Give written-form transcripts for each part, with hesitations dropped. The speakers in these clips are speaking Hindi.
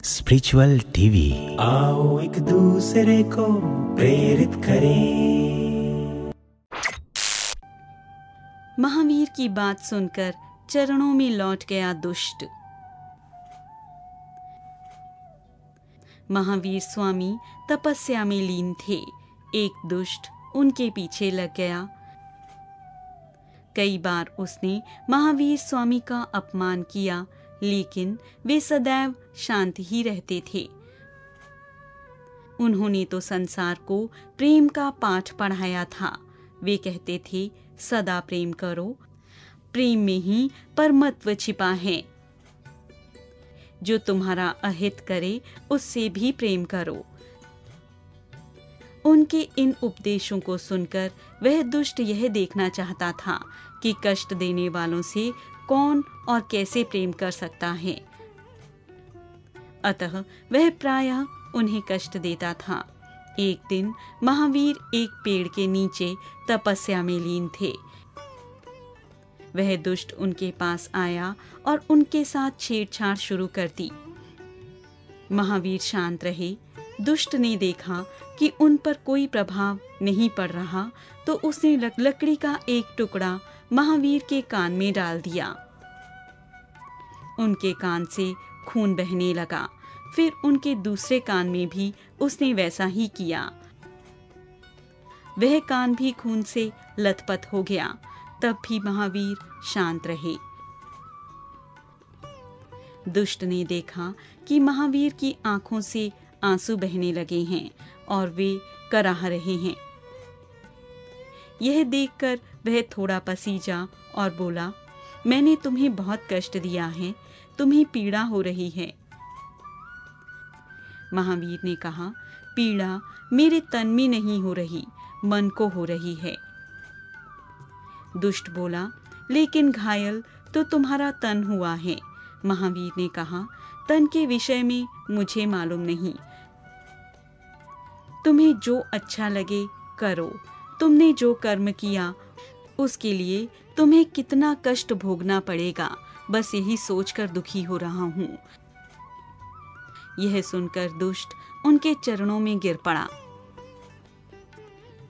Spiritual TV. आओ एक दूसरे को प्रेरित करें। महावीर की बात सुनकर चरणों में लौट गया दुष्ट। महावीर स्वामी तपस्या में लीन थे। एक दुष्ट उनके पीछे लग गया। कई बार उसने महावीर स्वामी का अपमान किया, लेकिन वे सदैव शांत ही रहते थे। उन्होंने तो संसार को प्रेम का पाठ पढ़ाया था। वे कहते थे, सदा प्रेम करो, प्रेम में ही परमत्व छिपा है। जो तुम्हारा अहित करे उससे भी प्रेम करो। उनके इन उपदेशों को सुनकर वह दुष्ट यह देखना चाहता था कि कष्ट देने वालों से कौन और कैसे प्रेम कर सकता है। अतः वह प्रायः उन्हें कष्ट देता था। एक दिन महावीर एक पेड़ के नीचे तपस्या में लीन थे। वह दुष्ट उनके पास आया और उनके साथ छेड़छाड़ शुरू कर दी। महावीर शांत रहे। दुष्ट ने देखा कि उन पर कोई प्रभाव नहीं पड़ रहा, तो उसने लकड़ी का एक टुकड़ा महावीर के कान में डाल दिया। उनके कान से खून बहने लगा। फिर उनके दूसरे कान में भी उसने वैसा ही किया। वह कान भी खून से लथपथ हो गया। तब भी महावीर शांत रहे। दुष्ट ने देखा कि महावीर की आंखों से आंसू बहने लगे हैं और वे कराह रहे हैं। यह देखकर वह थोड़ा पसीजा और बोला, मैंने तुम्हें बहुत कष्ट दिया है, तुम्हें पीड़ा हो रही है। महावीर ने कहा, पीड़ा मेरे तन में नहीं हो रही, मन को हो रही है। दुष्ट बोला, लेकिन घायल तो तुम्हारा तन हुआ है। महावीर ने कहा, तन के विषय में मुझे मालूम नहीं। तुम्हें जो अच्छा लगे करो। तुमने जो कर्म किया उसके लिए तुम्हें कितना कष्ट भोगना पड़ेगा, बस यही सोचकर दुखी हो रहा हूं। यह सुनकर दुष्ट उनके चरणों में गिर पड़ा।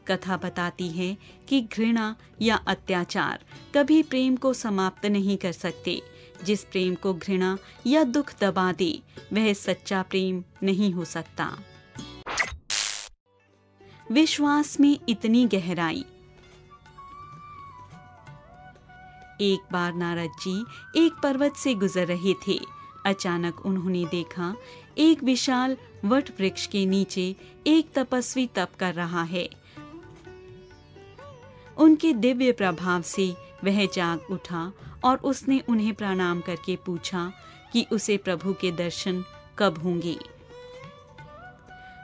कथा बताती है कि घृणा या अत्याचार कभी प्रेम को समाप्त नहीं कर सकते। जिस प्रेम को घृणा या दुख दबा दे, वह सच्चा प्रेम नहीं हो सकता। विश्वास में इतनी गहराई। एक बार नारद जी एक पर्वत से गुजर रहे थे। अचानक उन्होंने देखा, एक विशाल वट वृक्ष के नीचे एक तपस्वी तप कर रहा है। उनके दिव्य प्रभाव से वह जाग उठा और उसने उन्हें प्रणाम करके पूछा कि उसे प्रभु के दर्शन कब होंगे।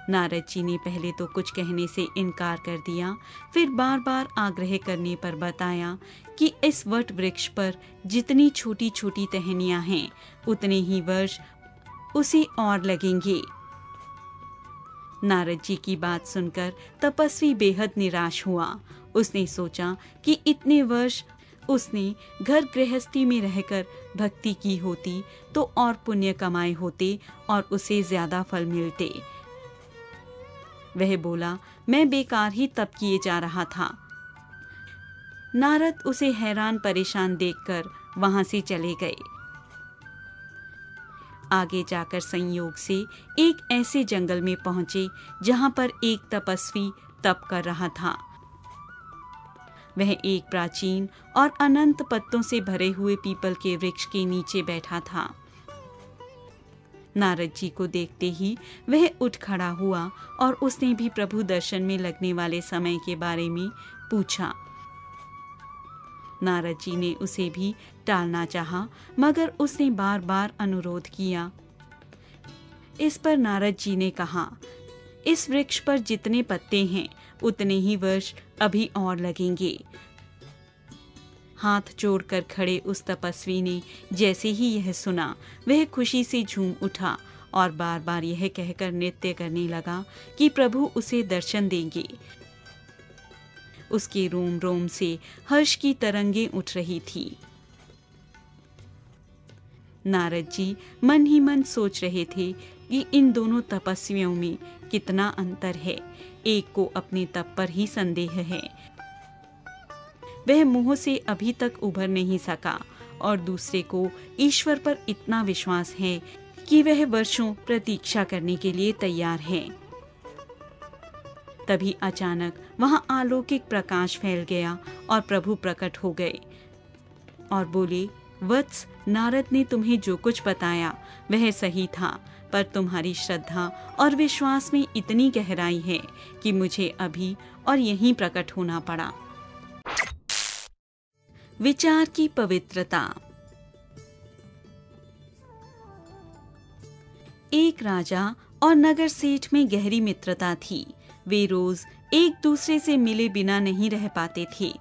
नारद जी ने पहले तो कुछ कहने से इनकार कर दिया, फिर बार बार आग्रह करने पर बताया कि इस वट वृक्ष पर जितनी छोटी छोटी टहनियां हैं, उतने ही वर्ष उसे और लगेंगे। नारद जी की बात सुनकर तपस्वी बेहद निराश हुआ। उसने सोचा कि इतने वर्ष उसने घर गृहस्थी में रहकर भक्ति की होती तो और पुण्य कमाए होते और उसे ज्यादा फल मिलते। वह बोला, मैं बेकार ही तप किए जा रहा था। नारद उसे हैरान परेशान देखकर वहां से चले गए। आगे जाकर संयोग से एक ऐसे जंगल में पहुंचे जहां पर एक तपस्वी तप कर रहा था। वह एक प्राचीन और अनंत पत्तों से भरे हुए पीपल के वृक्ष के नीचे बैठा था। नारद जी को देखते ही वह उठ खड़ा हुआ और उसने भी प्रभु दर्शन में लगने वाले समय के बारे में पूछा। नारद जी ने उसे भी टालना चाहा, मगर उसने बार बार अनुरोध किया। इस पर नारद जी ने कहा, इस वृक्ष पर जितने पत्ते हैं उतने ही वर्ष अभी और लगेंगे। हाथ जोड़कर खड़े उस तपस्वी ने जैसे ही यह सुना, वह खुशी से झूम उठा और बार बार यह कहकर नृत्य करने लगा कि प्रभु उसे दर्शन देंगे। उसके रोम रोम से हर्ष की तरंगें उठ रही थी। नारद जी मन ही मन सोच रहे थे कि इन दोनों तपस्वियों में कितना अंतर है। एक को अपने तप पर ही संदेह है, वह मोह से अभी तक उभर नहीं सका, और दूसरे को ईश्वर पर इतना विश्वास है कि वह वर्षों प्रतीक्षा करने के लिए तैयार है। तभी अचानक वहां अलौकिक प्रकाश फैल गया और प्रभु प्रकट हो गए और बोले, वत्स, नारद ने तुम्हें जो कुछ बताया वह सही था, पर तुम्हारी श्रद्धा और विश्वास में इतनी गहराई है कि मुझे अभी और यहीं प्रकट होना पड़ा। विचार की पवित्रता। एक राजा और नगर सेठ में गहरी मित्रता थी। वे रोज एक दूसरे से मिले बिना नहीं रह पाते थे।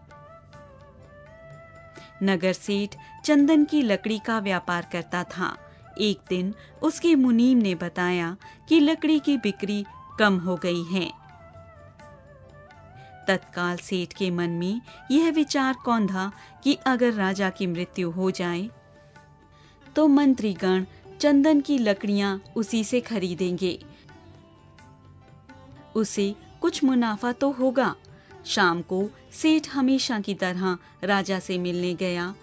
नगर सेठ चंदन की लकड़ी का व्यापार करता था। एक दिन उसके मुनीम ने बताया कि लकड़ी की बिक्री कम हो गई है। तत्काल सेठ के मन में यह विचार कौंधा कि अगर राजा की मृत्यु हो जाए तो मंत्रीगण चंदन की लकड़ियां उसी से खरीदेंगे, उसे कुछ मुनाफा तो होगा। शाम को सेठ हमेशा की तरह राजा से मिलने गया।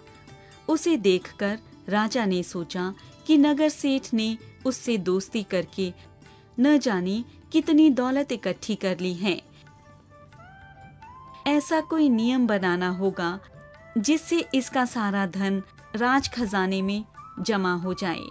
उसे देखकर राजा ने सोचा कि नगर सेठ ने उससे दोस्ती करके न जाने कितनी दौलत इकट्ठी कर ली है। ऐसा कोई नियम बनाना होगा जिससे इसका सारा धन राज खजाने में जमा हो जाए।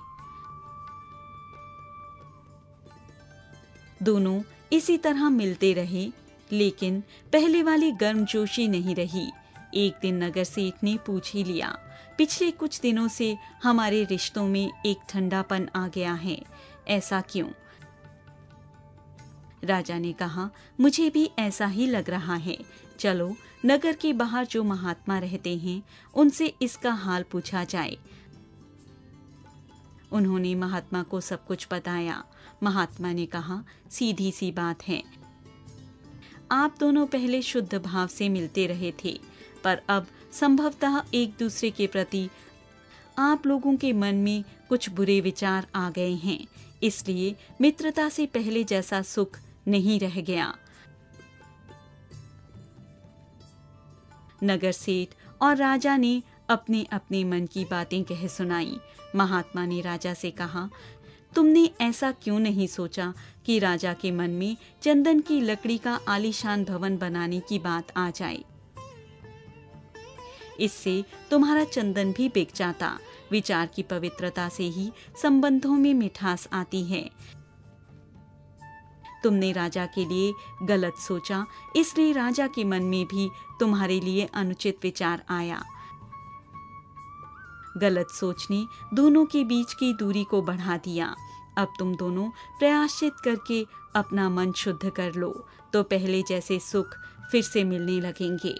दोनों इसी तरह मिलते रहे, लेकिन पहले वाली गर्मजोशी नहीं रही। एक दिन नगर सेठ ने पूछ ही लिया, पिछले कुछ दिनों से हमारे रिश्तों में एक ठंडापन आ गया है, ऐसा क्यों? राजा ने कहा, मुझे भी ऐसा ही लग रहा है। चलो नगर के बाहर जो महात्मा रहते हैं उनसे इसका हाल पूछा जाए। उन्होंने महात्मा को सब कुछ बताया। महात्मा ने कहा, सीधी सी बात है, आप दोनों पहले शुद्ध भाव से मिलते रहे थे, पर अब संभवतः एक दूसरे के प्रति आप लोगों के मन में कुछ बुरे विचार आ गए हैं, इसलिए मित्रता से पहले जैसा सुख नहीं रह गया। नगर सेठ और राजा ने अपने अपने मन की बातें कह सुनाई। महात्मा ने राजा से कहा, तुमने ऐसा क्यों नहीं सोचा कि राजा के मन में चंदन की लकड़ी का आलीशान भवन बनाने की बात आ जाए? इससे तुम्हारा चंदन भी बिक जाता। विचार की पवित्रता से ही संबंधों में मिठास आती है। तुमने राजा के लिए गलत सोचा, इसलिए राजा के मन में भी तुम्हारे लिए अनुचित विचार आया। गलत सोच ने दोनों के बीच की दूरी को बढ़ा दिया। अब तुम दोनों प्रायश्चित करके अपना मन शुद्ध कर लो, तो पहले जैसे सुख फिर से मिलने लगेंगे।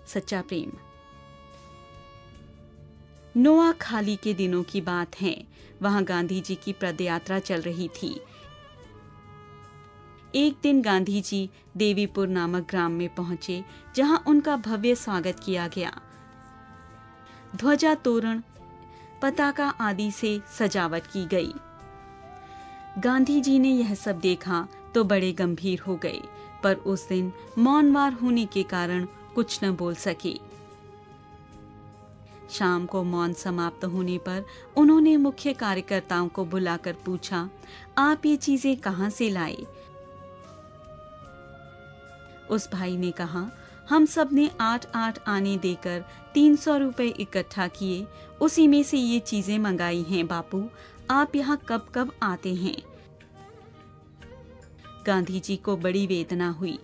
सच्चा प्रेम। नोआ खाली के दिनों की बात है। वहां गांधी जी की पदयात्रा चल रही थी। एक दिन गांधी जी देवीपुर नामक ग्राम में पहुंचे, जहां उनका भव्य स्वागत किया गया। ध्वजा, तोरण, पताका आदि से सजावट की गई। गांधी जी ने यह सब देखा तो बड़े गंभीर हो गए, पर उस दिन मौनवार होने के कारण कुछ न बोल सके। शाम को मौन समाप्त होने पर उन्होंने मुख्य कार्यकर्ताओं को बुलाकर पूछा, आप ये चीजें कहां से लाए? उस भाई ने कहा, हम सब ने 8-8 आने देकर 300 रुपए इकट्ठा किए, उसी में से ये चीजें मंगाई हैं। बापू, आप यहाँ कब कब आते हैं? गांधी जी को बड़ी वेदना हुई।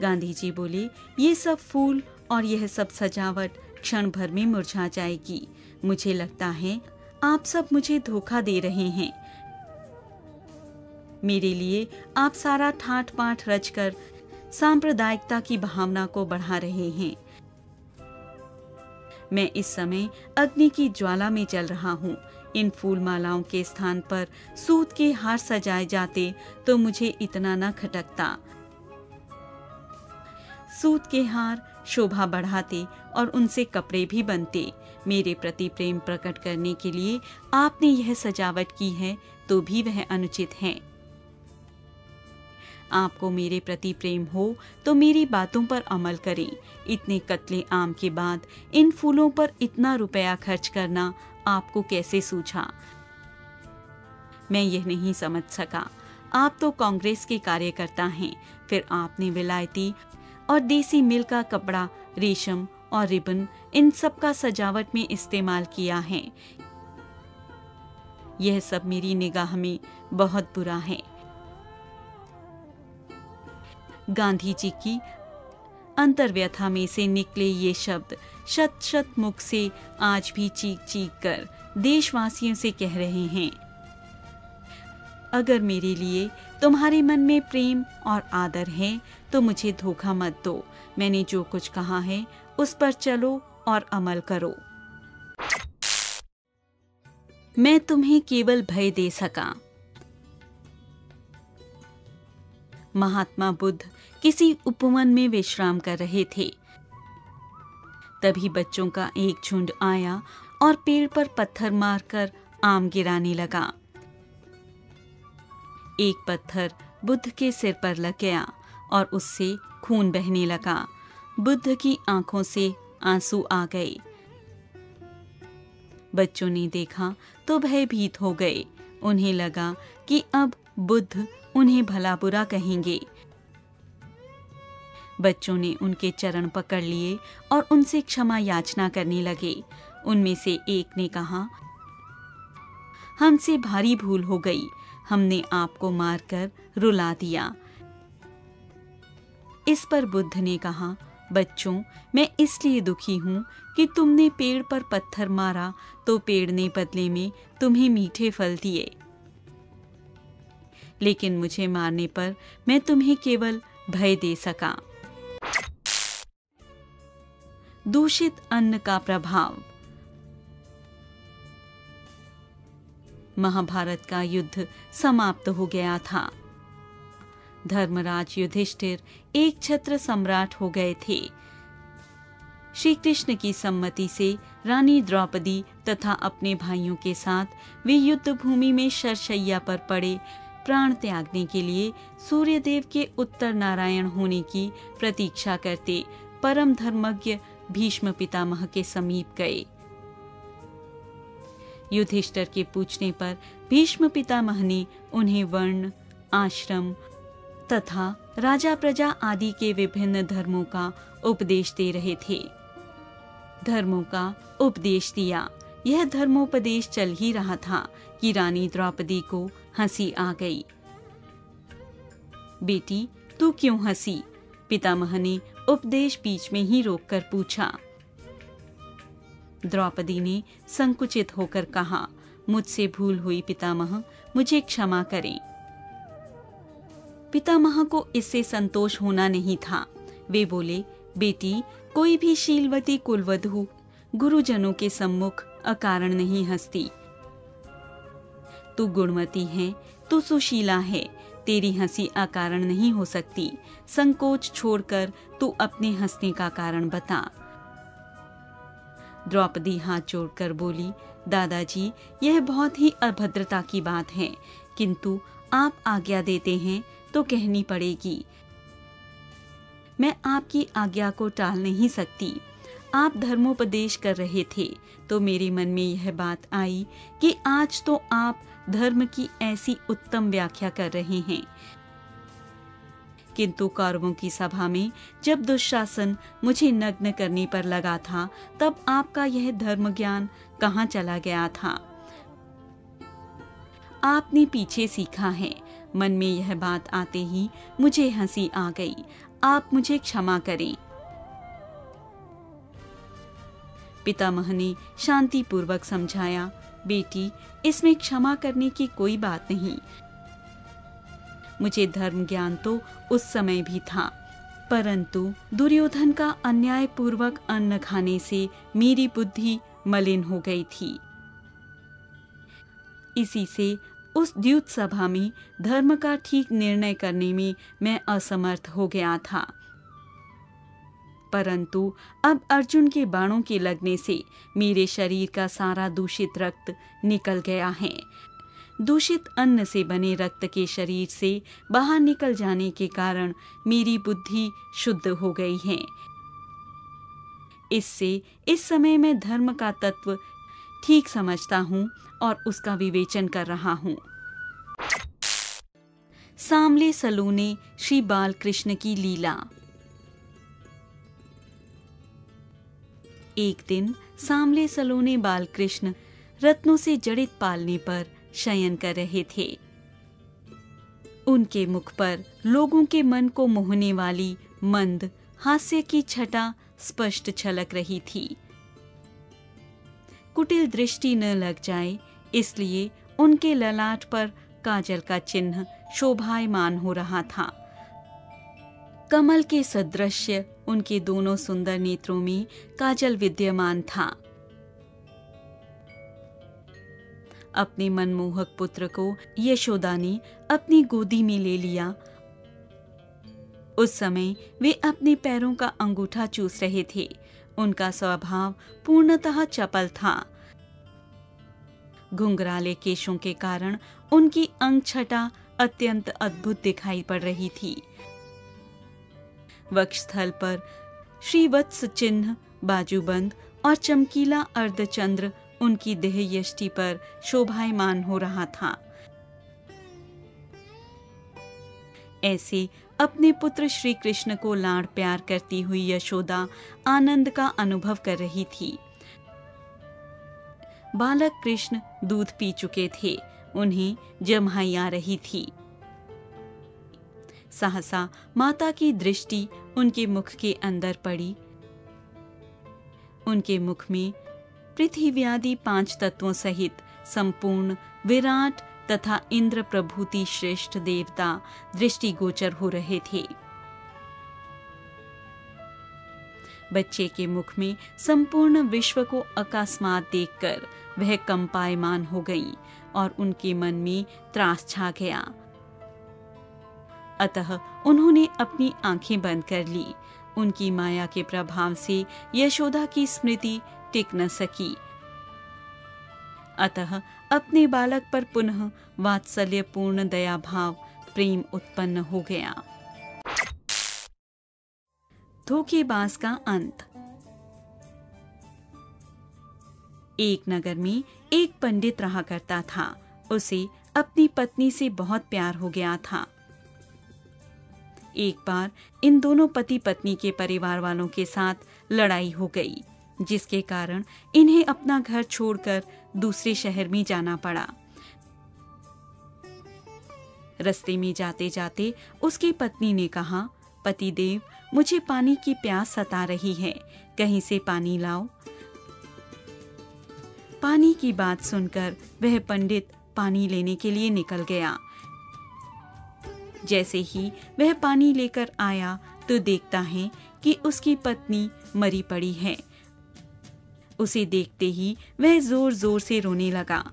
गांधी जी बोले, ये सब फूल और यह सब सजावट क्षण भर में मुरझा जाएगी। मुझे लगता है आप सब मुझे धोखा दे रहे हैं। मेरे लिए आप सारा ठाट बाट रचकर सांप्रदायिकता की भावना को बढ़ा रहे हैं। मैं इस समय अग्नि की ज्वाला में जल रहा हूँ। इन फूल मालाओं के स्थान पर सूत के हार सजाए जाते तो मुझे इतना न खटकता। सूत के हार शोभा बढ़ाते और उनसे कपड़े भी बनते। मेरे प्रति प्रेम प्रकट करने के लिए आपने यह सजावट की है तो भी वह अनुचित है। आपको मेरे प्रति प्रेम हो तो मेरी बातों पर अमल करें। इतने कत्ले आम के बाद इन फूलों पर इतना रुपया खर्च करना आपको कैसे सूझा? मैं यह नहीं समझ सका। आप तो कांग्रेस के कार्यकर्ता हैं, फिर आपने विलायती और देसी मिल का कपड़ा, रेशम और रिबन इन सब का सजावट में इस्तेमाल किया है। यह सब मेरी निगाह में बहुत बुरा है। गांधी जी की अंतर्व्यथा में से निकले ये शब्द शत शत मुख से आज भी चीख चीख कर देशवासियों से कह रहे हैं, अगर मेरे लिए तुम्हारे मन में प्रेम और आदर है तो मुझे धोखा मत दो। मैंने जो कुछ कहा है उस पर चलो और अमल करो। मैं तुम्हें केवल भय दे सका। महात्मा बुद्ध किसी उपवन में विश्राम कर रहे थे। तभी बच्चों का एक झुंड आया और पेड़ पर पत्थर मारकर आम गिराने लगा। एक पत्थर बुद्ध के सिर पर लग गया और उससे खून बहने लगा। बुद्ध की आंखों से आंसू आ गए। बच्चों ने देखा तो भयभीत हो गए। उन्हें लगा कि अब बुद्ध उन्हें भला बुरा कहेंगे। बच्चों ने उनके चरण पकड़ लिए और उनसे क्षमा याचना करने लगे। उनमें से एक ने कहा, हमसे भारी भूल हो गई, हमने आपको मारकर रुला दिया। इस पर बुद्ध ने कहा, बच्चों, मैं इसलिए दुखी हूं कि तुमने पेड़ पर पत्थर मारा तो पेड़ ने बदले में तुम्हें मीठे फल दिए, लेकिन मुझे मारने पर मैं तुम्हें केवल भय दे सका। दूषित अन्न का प्रभाव। महाभारत का युद्ध समाप्त हो गया था। धर्मराज युधिष्ठिर एक छत्र सम्राट हो गए थे। श्री कृष्ण की सम्मति से रानी द्रौपदी तथा अपने भाइयों के साथ वे युद्ध भूमि में शरशैया पर पड़े प्राण त्यागने के लिए सूर्यदेव के उत्तर नारायण होने की प्रतीक्षा करते परम धर्मज्ञ भीष्म पितामह के समीप गए। युधिष्ठिर के पूछने पर भीष्म पितामह ने उन्हें वर्ण, आश्रम तथा राजा प्रजा आदि के विभिन्न धर्मों का उपदेश दे रहे थे। धर्मों का उपदेश दिया। यह धर्मोपदेश चल ही रहा था कि रानी द्रौपदी को हंसी आ गई। बेटी, तू क्यों हंसी? पितामह ने उपदेश बीच में ही रोककर पूछा। द्रौपदी ने संकुचित होकर कहा, मुझसे भूल हुई पितामह, मुझे क्षमा करें। पितामह को इससे संतोष होना नहीं था। वे बोले, बेटी, कोई भी शीलवती कुलवधू गुरुजनों के सम्मुख अकारण नहीं हंसती। तू गुणवती है, तू सुशीला है, तेरी हंसी अकारण नहीं हो सकती। संकोच छोड़कर तू अपने हंसने का कारण बता। द्रौपदी हाथ जोड़कर बोली, दादाजी, यह बहुत ही अभद्रता की बात है, किंतु आप आज्ञा देते हैं तो कहनी पड़ेगी। मैं आपकी आज्ञा को टाल नहीं सकती। आप धर्मोपदेश कर रहे थे तो मेरे मन में यह बात आई कि आज तो आप धर्म की ऐसी उत्तम व्याख्या कर रहे हैं, किंतु कौरवों की सभा में जब दुशासन मुझे नग्न करने पर लगा था, तब आपका यह धर्म ज्ञान कहाँ चला गया था? आपने पीछे सीखा है। मन में यह बात आते ही मुझे हंसी आ गई। आप मुझे क्षमा करें। पितामह ने शांति पूर्वक समझाया, बेटी, इसमें क्षमा करने की कोई बात नहीं। मुझे धर्म ज्ञान तो उस समय भी था, परंतु दुर्योधन का अन्याय पूर्वक अन्न खाने से मेरी बुद्धि मलिन हो गई थी। इसी से उस द्यूत सभा में धर्म का ठीक निर्णय करने में मैं असमर्थ हो गया था। परंतु अब अर्जुन के बाणों के लगने से मेरे शरीर का सारा दूषित रक्त निकल गया है। दूषित अन्न से बने रक्त के शरीर से बाहर निकल जाने के कारण मेरी बुद्धि शुद्ध हो गई है। इससे इस समय मैं धर्म का तत्व ठीक समझता हूँ और उसका विवेचन कर रहा हूँ। सांवले सलोने श्री बाल कृष्ण की लीला। एक दिन सांवले सलोने बाल कृष्ण रत्नों से जड़ित पालने पर शयन कर रहे थे। उनके मुख पर लोगों के मन को मोहने वाली मंद हास्य की छटा स्पष्ट छलक रही थी। कुटिल दृष्टि न लग जाए इसलिए उनके ललाट पर काजल का चिन्ह शोभायमान हो रहा था। कमल के सदृश उनके दोनों सुंदर नेत्रों में काजल विद्यमान था। अपने मनमोहक पुत्र को यशोदा ने अपनी गोदी में ले लिया। उस समय वे अपने पैरों का अंगूठा चूस रहे थे। उनका स्वभाव पूर्णतः चपल था। घुंघराले केशों के कारण उनकी अंगछटा अत्यंत अद्भुत दिखाई पड़ रही थी। वक्षस्थल पर श्रीवत्स चिन्ह, बाजूबंद और चमकीला अर्धचंद्र उनकी देह यष्टि पर शोभायमान हो रहा था। ऐसे अपने पुत्र श्री कृष्ण को लाड़ प्यार करती हुई यशोदा आनंद का अनुभव कर रही थी। बालक कृष्ण दूध पी चुके थे। उन्हें जम्हाई आ रही थी। सहसा माता की दृष्टि उनके मुख के अंदर पड़ी। उनके मुख में पृथ्वी 5 तत्वों सहित संपूर्ण विराट तथा इंद्र प्रभूति श्रेष्ठ देवता दृष्टिगोचर हो रहे थे। बच्चे के मुख में संपूर्ण विश्व को अकस्मात देखकर वह कंपायमान हो गईं और उनके मन में त्रास छा गया। अतः उन्होंने अपनी आंखें बंद कर ली। उनकी माया के प्रभाव से यशोदा की स्मृति टिक न सकी। अतः अपने बालक पर पुनः वात्सल्यपूर्ण दया भाव प्रेम उत्पन्न हो गया। धोखेबाज का अंत। एक नगर में एक पंडित रहा करता था। उसे अपनी पत्नी से बहुत प्यार हो गया था। एक बार इन दोनों पति पत्नी के परिवार वालों के साथ लड़ाई हो गई, जिसके कारण इन्हें अपना घर छोड़कर दूसरे शहर में जाना पड़ा। रास्ते में जाते जाते उसकी पत्नी ने कहा, पतिदेव, मुझे पानी की प्यास सता रही है, कहीं से पानी लाओ। पानी की बात सुनकर वह पंडित पानी लेने के लिए निकल गया। जैसे ही वह पानी लेकर आया तो देखता है कि उसकी पत्नी मरी पड़ी है। उसे देखते ही वह जोर जोर से रोने लगा।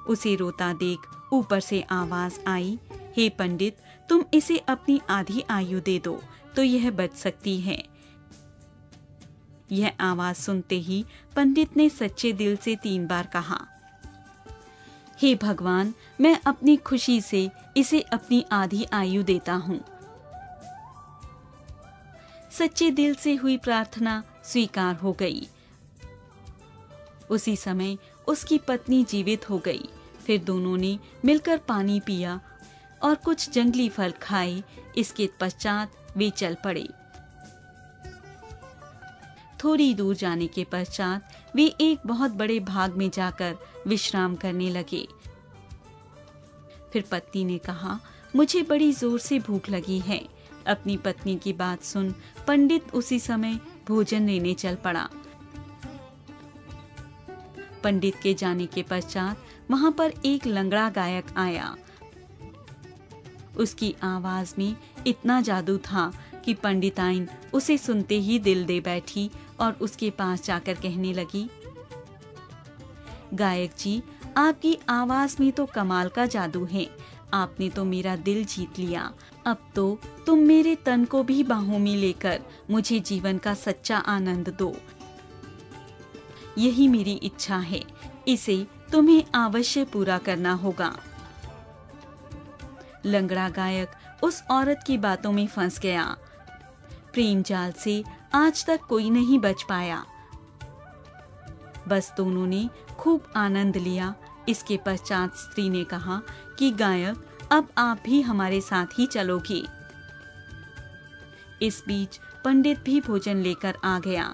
उसे रोता देख ऊपर से आवाज आई, हे पंडित, तुम इसे अपनी आधी आयु दे दो तो यह बच सकती है। यह आवाज सुनते ही पंडित ने सच्चे दिल से 3 बार कहा, हे भगवान, मैं अपनी खुशी से इसे अपनी आधी आयु देता हूँ। सच्चे दिल से हुई प्रार्थना स्वीकार हो गई। उसी समय उसकी पत्नी जीवित हो गई। फिर दोनों ने मिलकर पानी पिया और कुछ जंगली फल खाए। इसके पश्चात वे चल पड़े। थोड़ी दूर जाने के पश्चात वे एक बहुत बड़े भाग में जाकर विश्राम करने लगे। फिर पत्नी ने कहा, मुझे बड़ी जोर से भूख लगी है। अपनी पत्नी की बात सुन पंडित उसी समय भोजन लेने चल पड़ा। पंडित के जाने के पश्चात वहां पर एक लंगड़ा गायक आया। उसकी आवाज में इतना जादू था कि पंडिताइन उसे सुनते ही दिल दे बैठी और उसके पास जाकर कहने लगी, गायक जी, आपकी आवाज में तो कमाल का जादू है। आपने तो मेरा दिल जीत लिया। अब तो तुम मेरे तन को भी बाहों में लेकर मुझे जीवन का सच्चा आनंद दो। यही मेरी इच्छा है, इसे तुम्हें अवश्य पूरा करना होगा। लंगड़ा गायक उस औरत की बातों में फंस गया। प्रेम जाल से आज तक कोई नहीं बच पाया। बस दोनों ने खूब आनंद लिया। इसके पश्चात स्त्री ने कहा कि गायक, अब आप भी हमारे साथ ही चलोगे। इस बीच पंडित भी भोजन लेकर आ गया।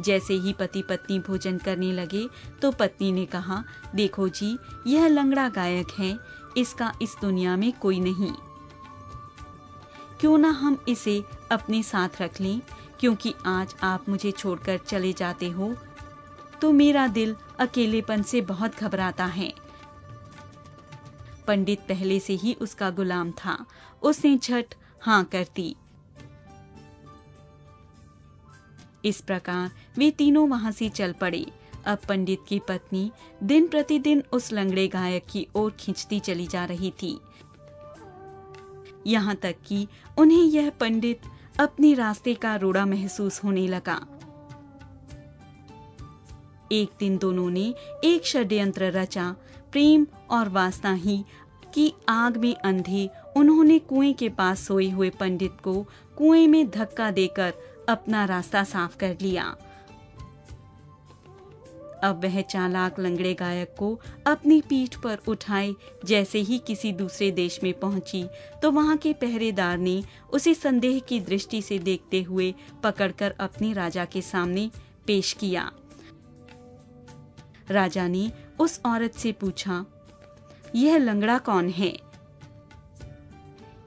जैसे ही पति पत्नी भोजन करने लगे तो पत्नी ने कहा, देखो जी, यह लंगड़ा गायक है, इसका इस दुनिया में कोई नहीं। क्यों ना हम इसे अपने साथ रख लें, क्योंकि आज आप मुझे छोड़कर चले जाते हो तो मेरा दिल अकेलेपन से बहुत घबराता है। पंडित पहले से ही उसका गुलाम था। उसने झट हाँ कर दी। इस प्रकार वे तीनों वहां से चल पड़े। अब पंडित की पत्नी दिन प्रतिदिन उस लंगड़े गायक की ओर खींचती चली जा रही थी, यहाँ तक कि उन्हें यह पंडित अपने रास्ते का रोड़ा महसूस होने लगा। एक दिन दोनों ने एक षड्यंत्र रचा। प्रेम और वासना ही की आग में अंधे उन्होंने कुएं के पास सोए हुए पंडित को कुएं में धक्का देकर अपना रास्ता साफ कर लिया। अब वह चालाक लंगड़े गायक को अपनी पीठ पर उठाए जैसे ही किसी दूसरे देश में पहुंची तो वहां के पहरेदार ने उसे संदेह की दृष्टि से देखते हुए पकड़कर अपने राजा के सामने पेश किया। राजा ने उस औरत से पूछा, यह लंगड़ा कौन है?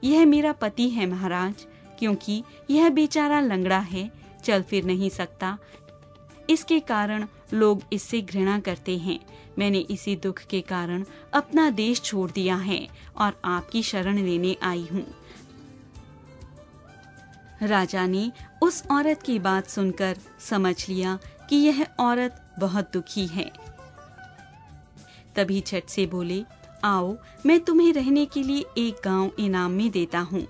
यह मेरा पति है महाराज, क्योंकि यह बेचारा लंगड़ा है, चल फिर नहीं सकता। इसके कारण लोग इससे घृणा करते हैं। मैंने इसी दुख के कारण अपना देश छोड़ दिया है और आपकी शरण लेने आई हूँ। राजा ने उस औरत की बात सुनकर समझ लिया कि यह औरत बहुत दुखी है। तभी झट से बोले, आओ, मैं तुम्हें रहने के लिए एक गांव इनाम में देता हूँ।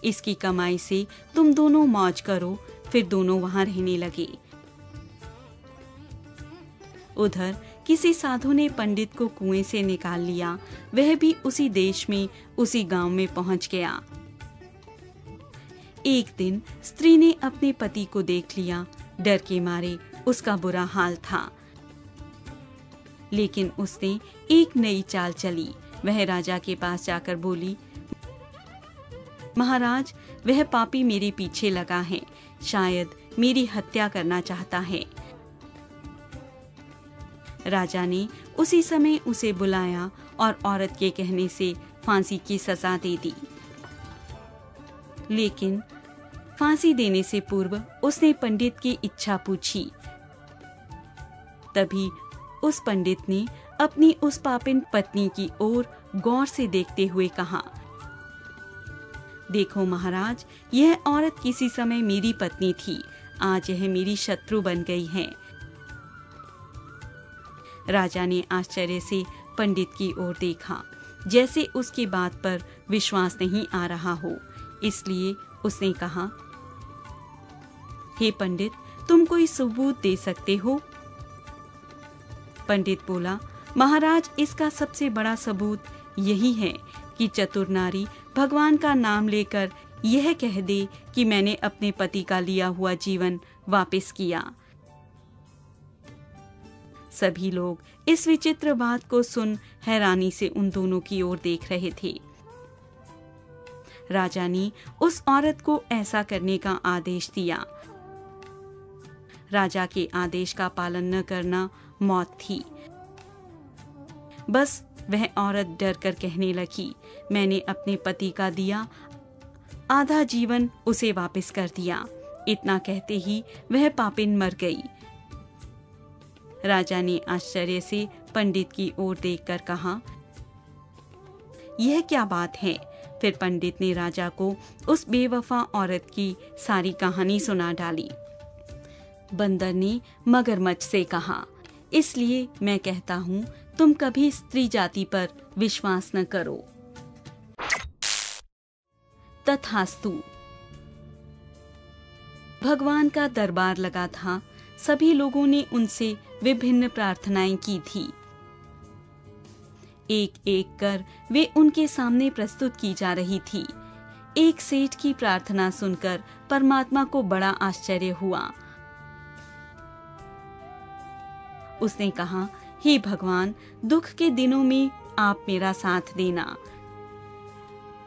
इसकी कमाई से तुम दोनों मौज करो। फिर दोनों वहां रहने लगे। उधर किसी साधु ने पंडित को कुएं से निकाल लिया। वह भी उसी देश में उसी गांव में पहुंच गया। एक दिन स्त्री ने अपने पति को देख लिया। डर के मारे उसका बुरा हाल था, लेकिन उसने एक नई चाल चली। वह राजा के पास जाकर बोली, महाराज, वह पापी मेरे पीछे लगा है, शायद मेरी हत्या करना चाहता है। राजा ने उसी समय उसे बुलाया और औरत के कहने से फांसी की सजा दे दी। लेकिन फांसी देने से पूर्व उसने पंडित की इच्छा पूछी। तभी उस पंडित ने अपनी उस पापिन पत्नी की ओर गौर से देखते हुए कहा, देखो महाराज, यह औरत किसी समय मेरी पत्नी थी, आज यह मेरी शत्रु बन गई है। राजा ने आश्चर्य से पंडित की ओर देखा, जैसे उसकी बात पर विश्वास नहीं आ रहा हो। इसलिए उसने कहा, हे पंडित, तुम कोई सबूत दे सकते हो? पंडित बोला, महाराज, इसका सबसे बड़ा सबूत यही है कि चतुर नारी भगवान का नाम लेकर यह कह दे कि मैंने अपने पति का लिया हुआ जीवन वापस किया। सभी लोग इस विचित्र बात को सुन हैरानी से उन दोनों की ओर देख रहे थे। राजा ने उस औरत को ऐसा करने का आदेश दिया। राजा के आदेश का पालन न करना मौत थी। बस वह औरत डर कर कहने लगी, मैंने अपने पति का दिया आधा जीवन उसे वापस कर दिया। इतना कहते ही वह पापिन मर गई। राजा ने आश्चर्य से पंडित की ओर देखकर कहा, यह क्या बात है? फिर पंडित ने राजा को उस बेवफा औरत की सारी कहानी सुना डाली। बंदर ने मगरमच्छ से कहा, इसलिए मैं कहता हूँ तुम कभी स्त्री जाति पर विश्वास न करो। तथास्तु। भगवान का दरबार लगा था। सभी लोगों ने उनसे विभिन्न प्रार्थनाएं की थी। एक एक कर वे उनके सामने प्रस्तुत की जा रही थी। एक सेठ की प्रार्थना सुनकर परमात्मा को बड़ा आश्चर्य हुआ। उसने कहा, हे भगवान, दुख के दिनों में आप मेरा साथ देना।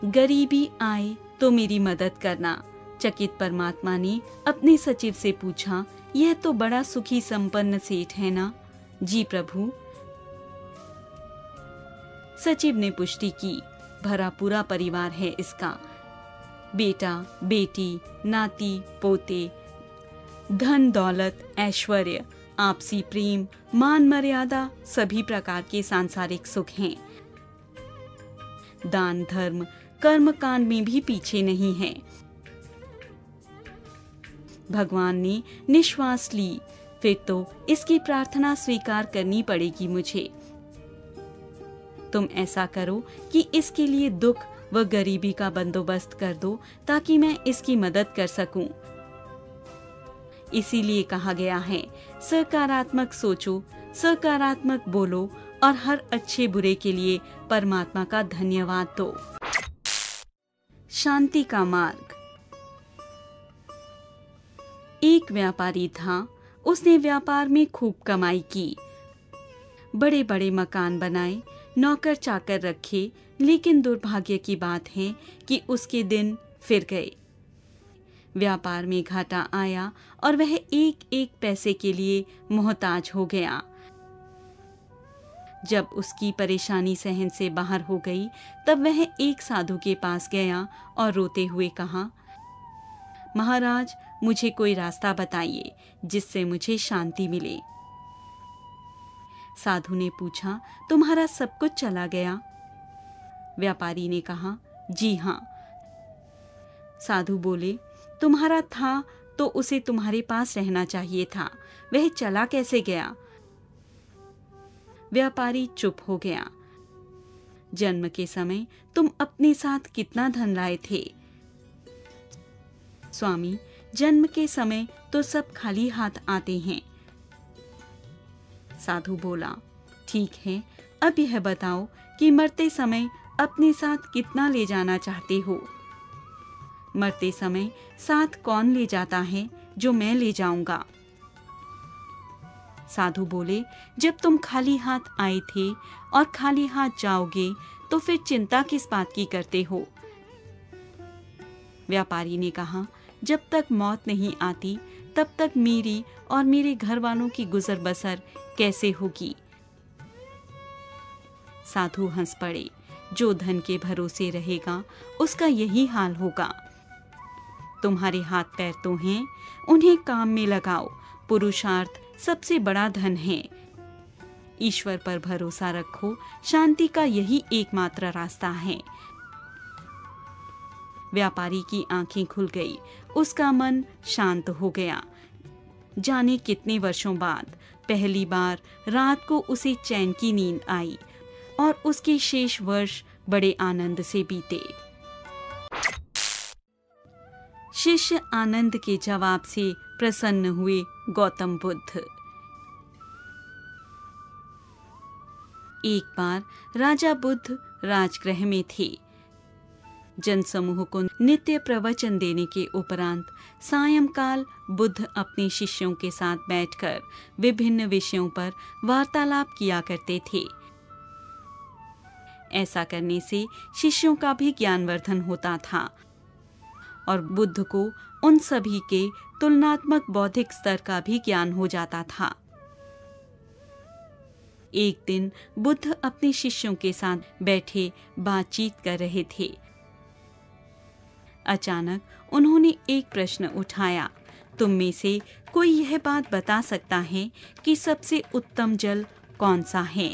गरीबी आए तो मेरी मदद करना। चकित परमात्मा ने अपने सचिव से पूछा, यह तो बड़ा सुखी संपन्न सेठ है ना? जी प्रभु। सचिव ने पुष्टि की, भरा पूरा परिवार है इसका। बेटा, बेटी, नाती, पोते, धन दौलत, ऐश्वर्य, आपसी प्रेम, मान मर्यादा, सभी प्रकार के सांसारिक सुख हैं। दान धर्म कर्म कांड में भी पीछे नहीं है। भगवान ने निश्वास ली, फिर तो इसकी प्रार्थना स्वीकार करनी पड़ेगी मुझे। तुम ऐसा करो कि इसके लिए दुख व गरीबी का बंदोबस्त कर दो, ताकि मैं इसकी मदद कर सकूं। इसीलिए कहा गया है, सकारात्मक सोचो, सकारात्मक बोलो और हर अच्छे बुरे के लिए परमात्मा का धन्यवाद दो। शांति का मार्ग। एक व्यापारी था। उसने व्यापार में खूब कमाई की, बड़े बड़े मकान बनाए, नौकर चाकर रखे, लेकिन दुर्भाग्य की बात है कि उसके दिन फिर गए। व्यापार में घाटा आया और वह एक एक पैसे के लिए मोहताज हो गया। जब उसकी परेशानी सहन से बाहर हो गई, तब वह एक साधु के पास गया और रोते हुए कहा, महाराज, मुझे कोई रास्ता बताइए जिससे मुझे शांति मिले। साधु ने पूछा, तुम्हारा सब कुछ चला गया? व्यापारी ने कहा, जी हाँ। साधु बोले, तुम्हारा था तो उसे तुम्हारे पास रहना चाहिए था, वह चला कैसे गया? व्यापारी चुप हो गया। जन्म के समय तुम अपने साथ कितना धन लाए थे? स्वामी, जन्म के समय तो सब खाली हाथ आते हैं। साधु बोला, ठीक है, अब यह बताओ कि मरते समय अपने साथ कितना ले जाना चाहते हो? मरते समय साथ कौन ले जाता है जो मैं ले जाऊंगा? साधु बोले, जब तुम खाली हाथ आए थे और खाली हाथ जाओगे तो फिर चिंता किस बात की करते हो? व्यापारी ने कहा, जब तक मौत नहीं आती तब तक मेरी और मेरे घर वालों की गुजर बसर कैसे होगी? साधु हंस पड़े, जो धन के भरोसे रहेगा उसका यही हाल होगा। तुम्हारे हाथ पैर तो हैं, उन्हें काम में लगाओ। पुरुषार्थ सबसे बड़ा धन है। ईश्वर पर भरोसा रखो, शांति का यही एकमात्र रास्ता है। व्यापारी की आंखें खुल गई, उसका मन शांत हो गया। जाने कितने वर्षों बाद पहली बार रात को उसे चैन की नींद आई और उसके शेष वर्ष बड़े आनंद से बीते। शिष्य आनंद के जवाब से प्रसन्न हुए गौतम बुद्ध। एक बार राजा बुद्ध राजगृह में थे। जनसमूह को नित्य प्रवचन देने के उपरांत सायंकाल बुद्ध अपने शिष्यों के साथ बैठकर विभिन्न विषयों पर वार्तालाप किया करते थे। ऐसा करने से शिष्यों का भी ज्ञानवर्धन होता था और बुद्ध को उन सभी के तुलनात्मक बौद्धिक स्तर का भी ज्ञान हो जाता था। एक दिन बुद्ध अपने शिष्यों के साथ बैठे बातचीत कर रहे थे। अचानक उन्होंने एक प्रश्न उठाया, तुम में से कोई यह बात बता सकता है कि सबसे उत्तम जल कौन सा है?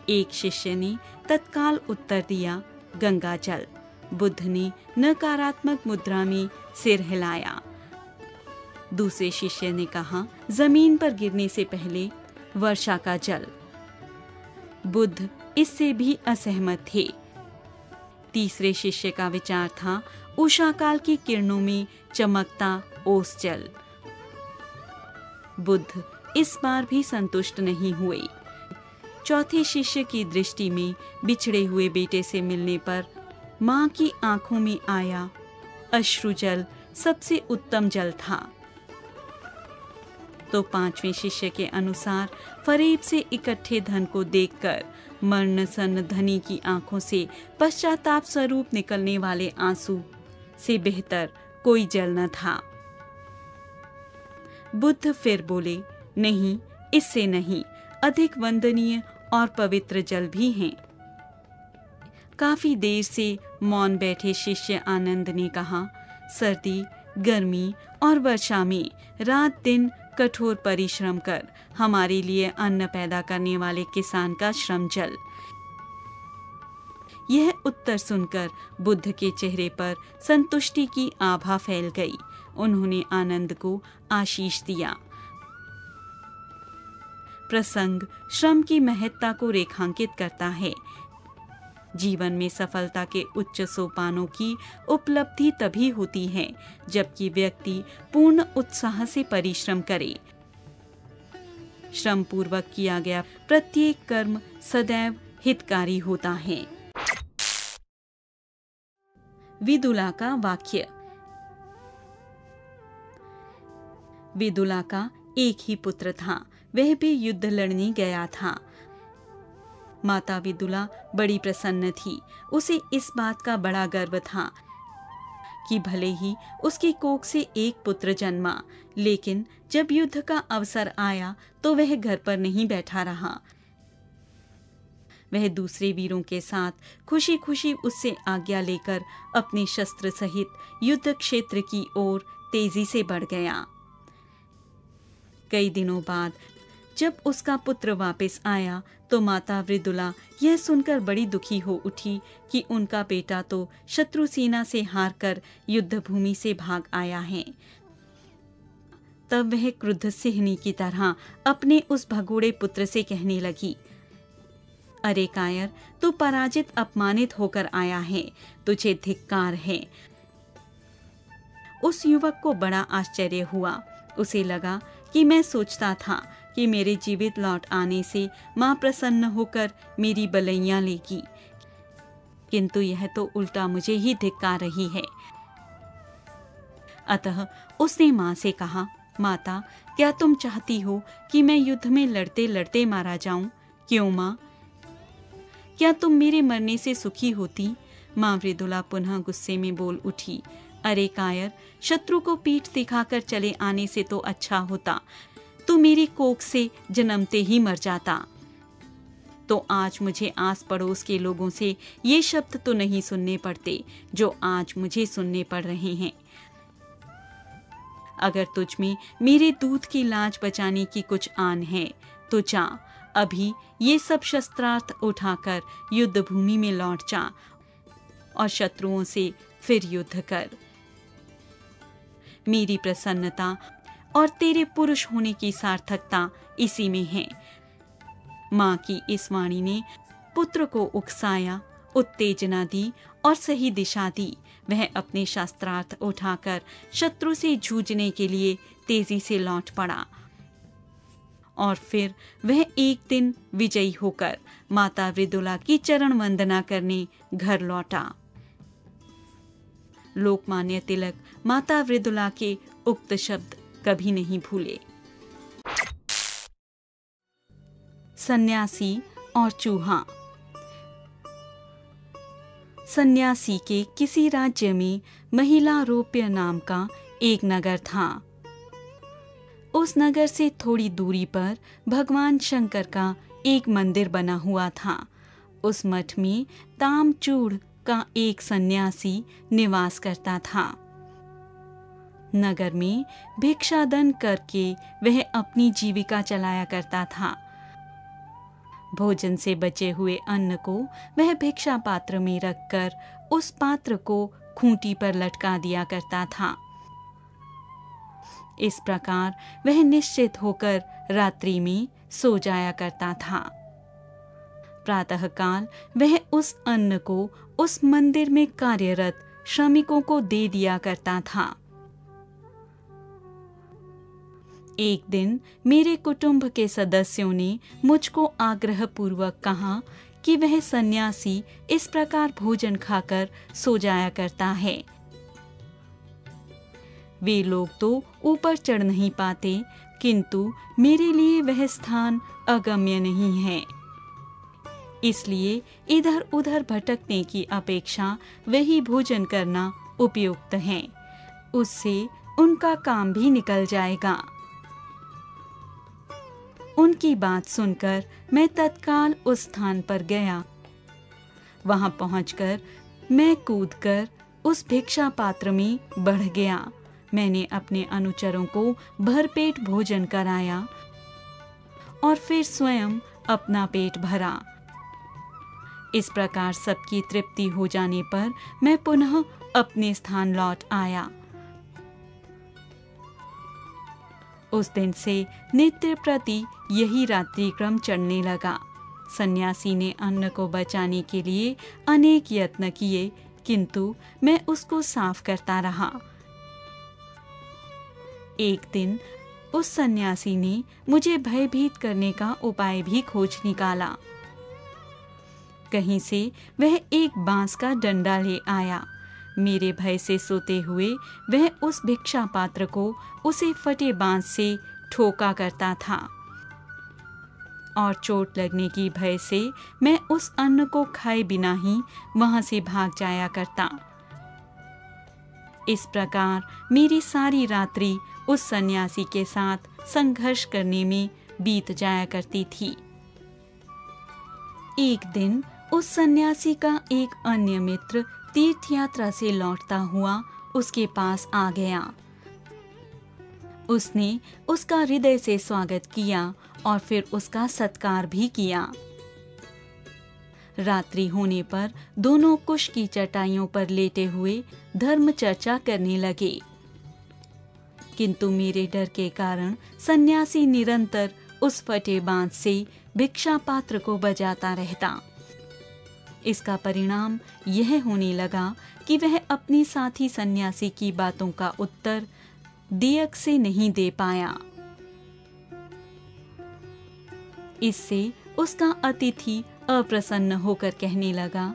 एक शिष्य ने तत्काल उत्तर दिया, गंगा जल। बुद्ध ने नकारात्मक मुद्रा में सिर हिलाया। दूसरे शिष्य ने कहा, जमीन पर गिरने से पहले वर्षा का जल। बुद्ध इससे भी असहमत थे। तीसरे शिष्य का विचार था उषा काल की किरणों में चमकता ओस जल। बुद्ध इस बार भी संतुष्ट नहीं हुए। चौथे शिष्य की दृष्टि में बिछड़े हुए बेटे से मिलने पर मां की आंखों में आया अश्रुजल सबसे उत्तम जल था। तो पांचवें शिष्य के अनुसार फरेब से इकट्ठे धन को देखकर मर्ण सन्न धनी की आंखों से पश्चाताप स्वरूप निकलने वाले आंसू से बेहतर कोई जल न था। बुद्ध फिर बोले, नहीं, इससे नहीं, अधिक वंदनीय और पवित्र जल भी हैं। काफी देर से मौन बैठे शिष्य आनंद ने कहा, सर्दी, गर्मी और वर्षा में रात दिन कठोर परिश्रम कर हमारे लिए अन्न पैदा करने वाले किसान का श्रम जल। यह उत्तर सुनकर बुद्ध के चेहरे पर संतुष्टि की आभा फैल गई। उन्होंने आनंद को आशीष दिया। प्रसंग श्रम की महत्ता को रेखांकित करता है। जीवन में सफलता के उच्च सोपानों की उपलब्धि तभी होती है जबकि व्यक्ति पूर्ण उत्साह से परिश्रम करे। श्रम पूर्वक किया गया प्रत्येक कर्म सदैव हितकारी होता है। विदुला का वाक्य। विदुला का एक ही पुत्र था, वह भी युद्ध लड़ने गया था। माता विदुला बड़ी प्रसन्न थी। उसे इस बात का बड़ा गर्व था कि भले ही उसकी कोख से एक पुत्र जन्मा, लेकिन जब युद्ध का अवसर आया तो वह घर पर नहीं बैठा रहा। वह दूसरे वीरों के साथ खुशी खुशी उससे आज्ञा लेकर अपने शस्त्र सहित युद्ध क्षेत्र की ओर तेजी से बढ़ गया। कई दिनों बाद जब उसका पुत्र वापस आया तो माता वृदुला यह सुनकर बड़ी दुखी हो उठी कि उनका बेटा तो शत्रु सेना से हारकर युद्ध भूमि से भाग आया है। तब वह क्रुद्ध सिंहनी की तरह अपने उस भगोड़े पुत्र से कहने लगी, अरे कायर, तू पराजित अपमानित होकर आया है, तुझे धिक्कार है। उस युवक को बड़ा आश्चर्य हुआ। उसे लगा कि मैं सोचता था कि मेरे जीवित लौट आने से मां प्रसन्न होकर मेरी बलैया लेगी, किंतु यह तो उल्टा मुझे ही धिक्कार रही है। अतः उसने मां से कहा, माता, क्या तुम चाहती हो कि मैं युद्ध में लड़ते लड़ते मारा जाऊं? क्यों मां? क्या तुम मेरे मरने से सुखी होती? मां वृदुला पुनः गुस्से में बोल उठी, अरे कायर, शत्रु को पीठ दिखाकर चले आने से तो अच्छा होता तू मेरी कोख से जन्मते ही मर जाता। तो आज मुझे आस पड़ोस के लोगों से ये शब्द तो नहीं सुनने पड़ते जो आज मुझे सुनने पड़ रहे हैं। अगर तुझ में मेरे दूध की लाज बचाने की कुछ आन है तो जा, अभी ये सब शस्त्रास्त्र उठाकर युद्ध भूमि में लौट जा और शत्रुओं से फिर युद्ध कर। मेरी प्रसन्नता और तेरे पुरुष होने की सार्थकता इसी में है। मां की इस वाणी ने पुत्र को उकसाया, उत्तेजना दी और सही दिशा दी। वह अपने शस्त्रास्त्र उठाकर शत्रु से जूझने के लिए तेजी से लौट पड़ा और फिर वह एक दिन विजयी होकर माता वृदुला की चरण वंदना करने घर लौटा। लोकमान्य तिलक माता वृदुला के उक्त शब्द कभी नहीं भूले। सन्यासी और चूहा। सन्यासी के किसी राज्य में महिलारोप्य नाम का एक नगर था। उस नगर से थोड़ी दूरी पर भगवान शंकर का एक मंदिर बना हुआ था। उस मठ में तामचूड़ का एक सन्यासी निवास करता था। नगर में भिक्षादन करके वह अपनी जीविका चलाया करता था। भोजन से बचे हुए अन्न को वह भिक्षा पात्र में रखकर उस पात्र को खूंटी पर लटका दिया करता था। इस प्रकार वह निश्चित होकर रात्रि में सो जाया करता था। प्रातःकाल वह उस अन्न को उस मंदिर में कार्यरत श्रमिकों को दे दिया करता था। एक दिन मेरे कुटुंब के सदस्यों ने मुझको आग्रहपूर्वक कहा कि वह सन्यासी इस प्रकार भोजन खाकर सो जाया करता है। वे लोग तो ऊपर चढ़ नहीं पाते, किंतु मेरे लिए वह स्थान अगम्य नहीं है। इसलिए इधर उधर भटकने की अपेक्षा वही भोजन करना उपयुक्त है। उससे उनका काम भी निकल जाएगा। उनकी बात सुनकर मैं तत्काल उस स्थान पर गया। वहां पहुंचकर मैं कूदकर उस भिक्षा पात्र में बढ़ गया। मैंने अपने अनुचरों को भरपेट भोजन कराया और फिर स्वयं अपना पेट भरा। इस प्रकार सबकी तृप्ति हो जाने पर मैं पुनः अपने स्थान लौट आया। उस दिन से नित्य प्रति यही रात्रि क्रम चढ़ने लगा। सन्यासी ने अन्न को बचाने के लिए अनेक यत्न किए, किंतु मैं उसको साफ करता रहा। एक दिन उस सन्यासी ने मुझे भयभीत करने का उपाय भी खोज निकाला। कहीं से वह एक बांस का डंडा ले आया। मेरे भय से सोते हुए वह उस भिक्षा पात्र को उसे फटे बांस से ठोका करता था और चोट लगने की भय से मैं उस अन्न को खाए बिना ही वहां से भाग जाया करता। इस प्रकार मेरी सारी रात्रि उस सन्यासी के साथ संघर्ष करने में बीत जाया करती थी। एक दिन उस सन्यासी का एक अन्य मित्र तीर्थ यात्रा से लौटता हुआ उसके पास आ गया। उसने उसका हृदय से स्वागत किया और फिर उसका सत्कार भी किया। रात्रि होने पर दोनों कुश की चटाइयों पर लेटे हुए धर्म चर्चा करने लगे, किंतु मेरे डर के कारण सन्यासी निरंतर उस फटे बांस से भिक्षा पात्र को बजाता रहता। इसका परिणाम यह होने लगा कि वह अपनी साथी सन्यासी की बातों का उत्तर दियक से नहीं दे पाया। इससे उसका अतिथि अप्रसन्न होकर कहने लगा,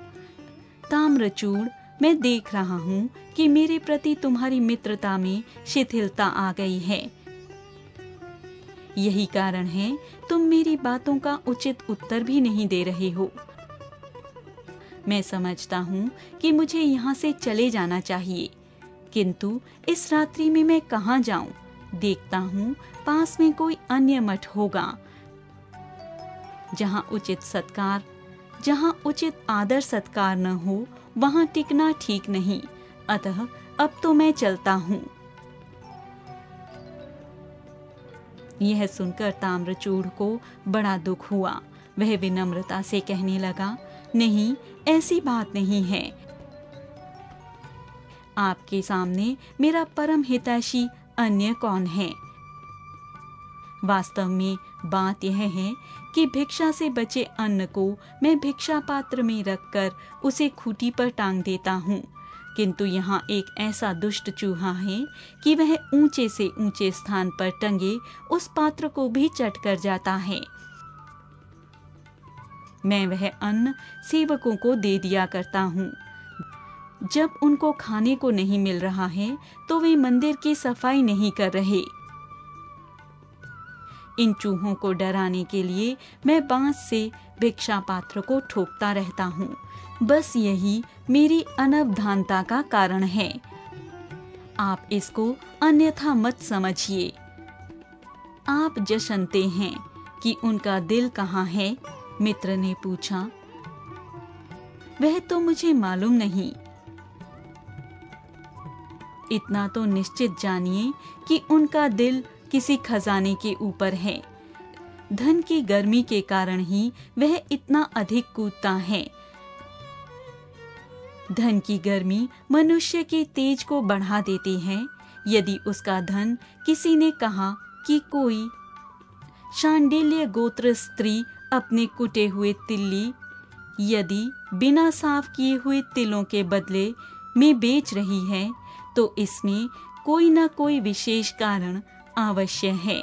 ताम्रचूड़, मैं देख रहा हूँ कि मेरे प्रति तुम्हारी मित्रता में शिथिलता आ गई है। यही कारण है तुम मेरी बातों का उचित उत्तर भी नहीं दे रहे हो। मैं समझता हूँ कि मुझे यहाँ से चले जाना चाहिए, किंतु इस रात्रि में मैं कहाँ जाऊँ? देखता हूँ पास में कोई अन्य मठ होगा जहाँ उचित आदर सत्कार न हो, वहाँ टिकना ठीक नहीं। अतः अब तो मैं चलता हूँ। यह सुनकर ताम्रचूड़ को बड़ा दुख हुआ। वह विनम्रता से कहने लगा, नहीं, ऐसी बात नहीं है। आपके सामने मेरा परम हितैषी अन्य कौन है? वास्तव में बात यह है कि भिक्षा से बचे अन्न को मैं भिक्षा पात्र में रखकर उसे खूंटी पर टांग देता हूँ, किंतु यहाँ एक ऐसा दुष्ट चूहा है कि वह ऊंचे से ऊंचे स्थान पर टंगे उस पात्र को भी चट कर जाता है। मैं वह अन्न सेवकों को दे दिया करता हूँ। जब उनको खाने को नहीं मिल रहा है तो वे मंदिर की सफाई नहीं कर रहे। इन चूहों को डराने के लिए मैं बांस से भिक्षा पात्र को ठोकता रहता हूँ। बस यही मेरी अनवधानता का कारण है। आप इसको अन्यथा मत समझिए। आप जशनते हैं कि उनका दिल कहाँ है? मित्र ने पूछा। वह तो मुझे मालूम नहीं। इतना तो निश्चित जानिए कि उनका दिल किसी खजाने के ऊपर है। धन की गर्मी के कारण ही वह इतना अधिक कूदता है। धन की गर्मी मनुष्य के तेज को बढ़ा देती है। यदि उसका धन किसी ने कहा कि कोई शांडिल्य गोत्र स्त्री अपने कुटे हुए तिल्ली यदि बिना साफ किए हुए तिलों के बदले में बेच रही है, तो इसमें कोई न कोई विशेष कारण अवश्य है।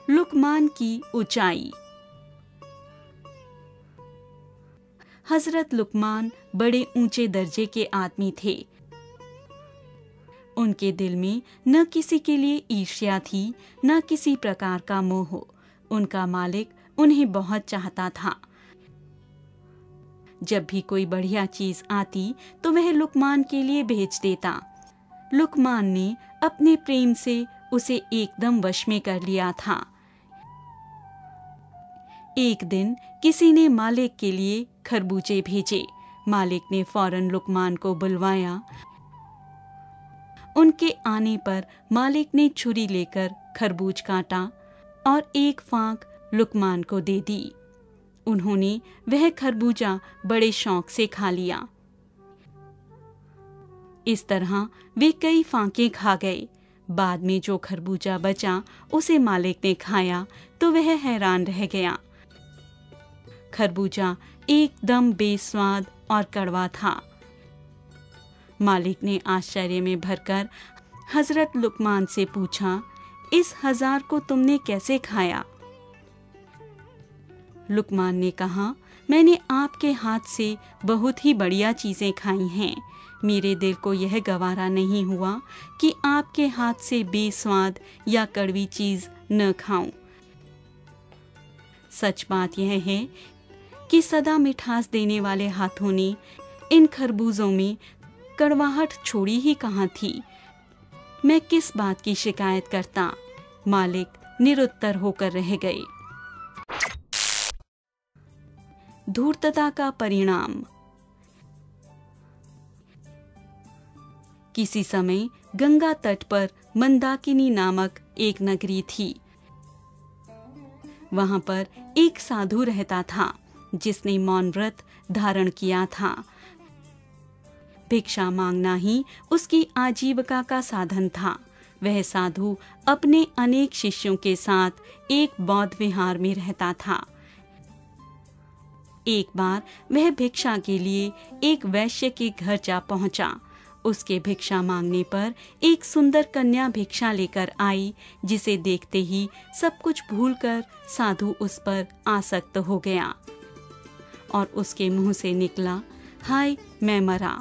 लुकमान की ऊंचाई। हजरत लुकमान बड़े ऊंचे दर्जे के आदमी थे। उनके दिल में न किसी के लिए ईर्ष्या थी, न किसी प्रकार का मोह। उनका मालिक उन्हें बहुत चाहता था। जब भी कोई बढ़िया चीज आती तो वह लुकमान के लिए भेज देता। लुकमान ने अपने प्रेम से उसे एकदम वश में कर लिया था। एक दिन किसी ने मालिक के लिए खरबूजे भेजे। मालिक ने फौरन लुकमान को बुलवाया। उनके आने पर मालिक ने छुरी लेकर खरबूज काटा और एक फांक लुकमान को दे दी। उन्होंने वह खरबूजा बड़े शौक से खा लिया। इस तरह वे कई फांके खा गए। बाद में जो खरबूजा बचा उसे मालिक ने खाया तो वह हैरान रह गया। खरबूजा एकदम बेस्वाद और कड़वा था। मालिक ने आश्चर्य में भरकर हजरत लुकमान से पूछा, इस 1000 को तुमने कैसे खाया? लुकमान ने कहा, मैंने आपके हाथ से बहुत ही बढ़िया चीजें खाई हैं। मेरे दिल को यह गवारा नहीं हुआ कि आपके हाथ से बेस्वाद या कड़वी चीज न खाऊं। सच बात यह है कि सदा मिठास देने वाले हाथों ने इन खरबूजों में कड़वाहट छोड़ी ही कहाँ थी। मैं किस बात की शिकायत करता। मालिक निरुत्तर होकर रह गए। धूर्तता का परिणाम। किसी समय गंगा तट पर मंदाकिनी नामक एक नगरी थी। वहां पर एक साधु रहता था जिसने मौन व्रत धारण किया था। भिक्षा मांगना ही उसकी आजीविका का साधन था। वह साधु अपने अनेक शिष्यों के साथ एक बौद्ध विहार में रहता था। एक बार वह भिक्षा के लिए एक वैश्य के घर जा पहुंचा। उसके भिक्षा मांगने पर एक सुंदर कन्या भिक्षा लेकर आई, जिसे देखते ही सब कुछ भूलकर साधु उस पर आसक्त हो गया और उसके मुंह से निकला, हाय मैं मरा।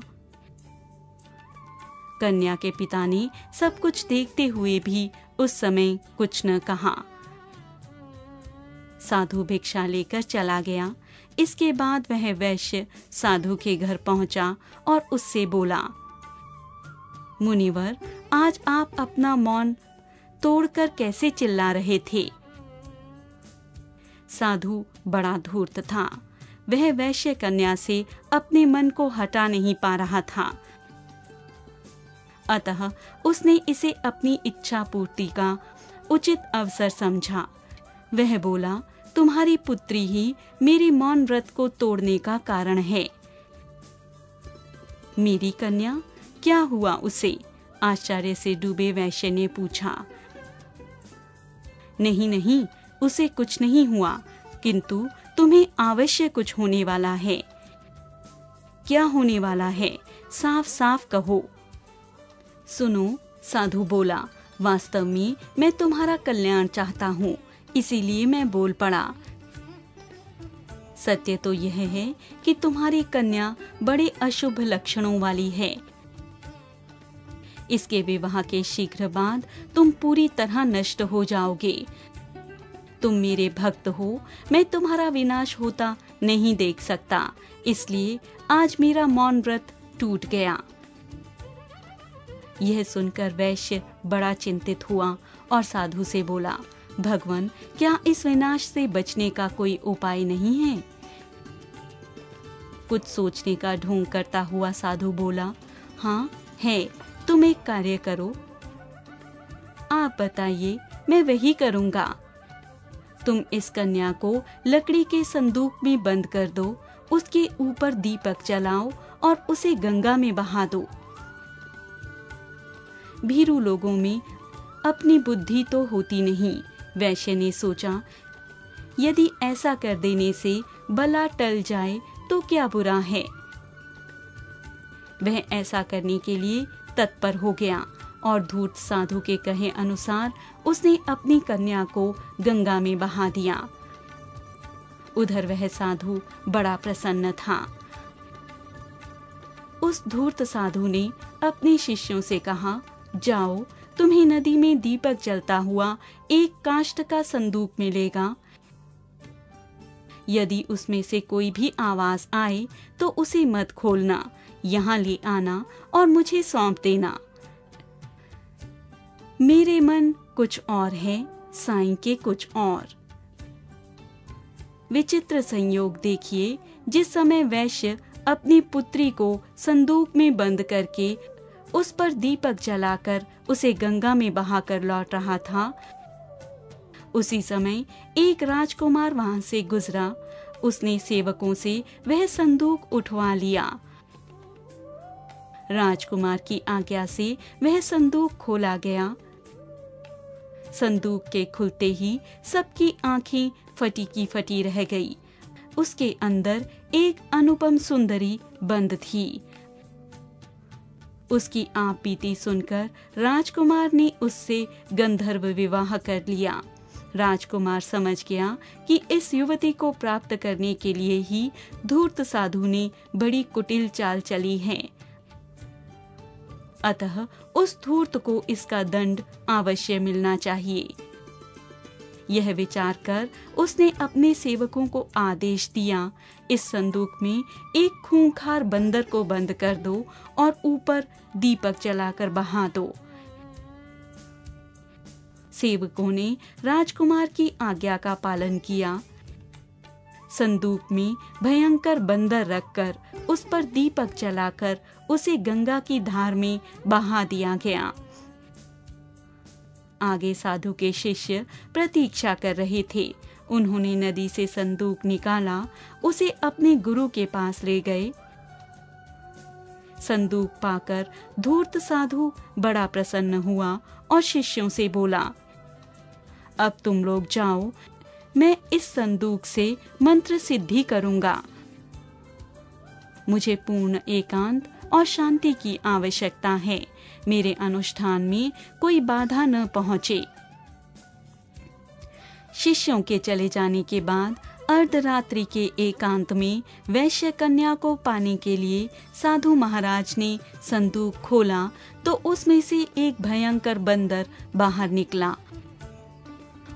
कन्या के पिता ने सब कुछ देखते हुए भी उस समय कुछ न कहा। साधु भिक्षा लेकर चला गया। इसके बाद वह वैश्य साधु के घर पहुंचा और उससे बोला, मुनिवर, आज आप अपना मौन तोड़कर कैसे चिल्ला रहे थे? साधु बड़ा धूर्त था। वह वैश्य कन्या से अपने मन को हटा नहीं पा रहा था। अतः उसने इसे अपनी इच्छा पूर्ति का उचित अवसर समझा। वह बोला, तुम्हारी पुत्री ही मेरे मौन व्रत को तोड़ने का कारण है। मेरी कन्या, क्या हुआ उसे? आश्चर्य से डूबे वैश्य ने पूछा। नहीं नहीं, उसे कुछ नहीं हुआ, किंतु तुम्हें अवश्य कुछ होने वाला है। क्या होने वाला है? साफ साफ कहो। सुनो, साधु बोला, वास्तव में मैं तुम्हारा कल्याण चाहता हूँ, इसीलिए मैं बोल पड़ा। सत्य तो यह है कि तुम्हारी कन्या बड़े अशुभ लक्षणों वाली है। इसके विवाह के शीघ्र बाद तुम पूरी तरह नष्ट हो जाओगे। तुम मेरे भक्त हो, मैं तुम्हारा विनाश होता नहीं देख सकता, इसलिए आज मेरा मौन व्रत टूट गया। यह सुनकर वैश्य बड़ा चिंतित हुआ और साधु से बोला, भगवान, क्या इस विनाश से बचने का कोई उपाय नहीं है? कुछ सोचने का ढोंग करता हुआ साधु बोला, हाँ है, तुम एक कार्य करो। आप बताइए, मैं वही करूंगा। तुम इस कन्या को लकड़ी के संदूक में बंद कर दो, उसके ऊपर दीपक जलाओ और उसे गंगा में बहा दो। भीरू लोगों में अपनी बुद्धि तो होती नहीं। वैश्य ने सोचा, यदि ऐसा कर देने से बला टल जाए तो क्या बुरा है। वह ऐसा करने के लिए तत्पर हो गया और धूर्त साधु के कहे अनुसार उसने अपनी कन्या को गंगा में बहा दिया। उधर वह साधु बड़ा प्रसन्न था। उस धूर्त साधु ने अपने शिष्यों से कहा, जाओ, तुम्हें नदी में दीपक जलता हुआ एक काष्ठ का संदूक मिलेगा। यदि उसमें से कोई भी आवाज आए तो उसे मत खोलना, यहाँ ले आना और मुझे सौंप देना। मेरे मन कुछ और है, साईं के कुछ और। विचित्र संयोग देखिए, जिस समय वैश्य अपनी पुत्री को संदूक में बंद करके उस पर दीपक जलाकर उसे गंगा में बहाकर लौट रहा था, उसी समय एक राजकुमार वहां से गुजरा। उसने सेवकों से वह संदूक उठवा लिया। राजकुमार की आज्ञा से वह संदूक खोला गया। संदूक के खुलते ही सबकी आंखें फटी की फटी रह गई। उसके अंदर एक अनुपम सुंदरी बंद थी। उसकी आप बीती सुनकर राजकुमार ने उससे गंधर्व विवाह कर लिया। राजकुमार समझ गया कि इस युवती को प्राप्त करने के लिए ही धूर्त साधु ने बड़ी कुटिल चाल चली है। अतः उस धूर्त को इसका दंड अवश्य मिलना चाहिए। यह विचार कर उसने अपने सेवकों को आदेश दिया, इस संदूक में एक खूंखार बंदर को बंद कर दो और ऊपर दीपक जलाकर बहा दो। सेवकों ने राजकुमार की आज्ञा का पालन किया। संदूक में भयंकर बंदर रखकर उस पर दीपक जलाकर उसे गंगा की धार में बहा दिया गया। आगे साधु के शिष्य प्रतीक्षा कर रहे थे। उन्होंने नदी से संदूक निकाला, उसे अपने गुरु के पास ले गए। संदूक पाकर धूर्त साधु बड़ा प्रसन्न हुआ और शिष्यों से बोला, अब तुम लोग जाओ, मैं इस संदूक से मंत्र सिद्धि करूंगा। मुझे पूर्ण एकांत और शांति की आवश्यकता है। मेरे अनुष्ठान में कोई बाधा न पहुंचे। शिष्यों के चले जाने के बाद अर्धरात्रि के एकांत में वैश्य कन्या को पाने के लिए साधु महाराज ने संदूक खोला तो उसमें से एक भयंकर बंदर बाहर निकला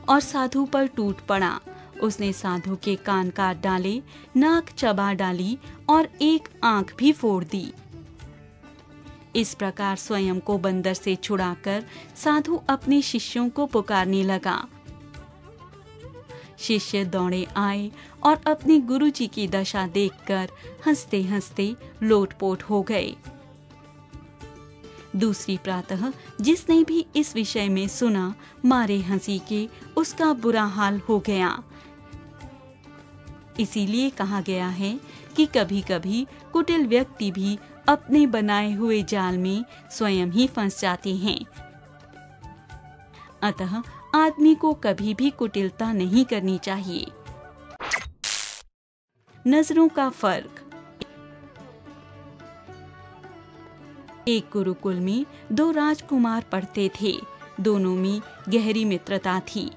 और साधु पर टूट पड़ा। उसने साधु के कान काट डाले, नाक चबा डाली और एक आंख भी फोड़ दी। इस प्रकार स्वयं को बंदर से छुड़ाकर साधु अपने शिष्यों को पुकारने लगा। शिष्य दौड़े आए और अपने गुरुजी की दशा देखकर हंसते हंसते लोटपोट हो गए। दूसरी प्रातः जिसने भी इस विषय में सुना, मारे हंसी के उसका बुरा हाल हो गया। इसीलिए कहा गया है कि कभी कभी कुटिल व्यक्ति भी अपने बनाए हुए जाल में स्वयं ही फंस जाते हैं। अतः आदमी को कभी भी कुटिलता नहीं करनी चाहिए। नजरों का फर्क। एक गुरुकुल में दो राजकुमार पढ़ते थे। दोनों में गहरी मित्रता थी।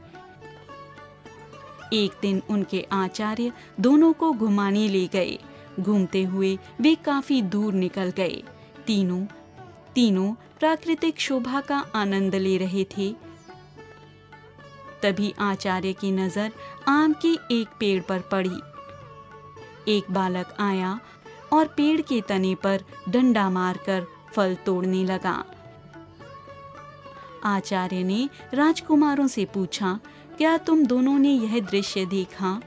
एक दिन उनके आचार्य दोनों को घुमाने ले गए। घूमते हुए वे काफी दूर निकल गए। तीनों प्राकृतिक शोभा का आनंद ले रहे थे। तभी आचार्य की नजर आम के एक पेड़ पर पड़ी। एक बालक आया और पेड़ के तने पर डंडा मारकर फल तोड़ने लगा। आचार्य ने राजकुमारों से पूछा, क्या तुम दोनों ने यह दृश्य देखा?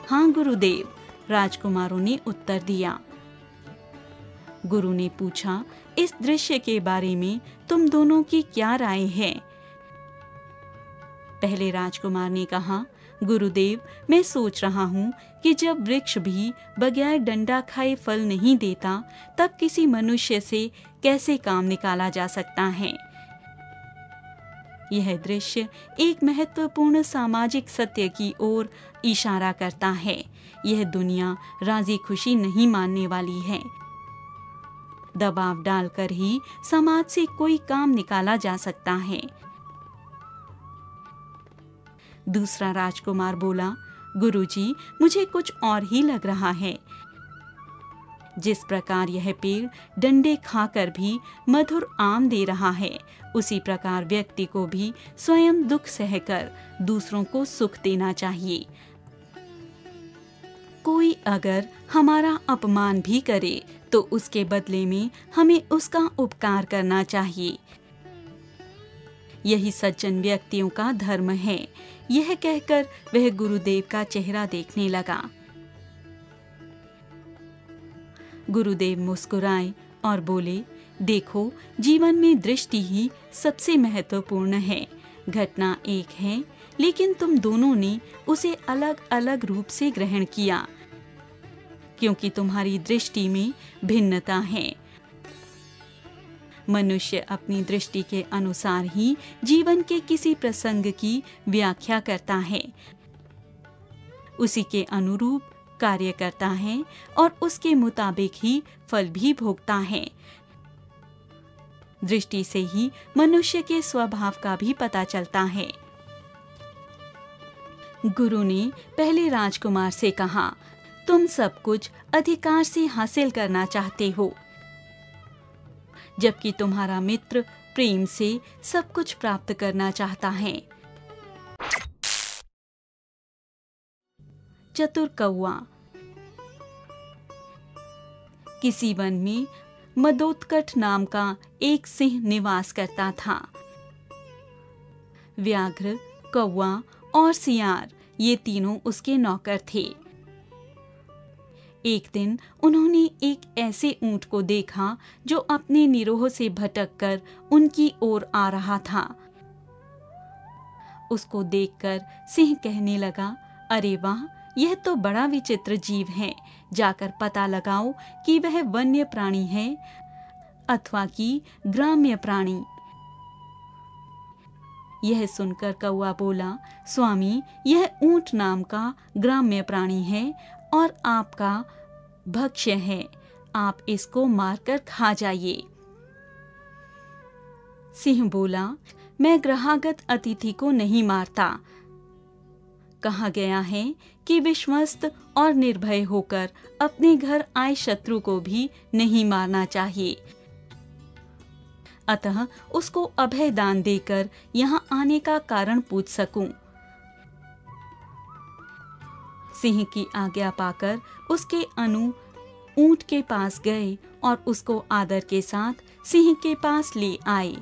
हाँ गुरुदेव, राजकुमारों ने उत्तर दिया। गुरु ने पूछा, इस दृश्य के बारे में तुम दोनों की क्या राय है? पहले राजकुमार ने कहा, गुरुदेव, मैं सोच रहा हूँ कि जब वृक्ष भी बगैर डंडा खाए फल नहीं देता, तब किसी मनुष्य से कैसे काम निकाला जा सकता है। यह दृश्य एक महत्वपूर्ण सामाजिक सत्य की ओर इशारा करता है। यह दुनिया राजी खुशी नहीं मानने वाली है। दबाव डालकर ही समाज से कोई काम निकाला जा सकता है। दूसरा राजकुमार बोला, गुरुजी, मुझे कुछ और ही लग रहा है। जिस प्रकार यह पेड़ डंडे खाकर भी मधुर आम दे रहा है, उसी प्रकार व्यक्ति को भी स्वयं दुख सहकर दूसरों को सुख देना चाहिए। कोई अगर हमारा अपमान भी करे तो उसके बदले में हमें उसका उपकार करना चाहिए। यही सज्जन व्यक्तियों का धर्म है। यह कहकर वह गुरुदेव का चेहरा देखने लगा। गुरुदेव मुस्कुराए और बोले, देखो, जीवन में दृष्टि ही सबसे महत्वपूर्ण है। घटना एक है, लेकिन तुम दोनों ने उसे अलग अलग रूप से ग्रहण किया, क्योंकि तुम्हारी दृष्टि में भिन्नता है। मनुष्य अपनी दृष्टि के अनुसार ही जीवन के किसी प्रसंग की व्याख्या करता है, उसी के अनुरूप कार्य करता है और उसके मुताबिक ही फल भी भोगता है। दृष्टि से ही मनुष्य के स्वभाव का भी पता चलता है। गुरु ने पहले राजकुमार से कहा, तुम सब कुछ अधिकार से हासिल करना चाहते हो, जबकि तुम्हारा मित्र प्रेम से सब कुछ प्राप्त करना चाहता है। चतुर कौआ। किसी वन में मदोत्कट नाम का एक सिंह निवास करता था। व्याघ्र, कौआ और सियार ये तीनों उसके नौकर थे। एक दिन उन्होंने एक ऐसे ऊंट को देखा जो अपने निरोह से भटककर उनकी ओर आ रहा था। उसको देखकर सिंह कहने लगा, अरे वाह, यह तो बड़ा विचित्र जीव है। जाकर पता लगाओ कि वह वन्य प्राणी है अथवा कि ग्राम्य प्राणी। यह सुनकर कौआ बोला, स्वामी, यह ऊंट नाम का ग्राम्य प्राणी है और आपका भक्ष्य है। आप इसको मारकर खा जाइए। सिंह बोला, मैं ग्रहागत अतिथि को नहीं मारता। कहा गया है कि विश्वस्त और निर्भय होकर अपने घर आए शत्रु को भी नहीं मारना चाहिए। अतः उसको अभय दान देकर यहाँ आने का कारण पूछ सकूं। सिंह की आज्ञा पाकर उसके अनु ऊंट के पास गए और उसको आदर के साथ सिंह के पास ले आए।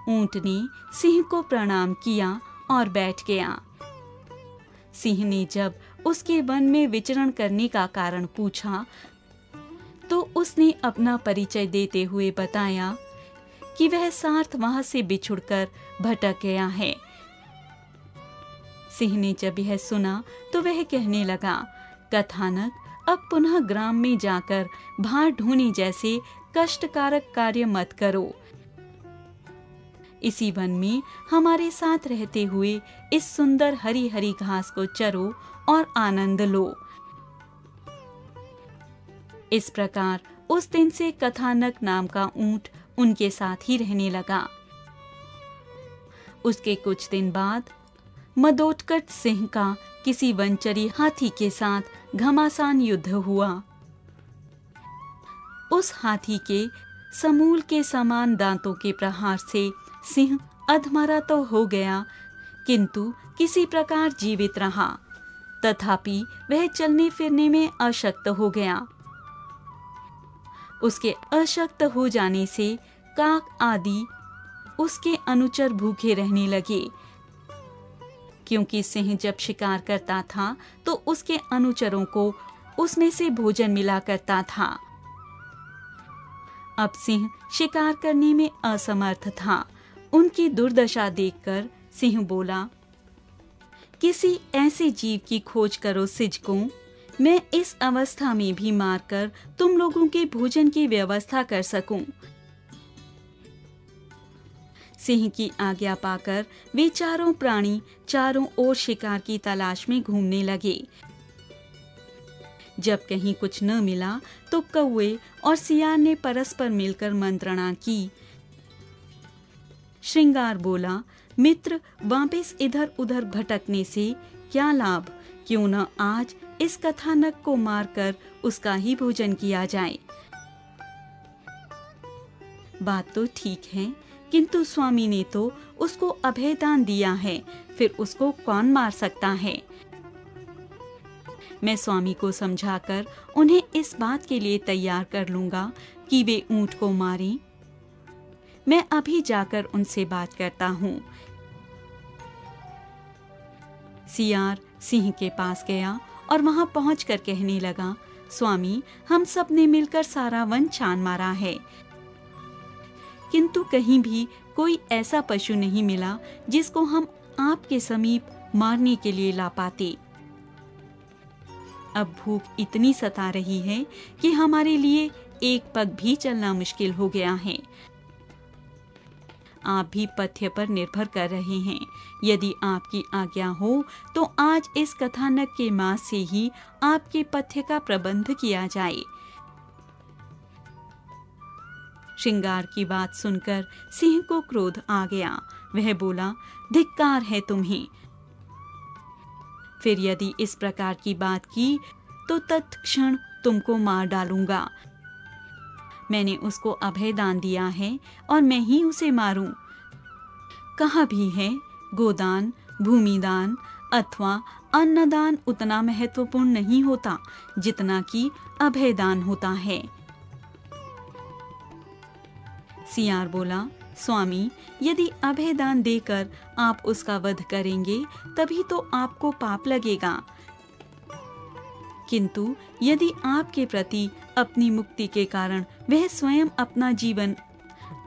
ऊंट ने सिंह को प्रणाम किया और बैठ गया। सिंह ने जब उसके वन में विचरण करने का कारण पूछा तो उसने अपना परिचय देते हुए बताया कि वह सार्थ वहां से बिछुड़कर भटक गया है। सिंह ने जब यह सुना तो वह कहने लगा, कथानक, अब पुनः ग्राम में जाकर भार ढूंढने जैसे कष्टकारक कार्य मत करो। इसी वन में हमारे साथ रहते हुए इस सुंदर हरी हरी घास को चरो और आनंद लो। इस प्रकार उस दिन से कथानक नाम का ऊंट उनके साथ ही रहने लगा। उसके कुछ दिन बाद मदोत्कट सिंह का किसी वनचरी हाथी के साथ घमासान युद्ध हुआ। उस हाथी के समूल के समान दांतों के प्रहार से सिंह अधमरा तो हो गया, किंतु किसी प्रकार जीवित रहा। तथापि वह चलने फिरने में अशक्त हो गया। उसके अशक्त हो जाने से काक आदि उसके अनुचर भूखे रहने लगे, क्योंकि सिंह जब शिकार करता था तो उसके अनुचरों को उसमें से भोजन मिला करता था। अब सिंह शिकार करने में असमर्थ था। उनकी दुर्दशा देखकर सिंह बोला, किसी ऐसे जीव की खोज करो सिजकों, मैं इस अवस्था में भी मारकर तुम लोगों के भोजन की व्यवस्था कर सकूं। सिंह की आज्ञा पाकर वे चारों प्राणी चारों ओर शिकार की तलाश में घूमने लगे। जब कहीं कुछ न मिला तो कौवे और सियार ने परस्पर मिलकर मंत्रणा की। श्रृंगार बोला, मित्र, वापस इधर उधर भटकने से क्या लाभ? क्यों न आज इस कथानक को मारकर उसका ही भोजन किया जाए। बात तो ठीक है, किंतु स्वामी ने तो उसको अभयदान दिया है, फिर उसको कौन मार सकता है? मैं स्वामी को समझाकर उन्हें इस बात के लिए तैयार कर लूंगा कि वे ऊंट को मारें। मैं अभी जाकर उनसे बात करता हूँ। सियार सिंह के पास गया और वहां पहुंचकर कहने लगा, स्वामी, हम सब ने मिलकर सारा वन छान मारा है, किंतु कहीं भी कोई ऐसा पशु नहीं मिला जिसको हम आपके समीप मारने के लिए ला पाते। अब भूख इतनी सता रही है कि हमारे लिए एक पग भी चलना मुश्किल हो गया है। आप भी पथ्य पर निर्भर कर रहे हैं। यदि आपकी आज्ञा हो तो आज इस कथानक के मांस से ही आपके पथ्य का प्रबंध किया जाए। श्रृंगार की बात सुनकर सिंह को क्रोध आ गया। वह बोला, धिक्कार है तुम्हें। फिर यदि इस प्रकार की बात की तो तत्क्षण तुमको मार डालूंगा। मैंने उसको अभयदान दिया है और मैं ही उसे मारूं। कहा भी है, गोदान, भूमिदान अथवा अन्नदान उतना महत्वपूर्ण नहीं होता जितना कि अभयदान होता है। सियार बोला, स्वामी, यदि अभयदान देकर आप उसका वध करेंगे तभी तो आपको पाप लगेगा, किंतु यदि आपके प्रति अपनी मुक्ति के कारण वह स्वयं अपना जीवन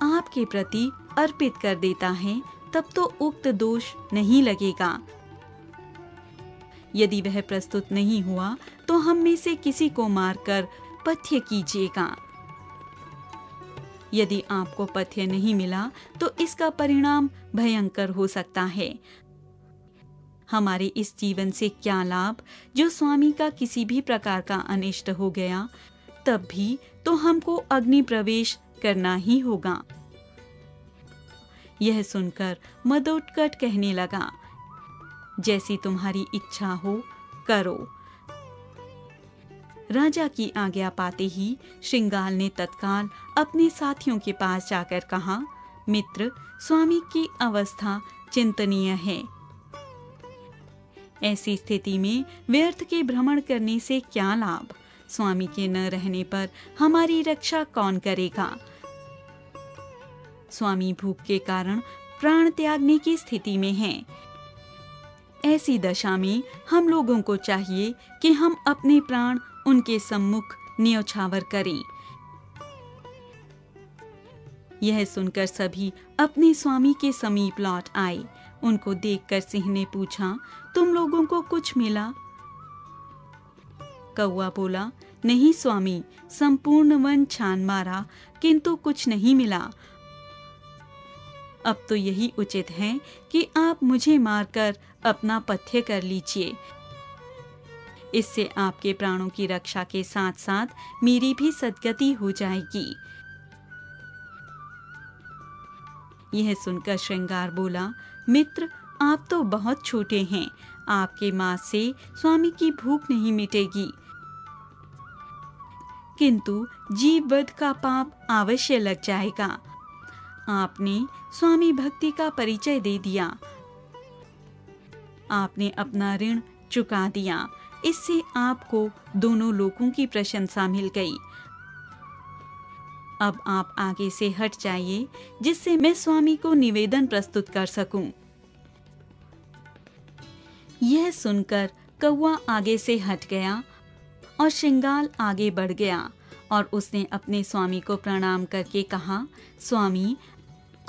आपके प्रति अर्पित कर देता है तब तो उक्त दोष नहीं लगेगा। यदि वह प्रस्तुत नहीं हुआ तो हम में से किसी को मारकर पथ्य कीजिएगा। यदि आपको पथ्य नहीं मिला तो इसका परिणाम भयंकर हो सकता है। हमारे इस जीवन से क्या लाभ जो स्वामी का किसी भी प्रकार का अनिष्ट हो गया, तब भी तो हमको अग्नि प्रवेश करना ही होगा। यह सुनकर मदोत्कट कहने लगा, जैसी तुम्हारी इच्छा हो करो। राजा की आज्ञा पाते ही श्रृंगार ने तत्काल अपने साथियों के पास जाकर कहा, मित्र, स्वामी की अवस्था चिंतनीय है। ऐसी स्थिति में व्यर्थ के भ्रमण करने से क्या लाभ? स्वामी के न रहने पर हमारी रक्षा कौन करेगा? स्वामी भूख के कारण प्राण त्यागने की स्थिति में हैं। ऐसी दशा में हम लोगों को चाहिए कि हम अपने प्राण उनके सम्मुख न्योछावर करें। यह सुनकर सभी अपने स्वामी के समीप लौट आए। उनको देखकर सिंह ने पूछा, तुम लोगों को कुछ मिला? कौवा बोला, नहीं स्वामी, संपूर्ण वन छान मारा किंतु कुछ नहीं मिला। अब तो यही उचित है कि आप मुझे मारकर अपना पथ्य कर लीजिए। इससे आपके प्राणों की रक्षा के साथ साथ मेरी भी सद्गति हो जाएगी। यह सुनकर श्रृंगार बोला, मित्र, आप तो बहुत छोटे हैं, आपके मांस से स्वामी की भूख नहीं मिटेगी, किंतु जीववध का पाप अवश्य लग जाएगा। आपने स्वामी भक्ति का परिचय दे दिया, आपने अपना ऋण चुका दिया, इससे आपको दोनों लोगों की प्रशंसा मिल गई। अब आप आगे से हट जाइए, जिससे मैं स्वामी को निवेदन प्रस्तुत कर सकूं। यह सुनकर कौवा आगे से हट गया और श्रृंगार आगे बढ़ गया और उसने अपने स्वामी को प्रणाम करके कहा, स्वामी,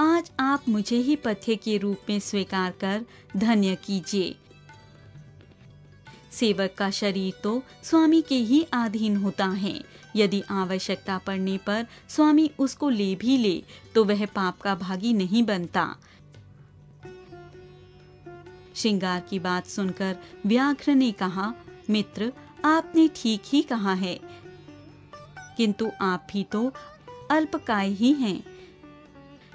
आज आप मुझे ही पथ्य के रूप में स्वीकार कर धन्य कीजिए। सेवक का शरीर तो स्वामी के ही अधीन होता है। यदि आवश्यकता पड़ने पर स्वामी उसको ले भी ले तो वह पाप का भागी नहीं बनता। श्रृंगार की बात सुनकर व्याघ्र ने कहा, मित्र, आपने ठीक ही कहा है, किंतु आप भी तो अल्पकाय ही हैं।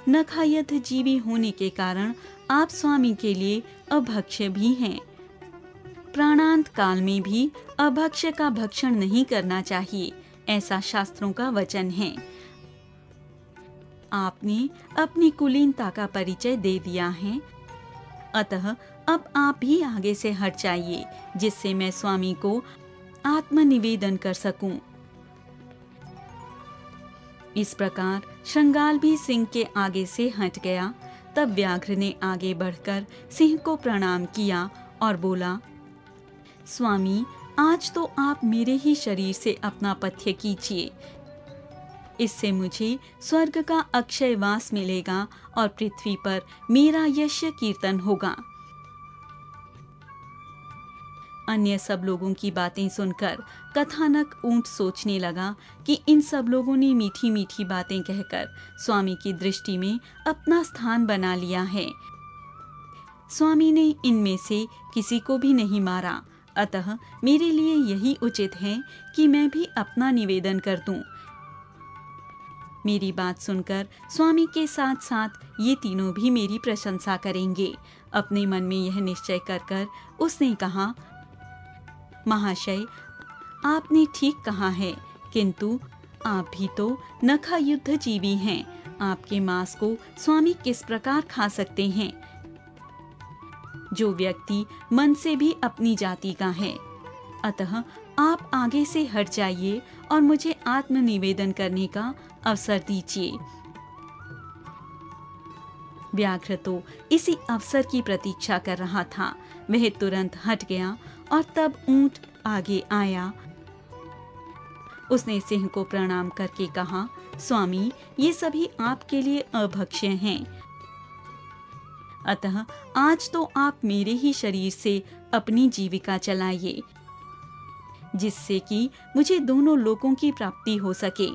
नखायत जीवी होने के कारण आप स्वामी के लिए अभक्ष्य भी हैं। प्राणांत काल में भी अभक्ष्य का भक्षण नहीं करना चाहिए, ऐसा शास्त्रों का वचन है। आपने अपनी कुलीनता का परिचय दे दिया है, अतः अब आप भी आगे से हट जाइए, जिससे मैं स्वामी को आत्मनिवेदन कर सकूं। इस प्रकार श्रृंगाल भी सिंह के आगे से हट गया। तब व्याघ्र ने आगे बढ़कर सिंह को प्रणाम किया और बोला, स्वामी, आज तो आप मेरे ही शरीर से अपना पथ्य कीजिए। इससे मुझे स्वर्ग का अक्षय वास मिलेगा और पृथ्वी पर मेरा यश कीर्तन होगा। अन्य सब लोगों की बातें सुनकर कथानक ऊंट सोचने लगा कि इन सब लोगों ने मीठी मीठी बातें कहकर स्वामी की दृष्टि में अपना स्थान बना लिया है। स्वामी ने इनमें से किसी को भी नहीं मारा, अतः मेरे लिए यही उचित है कि मैं भी अपना निवेदन कर दूं। मेरी बात सुनकर स्वामी के साथ साथ ये तीनों भी मेरी प्रशंसा करेंगे। अपने मन में यह निश्चय कर उसने कहा, महाशय, आपने ठीक कहा है, किंतु आप भी तो नखा युद्ध जीवी हैं। आपके मांस को स्वामी किस प्रकार खा सकते हैं? जो व्यक्ति मन से भी अपनी जाति का है। अतः आप आगे से हट जाइए और मुझे आत्मनिवेदन करने का अवसर दीजिए। व्याघ्र तो इसी अवसर की प्रतीक्षा कर रहा था। वह तुरंत हट गया और तब ऊंट आगे आया। उसने सिंह को प्रणाम करके कहा, स्वामी, ये सभी आपके लिए अभक्ष्य हैं, अतः आज तो आप मेरे ही शरीर से अपनी जीविका चलाइए, जिससे कि मुझे दोनों लोकों की प्राप्ति हो सके।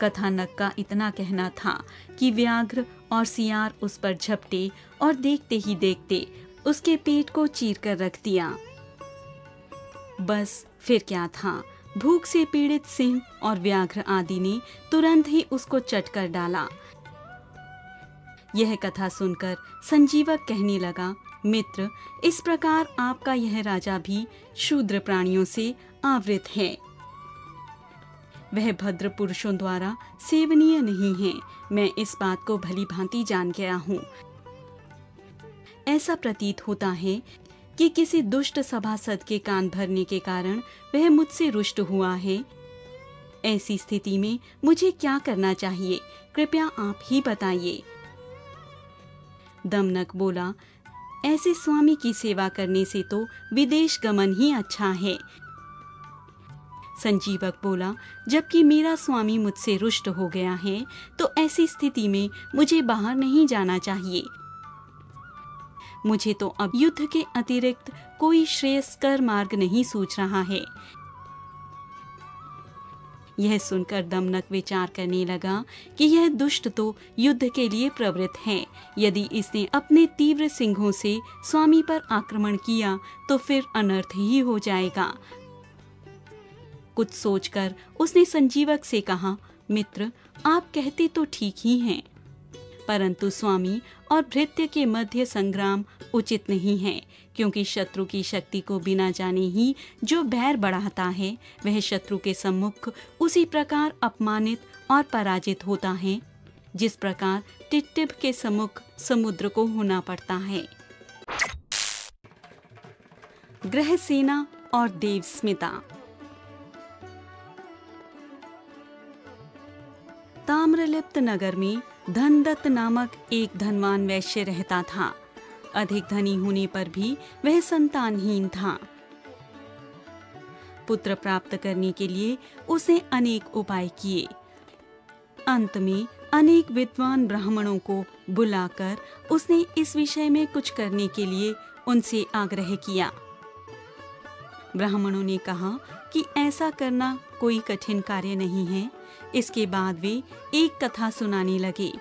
कथानक का इतना कहना था कि व्याघ्र और सियार उस पर झपटे और देखते ही देखते उसके पेट को चीर कर रख दिया। बस फिर क्या था, भूख से पीड़ित सिंह और व्याघ्र आदि ने तुरंत ही उसको चट कर डाला। यह कथा सुनकर संजीवक कहने लगा, मित्र, इस प्रकार आपका यह राजा भी शूद्र प्राणियों से आवृत है। वह भद्र पुरुषों द्वारा सेवनीय नहीं है। मैं इस बात को भली भांति जान गया हूँ। ऐसा प्रतीत होता है कि किसी दुष्ट सभासद के कान भरने के कारण वह मुझसे रुष्ट हुआ है। ऐसी स्थिति में मुझे क्या करना चाहिए, कृपया आप ही बताइए। दमनक बोला, ऐसे स्वामी की सेवा करने से तो विदेश गमन ही अच्छा है। संजीवक बोला, जबकि मेरा स्वामी मुझसे रुष्ट हो गया है, तो ऐसी स्थिति में मुझे बाहर नहीं जाना चाहिए। मुझे तो अब युद्ध के अतिरिक्त कोई श्रेयस्कर मार्ग नहीं सूझ रहा है। यह सुनकर दमनक विचार करने लगा कि यह दुष्ट तो युद्ध के लिए प्रवृत्त है। यदि इसने अपने तीव्र सिंहों से स्वामी पर आक्रमण किया तो फिर अनर्थ ही हो जाएगा। कुछ सोचकर उसने संजीवक से कहा, मित्र, आप कहते तो ठीक ही हैं, परंतु स्वामी और भृत्य के मध्य संग्राम उचित नहीं है, क्योंकि शत्रु की शक्ति को बिना जाने ही जो बैर बढ़ाता है, वह शत्रु के सम्मुख उसी प्रकार अपमानित और पराजित होता है, जिस प्रकार टिट्टिभ के सम्मुख समुद्र को होना पड़ता है। ग्रहसेना और देवस्मिता। ताम्रलिप्त नगर में धनदत्त नामक एक धनवान वैश्य रहता था। अधिक धनी होने पर भी वह संतानहीन था। पुत्र प्राप्त करने के लिए उसने अनेक उपाय किए। अंत में अनेक विद्वान ब्राह्मणों को बुलाकर उसने इस विषय में कुछ करने के लिए उनसे आग्रह किया। ब्राह्मणों ने कहा कि ऐसा करना कोई कठिन कार्य नहीं है। इसके बाद वे एक कथा सुनाने लगे।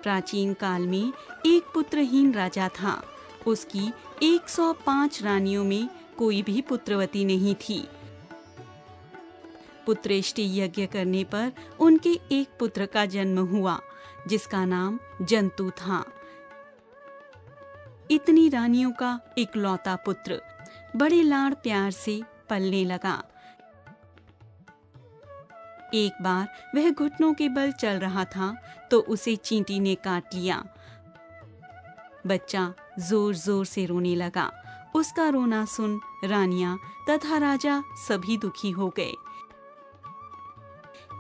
प्राचीन काल में एक पुत्रहीन राजा था। उसकी 105 रानियों में कोई भी पुत्रवती नहीं थी। पुत्रेष्टि यज्ञ करने पर उनके एक पुत्र का जन्म हुआ, जिसका नाम जंतु था। इतनी रानियों का इकलौता पुत्र बड़े लाड़ प्यार से पलने लगा। एक बार वह घुटनों के बल चल रहा था तो उसे चींटी ने काट लिया। बच्चा जोर जोर से रोने लगा। उसका रोना सुन रानियां तथा राजा सभी दुखी हो गए।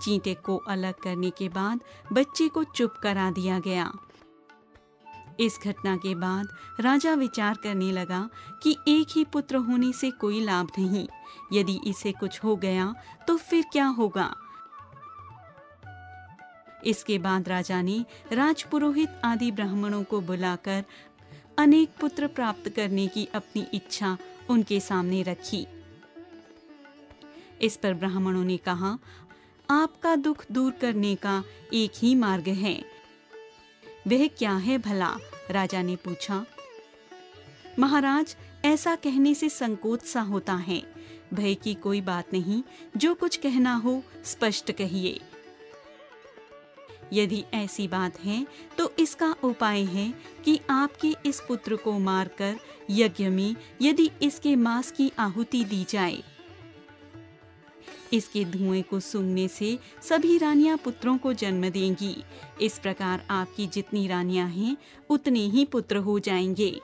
चींटे को अलग करने के बाद बच्चे को चुप करा दिया गया। इस घटना के बाद राजा विचार करने लगा कि एक ही पुत्र होने से कोई लाभ नहीं। यदि इसे कुछ हो गया तो फिर क्या होगा। इसके बाद राजा ने राजपुरोहित आदि ब्राह्मणों को बुलाकर अनेक पुत्र प्राप्त करने की अपनी इच्छा उनके सामने रखी। इस पर ब्राह्मणों ने कहा, आपका दुख दूर करने का एक ही मार्ग है। वह क्या है भला? राजा ने पूछा। महाराज, ऐसा कहने से संकोच सा होता है। भय की कोई बात नहीं, जो कुछ कहना हो स्पष्ट कहिए। यदि ऐसी बात है तो इसका उपाय है कि आपके इस पुत्र को मारकर यज्ञ में यदि इसके मांस की आहुति दी जाए। इसके धुएं को सूंघने से सभी रानियां पुत्रों को जन्म देंगी। इस प्रकार आपकी जितनी रानियां हैं उतने ही पुत्र हो जाएंगे।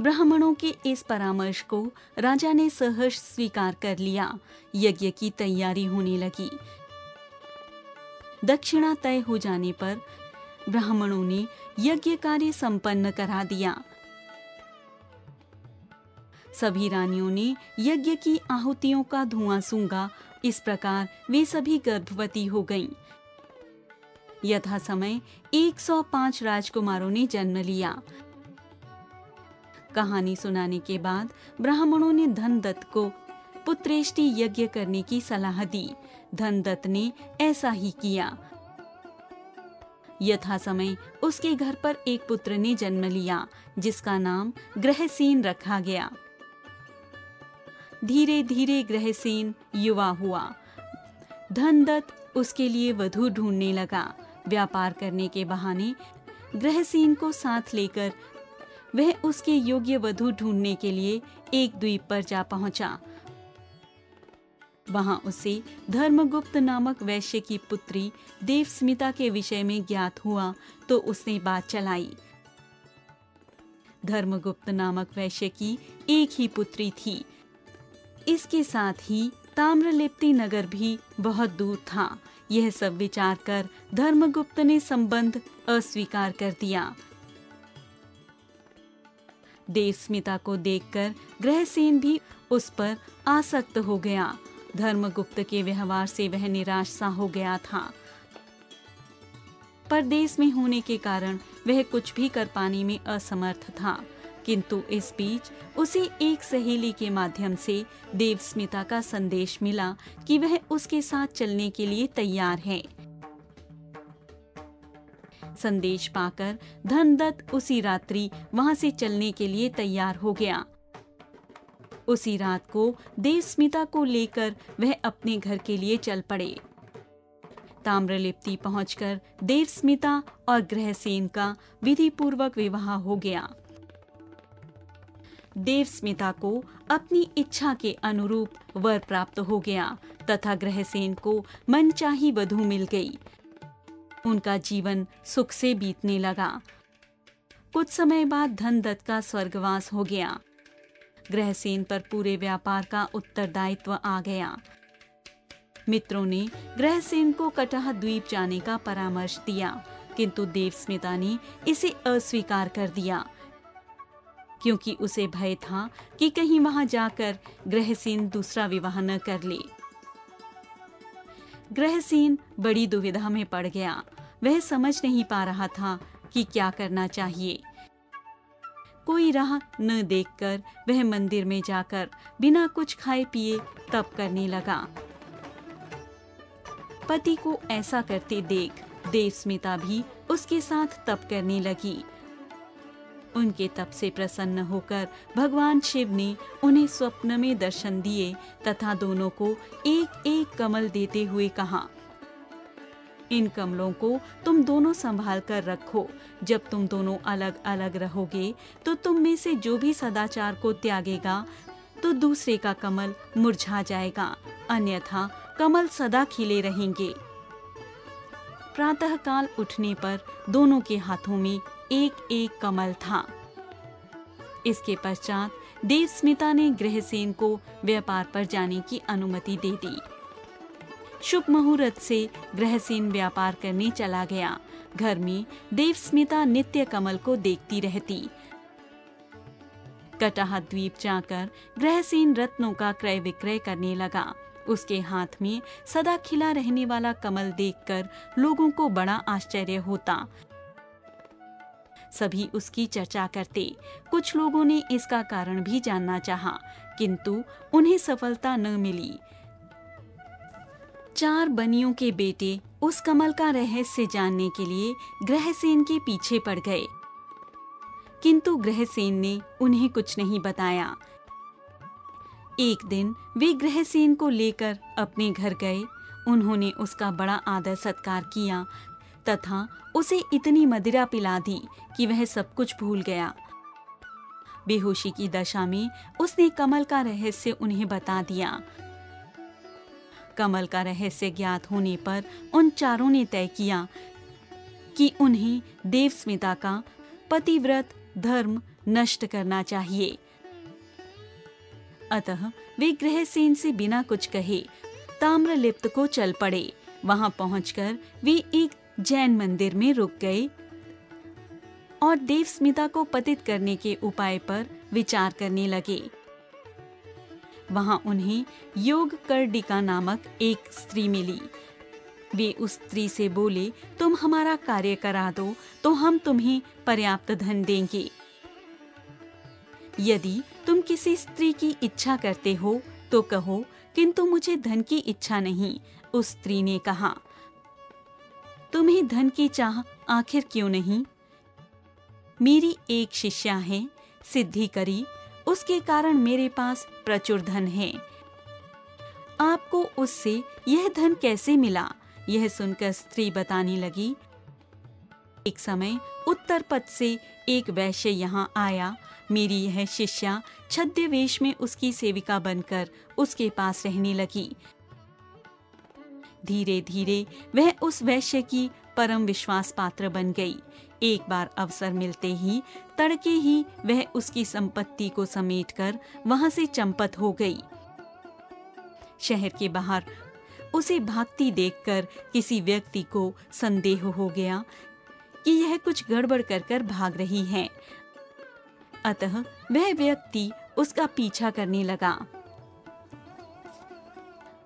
ब्राह्मणों के इस परामर्श को राजा ने सहर्ष स्वीकार कर लिया। यज्ञ की तैयारी होने लगी। दक्षिणा तय हो जाने पर ब्राह्मणों ने यज्ञ कार्य संपन्न करा दिया। सभी रानियों ने यज्ञ की आहुतियों का धुआं सूंघा। इस प्रकार वे सभी गर्भवती हो गईं। यथा समय 105 राजकुमारों ने जन्म लिया। कहानी सुनाने के बाद ब्राह्मणों ने धनदत्त को पुत्रेष्टि यज्ञ करने की सलाह दी। धनदत्त ने ऐसा ही किया। यथा समय उसके घर पर एक पुत्र ने जन्म लिया, जिसका नाम ग्रहसेन रखा गया। धीरे धीरे ग्रहसेन युवा हुआ। धनदत्त उसके लिए वधू ढूंढने लगा। व्यापार करने के बहाने ग्रहसेन को साथ लेकर वह उसके योग्य वधू ढूंढने के लिए एक द्वीप पर जा पहुंचा। वहां उसे धर्मगुप्त नामक वैश्य की पुत्री देवस्मिता के विषय में ज्ञात हुआ तो उसने बात चलाई। धर्मगुप्त नामक वैश्य की एक ही पुत्री थी। इसके साथ ही ताम्रलिप्ति नगर भी बहुत दूर था। यह सब विचार कर धर्मगुप्त ने संबंध अस्वीकार कर दिया। देवस्मिता को देखकर ग्रहसेन भी उस पर आसक्त हो गया। धर्मगुप्त के व्यवहार से वह निराश सा हो गया था। परदेश में होने के कारण वह कुछ भी कर पाने में असमर्थ था। किंतु इस बीच उसे एक सहेली के माध्यम से देवस्मिता का संदेश मिला कि वह उसके साथ चलने के लिए तैयार है। संदेश पाकर धनदत्त उसी रात्रि वहां से चलने के लिए तैयार हो गया। उसी रात को देवस्मिता को लेकर वह अपने घर के लिए चल पड़े। ताम्रलिप्ति पहुंचकर देवस्मिता और ग्रहसेन का विधि पूर्वक विवाह हो गया। देवस्मिता को अपनी इच्छा के अनुरूप वर प्राप्त हो गया तथा ग्रहसेन को मनचाही वधू मिल गई। उनका जीवन सुख से बीतने लगा। कुछ समय बाद धनदत्त का स्वर्गवास हो गया। ग्रहसेन पर पूरे व्यापार का उत्तरदायित्व आ गया। मित्रों ने ग्रहसेन को कटह द्वीप जाने का परामर्श दिया, किंतु देवस्मिता ने इसे अस्वीकार कर दिया, क्योंकि उसे भय था कि कहीं वहां जाकर ग्रहसेन दूसरा विवाह न कर ले। ग्रहसेन बड़ी दुविधा में पड़ गया। वह समझ नहीं पा रहा था कि क्या करना चाहिए। कोई राह न देखकर वह मंदिर में जाकर बिना कुछ खाए पिए तप करने लगा। पति को ऐसा करते देख देवस्मिता भी उसके साथ तप करने लगी। उनके तप से प्रसन्न होकर भगवान शिव ने उन्हें स्वप्न में दर्शन दिए तथा दोनों को एक एक कमल देते हुए कहा, इन कमलों को तुम दोनों संभाल कर रखो। जब तुम दोनों अलग अलग रहोगे तो तुम में से जो भी सदाचार को त्यागेगा तो दूसरे का कमल मुरझा जाएगा, अन्यथा कमल सदा खिले रहेंगे। प्रातःकाल उठने पर दोनों के हाथों में एक एक कमल था। इसके पश्चात देवस्मिता ने गृहसेन को व्यापार पर जाने की अनुमति दे दी। शुभ मुहूर्त से गृहसेन व्यापार करने चला गया। घर में देवस्मिता नित्य कमल को देखती रहती। कटाह द्वीप जाकर गृहसेन रत्नों का क्रय विक्रय करने लगा। उसके हाथ में सदा खिला रहने वाला कमल देखकर लोगों को बड़ा आश्चर्य होता। सभी उसकी चर्चा करते। कुछ लोगों ने इसका कारण भी जानना चाहा, किंतु उन्हें सफलता न मिली। 4 बनियों के बेटे उस कमल का रहस्य जानने के लिए गृहसेन के पीछे पड़ गए, किंतु गृहसेन ने उन्हें कुछ नहीं बताया। एक दिन वे गृहसेन को लेकर अपने घर गए। उन्होंने उसका बड़ा आदर सत्कार किया तथा उसे इतनी मदिरा पिला दी कि वह सब कुछ भूल गया। बेहोशी की दशा में उसने कमल का रहस्य उन्हें बता दिया। कमल का रहस्य ज्ञात होने पर उन चारों ने तय किया कि उन्हें देवस्मिता का पतिव्रत धर्म नष्ट करना चाहिए। अतः वे गृहसेन से बिना कुछ कहे ताम्रलिप्त को चल पड़े। वहां पहुंचकर वे एक जैन मंदिर में रुक गए और देवस्मिता को पतित करने के उपाय पर विचार करने लगे। वहां उन्हें योगकर्णिका नामक एक स्त्री मिली। वे उस स्त्री से बोले, तुम हमारा कार्य करा दो तो हम तुम्हें पर्याप्त धन देंगे। यदि तुम किसी स्त्री की इच्छा करते हो तो कहो, किंतु मुझे धन की इच्छा नहीं। उस स्त्री ने कहा, तुम्हें धन की चाह आखिर क्यों नहीं? मेरी एक शिष्या है, सिद्धि करी, उसके कारण मेरे पास प्रचुर धन है। आपको उससे यह धन कैसे मिला? यह सुनकर स्त्री बताने लगी, एक समय उत्तर पथ से एक वैश्य यहाँ आया। मेरी यह शिष्या छद्य वेश में उसकी सेविका बनकर उसके पास रहने लगी। धीरे धीरे वह उस वैश्य की परम विश्वास पात्र बन गई। एक बार अवसर मिलते ही तड़के ही वह उसकी संपत्ति को समेटकर वहां से चंपत हो गई। शहर के बाहर उसे भागती देखकर किसी व्यक्ति को संदेह हो गया कि यह कुछ गड़बड़ कर भाग रही है। अतः वह व्यक्ति उसका पीछा करने लगा।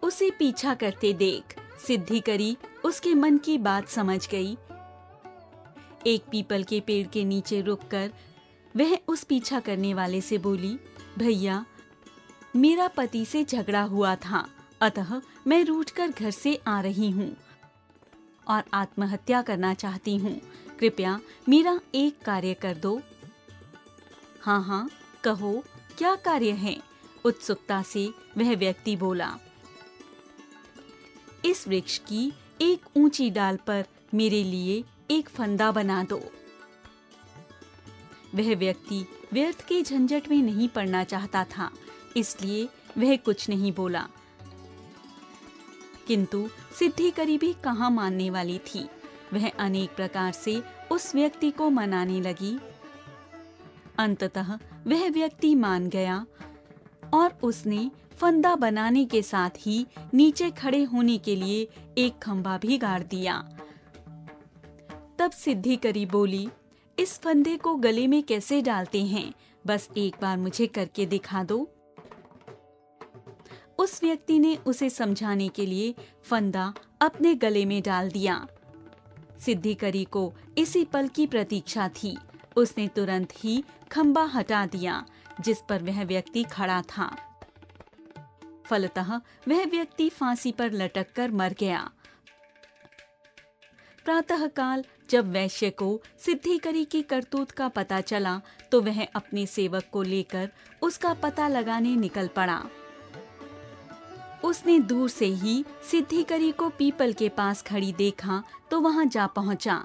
उसे पीछा करते देख सिद्धि करी उसके मन की बात समझ गई। एक पीपल के पेड़ के नीचे रुककर वह उस पीछा करने वाले से बोली, भैया, मेरा पति से झगड़ा हुआ था, अतः मैं रूठकर घर से आ रही हूँ और आत्महत्या करना चाहती हूँ। कृपया मेरा एक कार्य कर दो। हाँ हाँ, कहो क्या कार्य है? उत्सुकता से वह व्यक्ति बोला। इस वृक्ष की एक ऊंची डाल पर मेरे लिए एक फंदा बना दो। वह व्यक्ति व्यर्थ के झंझट में नहीं पड़ना चाहता था, इसलिए वह कुछ नहीं बोला। किंतु सिद्धि करी भी कहाँ मानने वाली थी। वह अनेक प्रकार से उस व्यक्ति को मनाने लगी। अंततः वह व्यक्ति मान गया और उसने फंदा बनाने के साथ ही नीचे खड़े होने के लिए एक खंभा भी गाड़ दिया। तब सिद्धि करी बोली, इस फंदे को गले में कैसे डालते हैं? बस एक बार मुझे करके दिखा दो। उस व्यक्ति ने उसे समझाने के लिए फंदा अपने गले में डाल दिया। सिद्धिकरी को इसी पल की प्रतीक्षा थी। उसने तुरंत ही खंबा हटा दिया जिस पर वह व्यक्ति खड़ा था। फलतः वह व्यक्ति फांसी पर लटक कर मर गया। प्रातःकाल जब वैश्य को सिद्धिकरी की करतूत का पता चला तो वह अपने सेवक को लेकर उसका पता लगाने निकल पड़ा। उसने दूर से ही सिद्धिकरी को पीपल के पास खड़ी देखा तो वहां जा पहुंचा।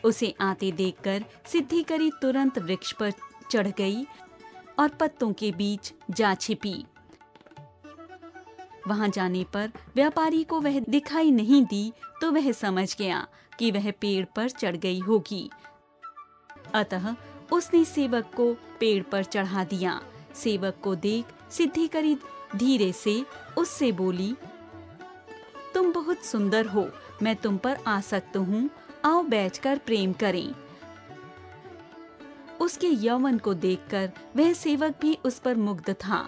उसे आते देखकर सिद्धिकरी तुरंत वृक्ष पर चढ़ गई और पत्तों के बीच जा छिपी। वहां जाने पर व्यापारी को वह दिखाई नहीं दी तो वह समझ गया कि वह पेड़ पर चढ़ गई होगी। अतः उसने सेवक को पेड़ पर चढ़ा दिया। सेवक को देख सिद्धिकरी धीरे से उससे बोली, तुम बहुत सुंदर हो, मैं तुम पर आसक्त हूँ, आओ बैठकर प्रेम करें। उसके यौवन को देखकर वह सेवक भी उस पर मुग्ध था।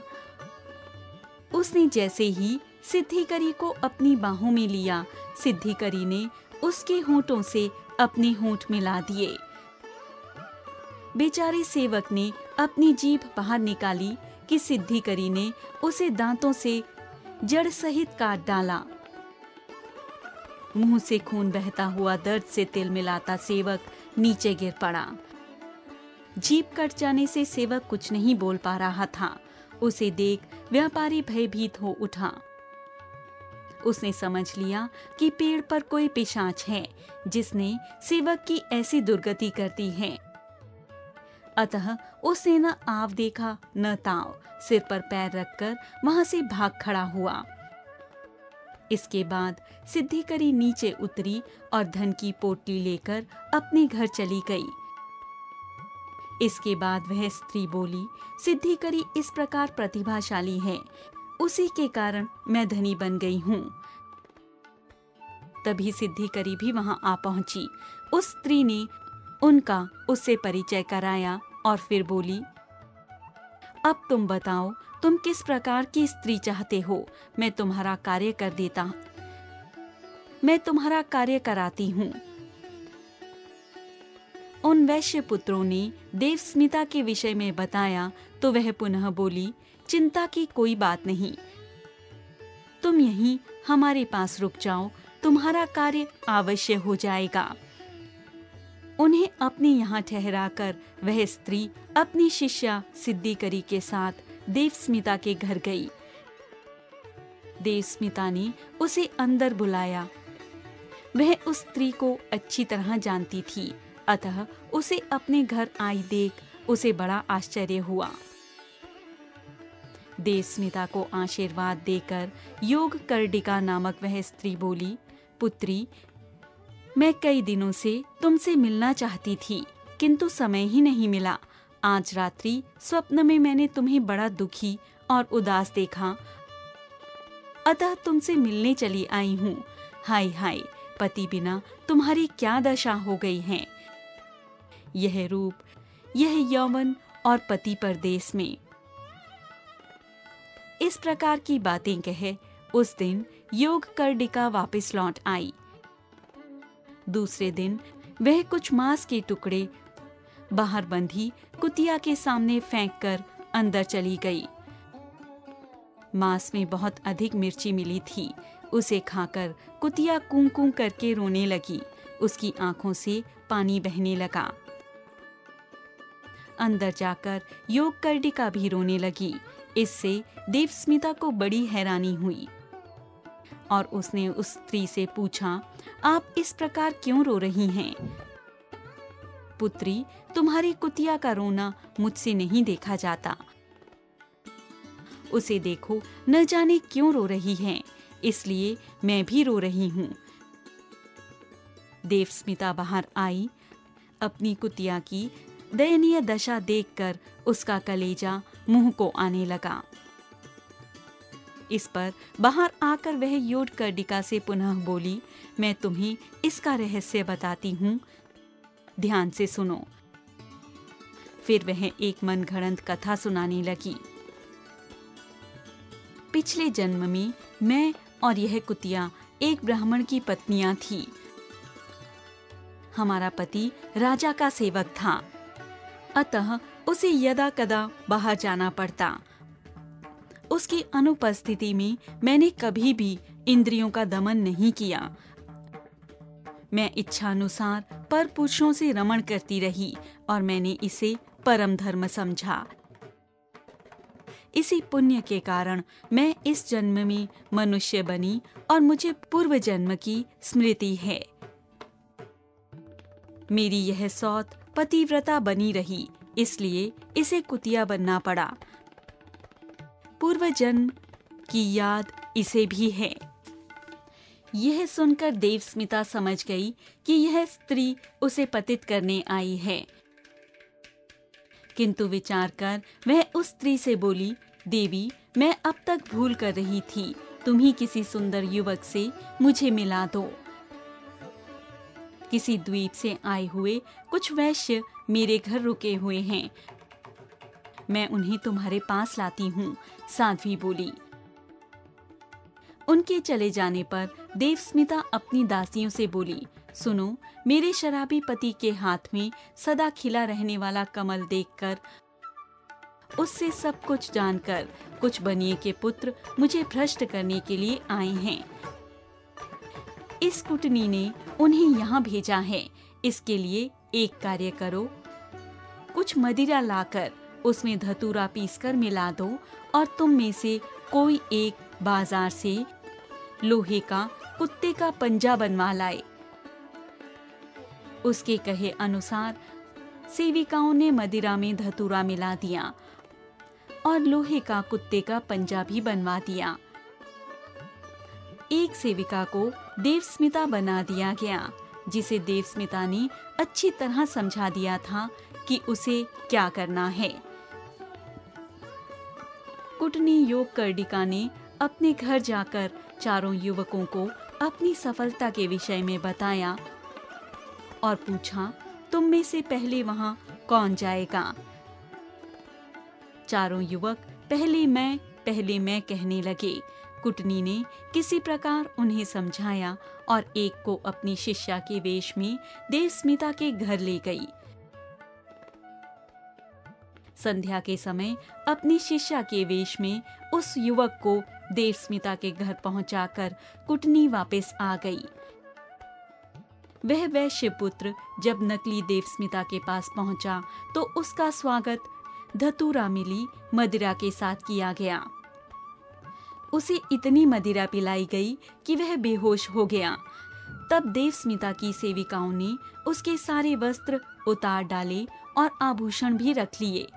उसने जैसे ही सिद्धिकरी को अपनी बाहों में लिया, सिद्धिकरी ने उसके होंठों से अपने होंठ मिला दिए। बेचारे सेवक ने अपनी जीभ बाहर निकाली कि सिद्धिकरी ने उसे दांतों से जड़ सहित काट डाला। मुंह से खून बहता हुआ दर्द से तिलमिलाता सेवक नीचे गिर पड़ा। जीभ कट जाने से सेवक कुछ नहीं बोल पा रहा था। उसे देख व्यापारी भयभीत हो उठा। उसने समझ लिया कि पेड़ पर कोई पिशाच है जिसने सेवक की ऐसी दुर्गति कर दी है। अतः उसने न आव देखा न ताव, सिर पर पैर रखकर वहां से भाग खड़ा हुआ। इसके बाद सिद्धिकरी नीचे उतरी और धन की पोटली लेकर अपने घर चली गई। इसके बाद वह स्त्री बोली, सिद्धिकरी इस प्रकार प्रतिभाशाली है, उसी के कारण मैं धनी बन गई हूँ। तभी सिद्धिकरी भी वहां आ पहुंची। उस स्त्री ने उनका उससे परिचय कराया और फिर बोली, अब तुम बताओ, तुम किस प्रकार की स्त्री चाहते हो, मैं तुम्हारा कार्य कर देता हूँ, मैं तुम्हारा कार्य कराती हूँ। उन वैश्य पुत्रों ने देवस्मिता के विषय में बताया तो वह पुनः बोली, चिंता की कोई बात नहीं, तुम यहीं हमारे पास रुक जाओ, तुम्हारा कार्य अवश्य हो जाएगा। उन्हें अपने यहाँ ठहराकर वह स्त्री अपनी शिष्या सिद्धिकरी के साथ देवस्मिता के घर गई। देवस्मिता ने उसे अंदर बुलाया। वह उस स्त्री को अच्छी तरह जानती थी, अतः उसे अपने घर आई देख उसे बड़ा आश्चर्य हुआ। देवस्मिता को आशीर्वाद देकर योगकर्णिका नामक वह स्त्री बोली, पुत्री, मैं कई दिनों से तुमसे मिलना चाहती थी किंतु समय ही नहीं मिला। आज रात्रि स्वप्न में मैंने तुम्हें बड़ा दुखी और उदास देखा, अतः तुमसे मिलने चली आई हूँ। हाय हाय, पति बिना तुम्हारी क्या दशा हो गई है। यह रूप, यह यौवन और पति परदेश में। इस प्रकार की बातें कह उस दिन योगकर्णिका वापस लौट आई। दूसरे दिन वह कुछ मांस के टुकड़े बाहर बंधी कुतिया के सामने फेंककर अंदर चली गई। मांस में बहुत अधिक मिर्ची मिली थी। उसे खाकर कुतिया कूं कूं करके रोने लगी। उसकी आंखों से पानी बहने लगा। अंदर जाकर योगकर्णिका भी रोने लगी। इससे देवस्मिता को बड़ी हैरानी हुई और उसने उस स्त्री से पूछा, आप इस प्रकार क्यों रो रही हैं? पुत्री, तुम्हारी कुतिया का रोना मुझसे नहीं देखा जाता। उसे देखो, न जाने क्यों रो रही है, इसलिए मैं भी रो रही हूँ। देवस्मिता बाहर आई। अपनी कुतिया की दयनीय दशा देखकर उसका कलेजा मुंह को आने लगा। इस पर बाहर आकर वह योगकर्णिका से पुनः बोली, मैं तुम्हें इसका रहस्य बताती हूँ, ध्यान से सुनो। फिर वह एक मनगढ़ंत कथा सुनाने लगी। पिछले जन्म में मैं और यह कुतिया एक ब्राह्मण की पत्नियां थी। हमारा पति राजा का सेवक था, अतः उसे यदा कदा बाहर जाना पड़ता। उसकी अनुपस्थिति में मैंने कभी भी इंद्रियों का दमन नहीं किया। मैं इच्छानुसार पर पुरुषों से रमण करती रही और मैंने इसे परम धर्म समझा। इसी पुण्य के कारण मैं इस जन्म में मनुष्य बनी और मुझे पूर्व जन्म की स्मृति है। मेरी यह सौत पतिव्रता बनी रही, इसलिए इसे कुतिया बनना पड़ा। पूर्व जन्म की याद इसे भी है। यह सुनकर देवस्मिता समझ गई कि यह स्त्री उसे पतित करने आई है, किंतु विचार कर वह उस स्त्री से बोली, देवी, मैं अब तक भूल कर रही थी, तुम ही किसी सुंदर युवक से मुझे मिला दो। किसी द्वीप से आए हुए कुछ वैश्य मेरे घर रुके हुए हैं, मैं उन्हें तुम्हारे पास लाती हूँ, साध्वी बोली। उनके चले जाने पर देवस्मिता अपनी दासियों से बोली, सुनो, मेरे शराबी पति के हाथ में सदा खिला रहने वाला कमल देखकर, उससे सब कुछ जानकर कुछ बनिए के पुत्र मुझे भ्रष्ट करने के लिए आए हैं। इस कुटनी ने उन्हें यहाँ भेजा है। इसके लिए एक कार्य करो, कुछ मदिरा लाकर उसमें धतूरा पीसकर मिला दो और तुम में से कोई एक बाजार से लोहे का कुत्ते का पंजा बनवा लाए। उसके कहे अनुसार सेविकाओं ने मदिरा में धतूरा मिला दिया और लोहे का कुत्ते का पंजा भी बनवा दिया। एक सेविका को देवस्मिता बना दिया गया, जिसे देवस्मिता ने अच्छी तरह समझा दिया था कि उसे क्या करना है। कुटनी योग कर्डिका ने अपने घर जाकर चारों युवकों को अपनी सफलता के विषय में बताया और पूछा, तुम में से पहले वहां कौन जाएगा? चारों युवक पहले मैं कहने लगे। कुटनी ने किसी प्रकार उन्हें समझाया और एक को अपनी शिष्या के वेश में देवस्मिता के घर ले गई। संध्या के समय अपनी शिष्या के वेश में उस युवक को देवस्मिता के घर पहुंचाकर कुटनी वापस आ गई। वह वैश्य पुत्र जब नकली देवस्मिता के पास पहुंचा तो उसका स्वागत धतूरा मिली मदिरा के साथ किया गया। उसे इतनी मदिरा पिलाई गई कि वह बेहोश हो गया। तब देवस्मिता की सेविकाओं ने उसके सारे वस्त्र उतार डाले और आभूषण भी रख लिए।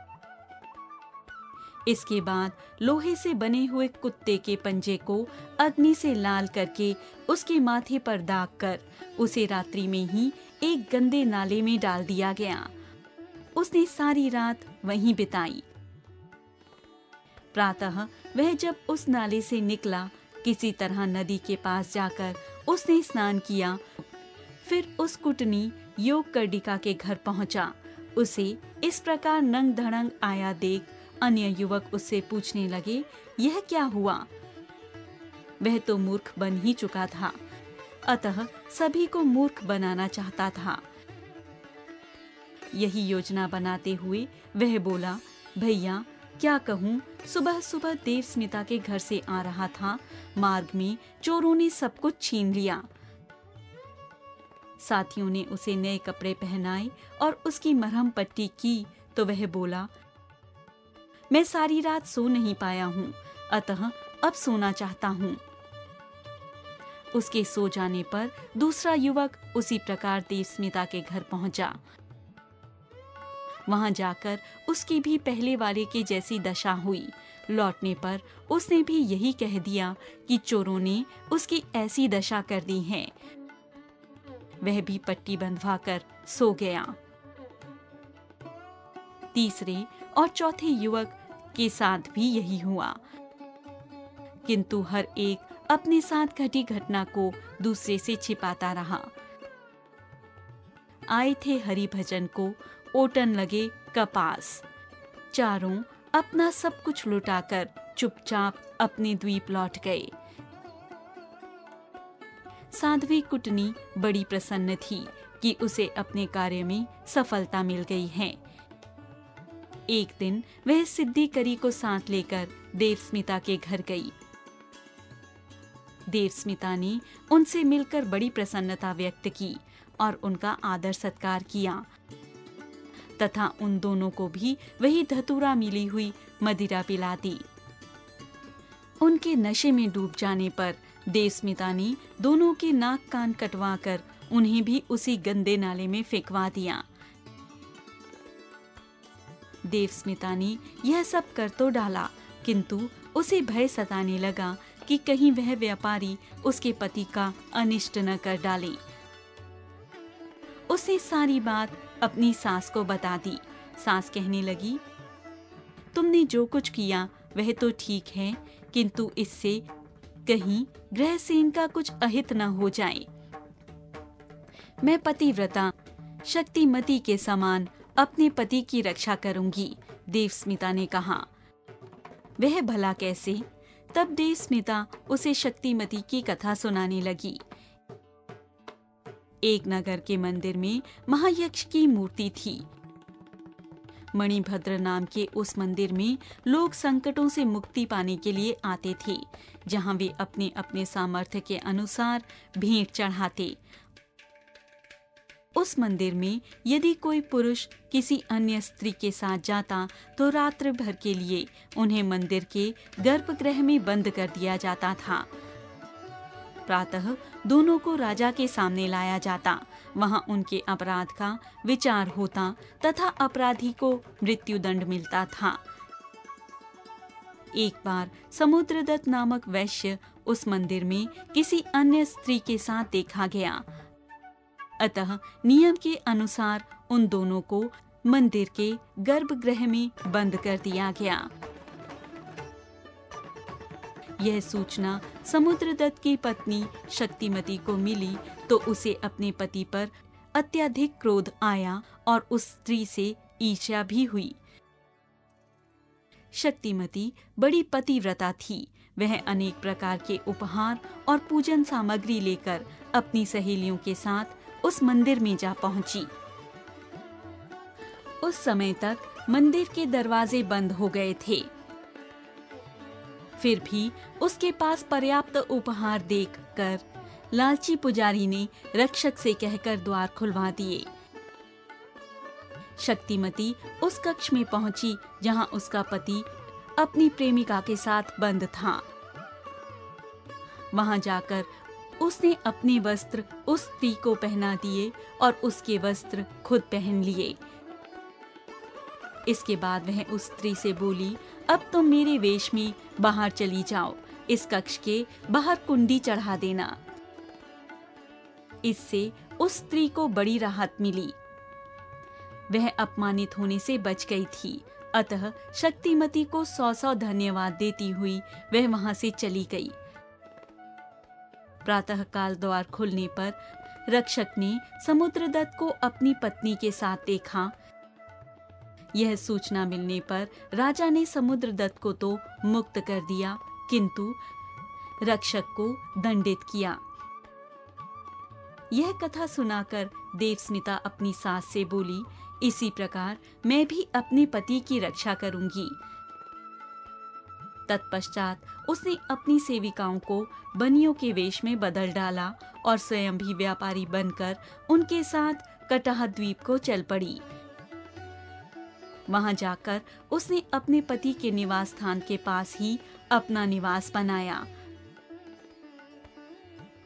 इसके बाद लोहे से बने हुए कुत्ते के पंजे को अग्नि से लाल करके उसके माथे पर दाग कर उसे रात्रि में ही एक गंदे नाले में डाल दिया गया। उसने सारी रात वहीं बिताई। प्रातः वह जब उस नाले से निकला, किसी तरह नदी के पास जाकर उसने स्नान किया। फिर उस कुटनी योग कर्डिका के घर पहुंचा। उसे इस प्रकार नंग धड़ंग आया देख अन्य युवक उससे पूछने लगे, यह क्या हुआ? वह तो मूर्ख बन ही चुका था, अतः सभी को मूर्ख बनाना चाहता था। यही योजना बनाते हुए वह बोला, भैया क्या कहूँ, सुबह सुबह देवस्मिता के घर से आ रहा था, मार्ग में चोरों ने सब कुछ छीन लिया। साथियों ने उसे नए कपड़े पहनाए और उसकी मरहम पट्टी की तो वह बोला, मैं सारी रात सो नहीं पाया हूँ, अतः अब सोना चाहता हूँ। उसके सो जाने पर दूसरा युवक उसी प्रकार देवस्मिता के घर पहुंचा। वहां जाकर उसकी भी पहले वाले की जैसी दशा हुई। लौटने पर उसने भी यही कह दिया कि चोरों ने उसकी ऐसी दशा कर दी है। वह भी पट्टी बंधवाकर सो गया। तीसरे और चौथे युवक के साथ भी यही हुआ, किंतु हर एक अपने साथ घटी घटना को दूसरे से छिपाता रहा। आए थे हरि भजन को, ओटन लगे कपास। चारों अपना सब कुछ लुटाकर चुपचाप अपने द्वीप लौट गए। साध्वी कुटनी बड़ी प्रसन्न थी, कि उसे अपने कार्य में सफलता मिल गई है। एक दिन वह सिद्धिकरी को साथ लेकर देवस्मिता के घर गई। देवस्मिता ने उनसे मिलकर बड़ी प्रसन्नता व्यक्त की और उनका आदर सत्कार किया तथा उन दोनों को भी वही धतूरा मिली हुई मदिरा पिला दी। उनके नशे में डूब जाने पर देवस्मिता ने दोनों के नाक कान कटवाकर उन्हें भी उसी गंदे नाले में फेंकवा दिया। देवस्मिता ने यह सब कर तो डाला, किंतु उसे भय सताने लगा कि कहीं वह व्यापारी उसके पति का अनिष्ट न कर डाले। उसने सारी बात अपनी सास को बता दी। सास कहने लगी, तुमने जो कुछ किया वह तो ठीक है, किंतु इससे कहीं ग्रहसेन का कुछ अहित न हो जाए। मैं पतिव्रता शक्तिमती के समान अपने पति की रक्षा करूंगी, देवस्मिता ने कहा। वह भला कैसे? तब देवस्मिता उसे शक्तिमती की कथा सुनाने लगी। एक नगर के मंदिर में महायक्ष की मूर्ति थी। मणिभद्र नाम के उस मंदिर में लोग संकटों से मुक्ति पाने के लिए आते थे, जहां वे अपने अपने सामर्थ्य के अनुसार भेंट चढ़ाते। उस मंदिर में यदि कोई पुरुष किसी अन्य स्त्री के साथ जाता तो रात्र भर के लिए उन्हें मंदिर के गर्भगृह में बंद कर दिया जाता था। प्रातः दोनों को राजा के सामने लाया जाता। वहां उनके अपराध का विचार होता तथा अपराधी को मृत्युदंड मिलता था। एक बार समुद्रदत्त नामक वैश्य उस मंदिर में किसी अन्य स्त्री के साथ देखा गया। अतः नियम के अनुसार उन दोनों को मंदिर के गर्भगृह में बंद कर दिया गया। यह सूचना समुद्रदत्त की पत्नी शक्तिमती को मिली तो उसे अपने पति पर अत्यधिक क्रोध आया और उस स्त्री से ईर्ष्या भी हुई। शक्तिमती बड़ी पतिव्रता थी। वह अनेक प्रकार के उपहार और पूजन सामग्री लेकर अपनी सहेलियों के साथ उस मंदिर में जा पहुंची। उस समय तक मंदिर के दरवाजे बंद हो गए थे। फिर भी उसके पास पर्याप्त उपहार देखकर लालची पुजारी ने रक्षक से कहकर द्वार खुलवा दिए। शक्तिमती उस कक्ष में पहुंची जहां उसका पति अपनी प्रेमिका के साथ बंद था। वहां जाकर उसने अपने वस्त्र उस स्त्री को पहना दिए और उसके वस्त्र खुद पहन लिए। इसके बाद वह उस स्त्री से बोली, अब तुम मेरे वेश में बाहर चली जाओ। इस कक्ष के बाहर कुंडी चढ़ा देना। इससे उस स्त्री को बड़ी राहत मिली। वह अपमानित होने से बच गई थी। अतः शक्तिमती को 100 धन्यवाद देती हुई वह वहां से चली गई। प्रातःकाल द्वार खुलने पर रक्षक ने समुद्रदत्त को अपनी पत्नी के साथ देखा। यह सूचना मिलने पर राजा ने समुद्रदत्त को तो मुक्त कर दिया, किंतु रक्षक को दंडित किया। यह कथा सुनाकर देवस्मिता अपनी सास से बोली, इसी प्रकार मैं भी अपने पति की रक्षा करूंगी। तत्पश्चात उसने अपनी सेविकाओं को बनियों के वेश में बदल डाला और स्वयं भी व्यापारी बनकर उनके साथ कटह द्वीप को चल पड़ी। वहां जाकर उसने अपने पति के निवास स्थान के पास ही अपना निवास बनाया।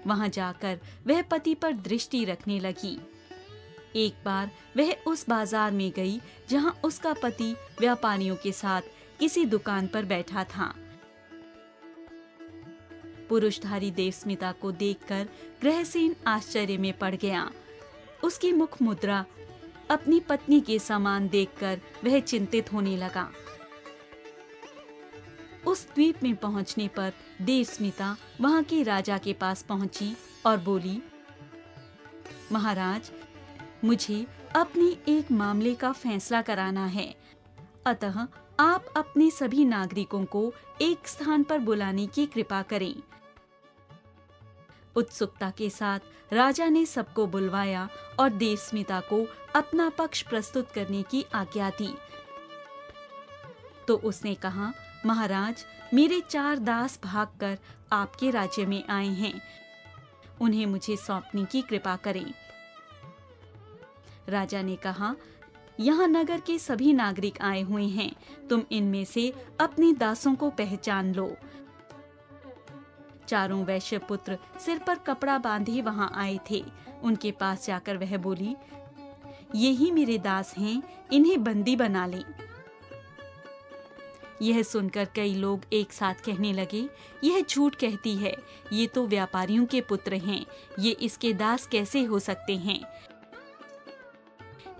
वहां जाकर वह पति पर दृष्टि रखने लगी। एक बार वह उस बाजार में गई जहां उसका पति व्यापारियों के साथ किसी दुकान पर बैठा था। पुरुषधारी देवस्मिता को देखकर ग्रहसेन आश्चर्य में पड़ गया। उसकी मुख मुद्रा अपनी पत्नी के समान देखकर वह चिंतित होने लगा। उस द्वीप में पहुंचने पर देवस्मिता वहां के राजा के पास पहुंची और बोली, महाराज, मुझे अपनी एक मामले का फैसला कराना है, अतः आप अपने सभी नागरिकों को एक स्थान पर बुलाने की कृपा करें। उत्सुकता के साथ राजा ने सबको बुलवाया और देवस्मिता को अपना पक्ष प्रस्तुत करने की आज्ञा दी। तो उसने कहा, महाराज, मेरे 4 दास भागकर आपके राज्य में आए हैं, उन्हें मुझे सौंपने की कृपा करें। राजा ने कहा, यहाँ नगर के सभी नागरिक आए हुए हैं, तुम इनमें से अपने दासों को पहचान लो। चारों वैश्य पुत्र सिर पर कपड़ा बांधे वहां आए थे। उनके पास जाकर वह बोली, ये ही मेरे दास हैं, इन्हें बंदी बना लें। यह सुनकर कई लोग एक साथ कहने लगे, यह झूठ कहती है, ये तो व्यापारियों के पुत्र हैं, ये इसके दास कैसे हो सकते हैं।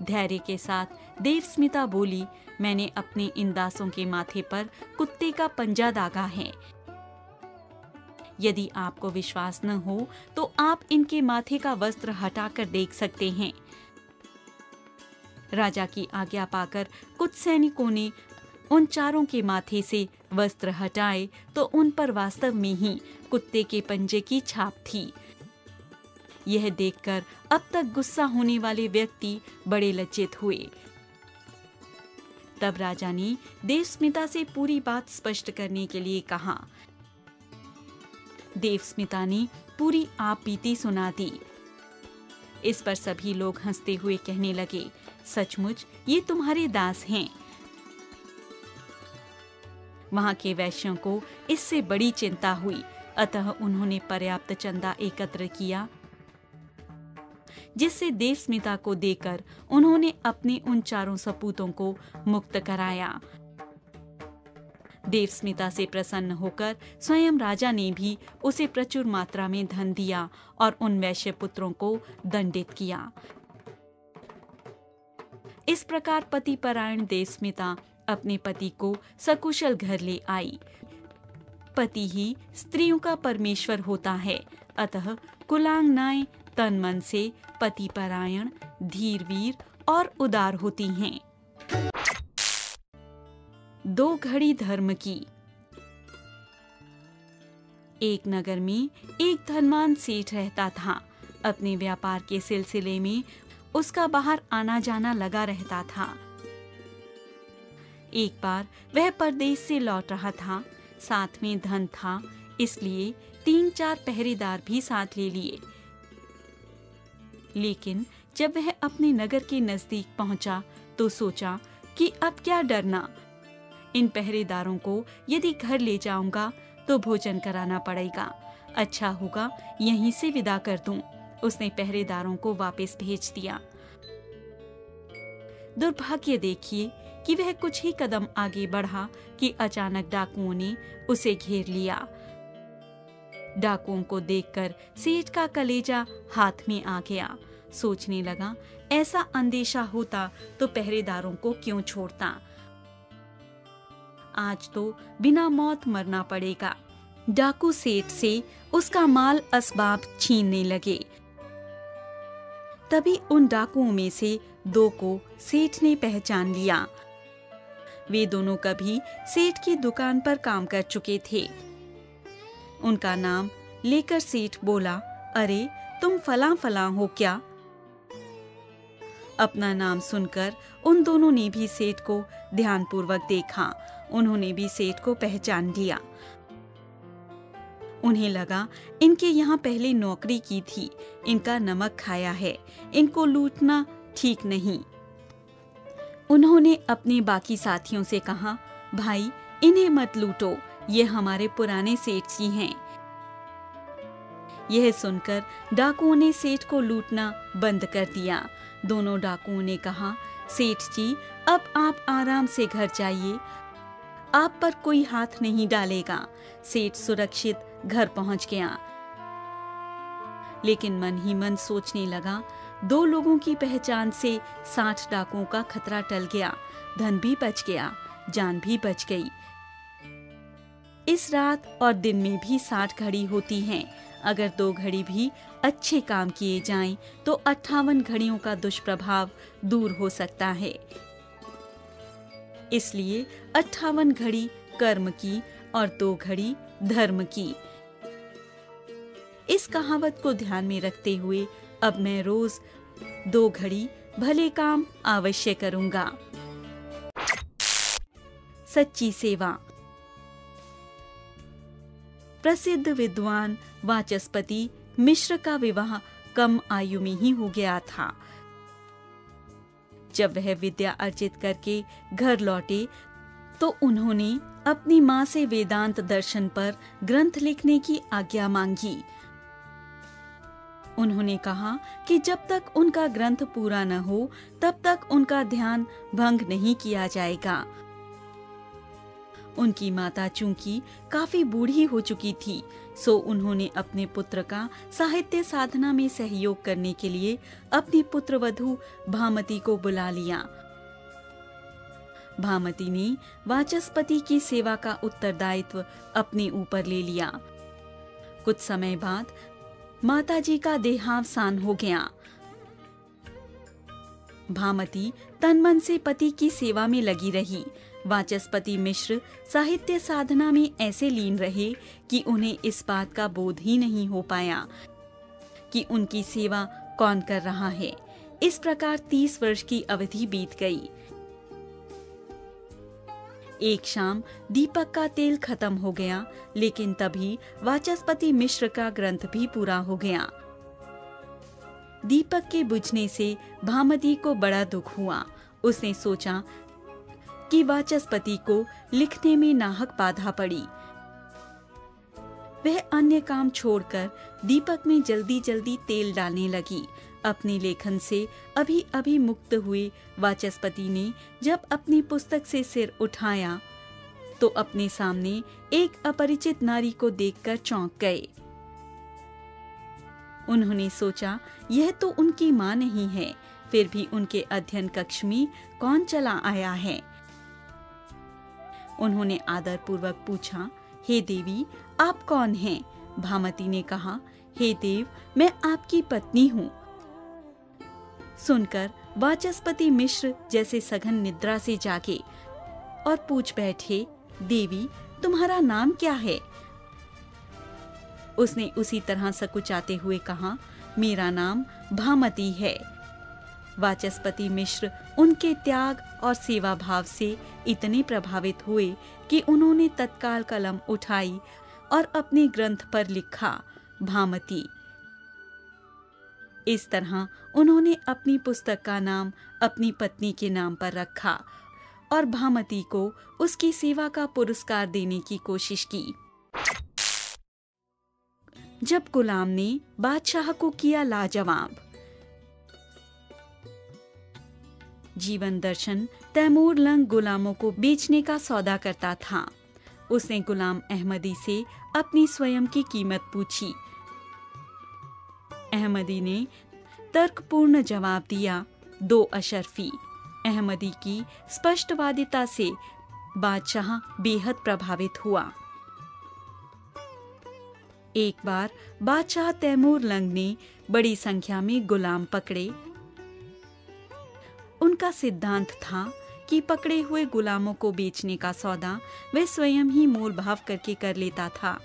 धैर्य के साथ देवस्मिता बोली, मैंने अपने इन दासों के माथे पर कुत्ते का पंजा दागा है। यदि आपको विश्वास न हो तो आप इनके माथे का वस्त्र हटाकर देख सकते हैं। राजा की आज्ञा पाकर कुछ सैनिकों ने उन चारों के माथे से वस्त्र हटाए तो उन पर वास्तव में ही कुत्ते के पंजे की छाप थी। यह देखकर अब तक गुस्सा होने वाले व्यक्ति बड़े लज्जित हुए। तब राजा ने देवस्मिता से पूरी बात स्पष्ट करने के लिए कहा। देवस्मिता ने पूरी आप बीती सुना दी। इस पर सभी लोग हंसते हुए कहने लगे, सचमुच ये तुम्हारे दास हैं। वहां के वैश्यों को इससे बड़ी चिंता हुई, अतः उन्होंने पर्याप्त चंदा एकत्र किया, जिससे देवस्मिता को देकर उन्होंने अपने उन चारों सपूतों को मुक्त कराया। देवस्मिता से प्रसन्न होकर स्वयं राजा ने भी उसे प्रचुर मात्रा में धन दिया और उन वैश्य पुत्रों को दंडित किया। इस प्रकार पतिपरायण देवस्मिता अपने पति को सकुशल घर ले आई। पति ही स्त्रियों का परमेश्वर होता है, अतः कुलांगनाएं तन मन से पतिपरायण, धीरवीर और उदार होती हैं। 2 घड़ी धर्म की। एक नगर में एक धनवान सेठ रहता था। अपने व्यापार के सिलसिले में उसका बाहर आना जाना लगा रहता था। एक बार वह परदेश से लौट रहा था, साथ में धन था, इसलिए 3-4 पहरेदार भी साथ ले लिए। लेकिन जब वह अपने नगर के नजदीक पहुंचा तो सोचा कि अब क्या डरना, इन पहरेदारों को यदि घर ले जाऊंगा तो भोजन कराना पड़ेगा, अच्छा होगा यहीं से विदा कर दूं। उसने पहरेदारों को वापस भेज दिया। दुर्भाग्य देखिए कि वह कुछ ही कदम आगे बढ़ा कि अचानक डाकुओं ने उसे घेर लिया। डाकुओं को देखकर सेठ का कलेजा हाथ में आ गया। सोचने लगा, ऐसा अंदेशा होता तो पहरेदारों को क्यों छोड़ता, आज तो बिना मौत मरना पड़ेगा। डाकू सेठ से उसका माल असबाब छीनने लगे। तभी उन डाकुओं में से 2 को सेठ ने पहचान लिया। वे दोनों कभी सेठ की दुकान पर काम कर चुके थे। उनका नाम लेकर सेठ बोला, अरे तुम फलां फलां हो क्या? अपना नाम सुनकर उन दोनों ने भी सेठ को ध्यानपूर्वक देखा। उन्होंने भी सेठ को पहचान लिया। उन्हें लगा इनके यहाँ पहले नौकरी की थी, इनका नमक खाया है, इनको लूटना ठीक नहीं। उन्होंने अपने बाकी साथियों से कहा, भाई इन्हें मत लूटो, ये हमारे पुराने सेठ जी हैं। यह सुनकर डाकुओं ने सेठ को लूटना बंद कर दिया। दोनों डाकुओं ने कहा, सेठ जी अब आप आराम से घर जाइए, आप पर कोई हाथ नहीं डालेगा। सेठ सुरक्षित घर पहुंच गया, लेकिन मन ही मन सोचने लगा, 2 लोगों की पहचान से 60 डाकुओं का खतरा टल गया, धन भी बच गया, जान भी बच गई। इस रात और दिन में भी 60 घड़ी होती हैं। अगर 2 घड़ी भी अच्छे काम किए जाएं, तो 58 घड़ियों का दुष्प्रभाव दूर हो सकता है। इसलिए 58 घड़ी कर्म की और 2 घड़ी धर्म की। इस कहावत को ध्यान में रखते हुए अब मैं रोज 2 घड़ी भले काम अवश्य करूंगा। सच्ची सेवा। प्रसिद्ध विद्वान वाचस्पति मिश्र का विवाह कम आयु में ही हो गया था। जब वह विद्या अर्जित करके घर लौटे तो उन्होंने अपनी मां से वेदांत दर्शन पर ग्रंथ लिखने की आज्ञा मांगी। उन्होंने कहा कि जब तक उनका ग्रंथ पूरा न हो तब तक उनका ध्यान भंग नहीं किया जाएगा। उनकी माता चूंकि काफी बूढ़ी हो चुकी थी, सो उन्होंने अपने पुत्र का साहित्य साधना में सहयोग करने के लिए अपनी पुत्रवधू भामती को बुला लिया। भामती ने वाचस्पति की सेवा का उत्तरदायित्व अपने ऊपर ले लिया। कुछ समय बाद माताजी का देहावसान हो गया। भामती तन-मन से पति की सेवा में लगी रही। वाचस्पति मिश्र साहित्य साधना में ऐसे लीन रहे कि उन्हें इस बात का बोध ही नहीं हो पाया कि उनकी सेवा कौन कर रहा है। इस प्रकार 30 वर्ष की अवधि बीत गई। एक शाम दीपक का तेल खत्म हो गया, लेकिन तभी वाचस्पति मिश्र का ग्रंथ भी पूरा हो गया। दीपक के बुझने से भामती को बड़ा दुख हुआ। उसने सोचा कि वाचस्पति को लिखने में नाहक बाधा पड़ी। वह अन्य काम छोड़कर दीपक में जल्दी जल्दी तेल डालने लगी। अपने लेखन से अभी अभी मुक्त हुए वाचस्पति ने जब अपनी पुस्तक से सिर उठाया तो अपने सामने एक अपरिचित नारी को देखकर चौंक गए। उन्होंने सोचा यह तो उनकी मां नहीं है, फिर भी उनके अध्ययन कक्ष में कौन चला आया है। उन्होंने आदर पूर्वक पूछा, हे देवी, आप कौन हैं? भामती ने कहा, हे देव, मैं आपकी पत्नी हूँ। सुनकर वाचस्पति मिश्र जैसे सघन निद्रा से जागे और पूछ बैठे, देवी, तुम्हारा नाम क्या है? उसने उसी तरह सकुचाते हुए कहा, मेरा नाम भामती है। वाचस्पति मिश्र उनके त्याग और सेवा भाव से इतने प्रभावित हुए कि उन्होंने तत्काल कलम उठाई और अपने ग्रंथ पर लिखा, भामती। इस तरह उन्होंने अपनी पुस्तक का नाम अपनी पत्नी के नाम पर रखा और भामती को उसकी सेवा का पुरस्कार देने की कोशिश की। जब गुलाम ने बादशाह को किया लाजवाब। जीवन दर्शन तैमूर लंग गुलामों को बेचने का सौदा करता था। उसने गुलाम अहमदी से अपनी स्वयं की कीमत पूछी। अहमदी ने तर्कपूर्ण जवाब दिया, 2 अशरफी। अहमदी की स्पष्टवादिता से बादशाह बेहद प्रभावित हुआ। एक बार बादशाह तैमूर लंग ने बड़ी संख्या में गुलाम पकड़े। उनका सिद्धांत था कि पकड़े हुए गुलामों को बेचने का सौदा वह स्वयं ही मोल भाव करके कर लेता था।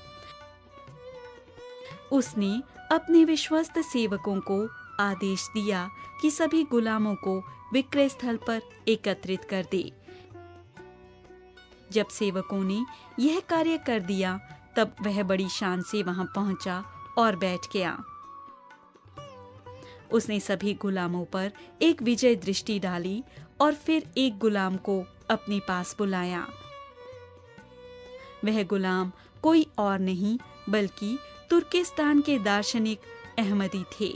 उसने अपने विश्वस्त सेवकों को आदेश दिया कि सभी गुलामों को विक्रय स्थल पर एकत्रित कर दे। जब सेवकों ने यह कार्य कर दिया तब वह बड़ी शान से वहां पहुंचा और बैठ गया। उसने सभी गुलामों पर एक विजय दृष्टि डाली और फिर एक गुलाम को अपने पास बुलाया। वह गुलाम कोई और नहीं बल्कि तुर्किस्तान के दार्शनिक अहमदी थे।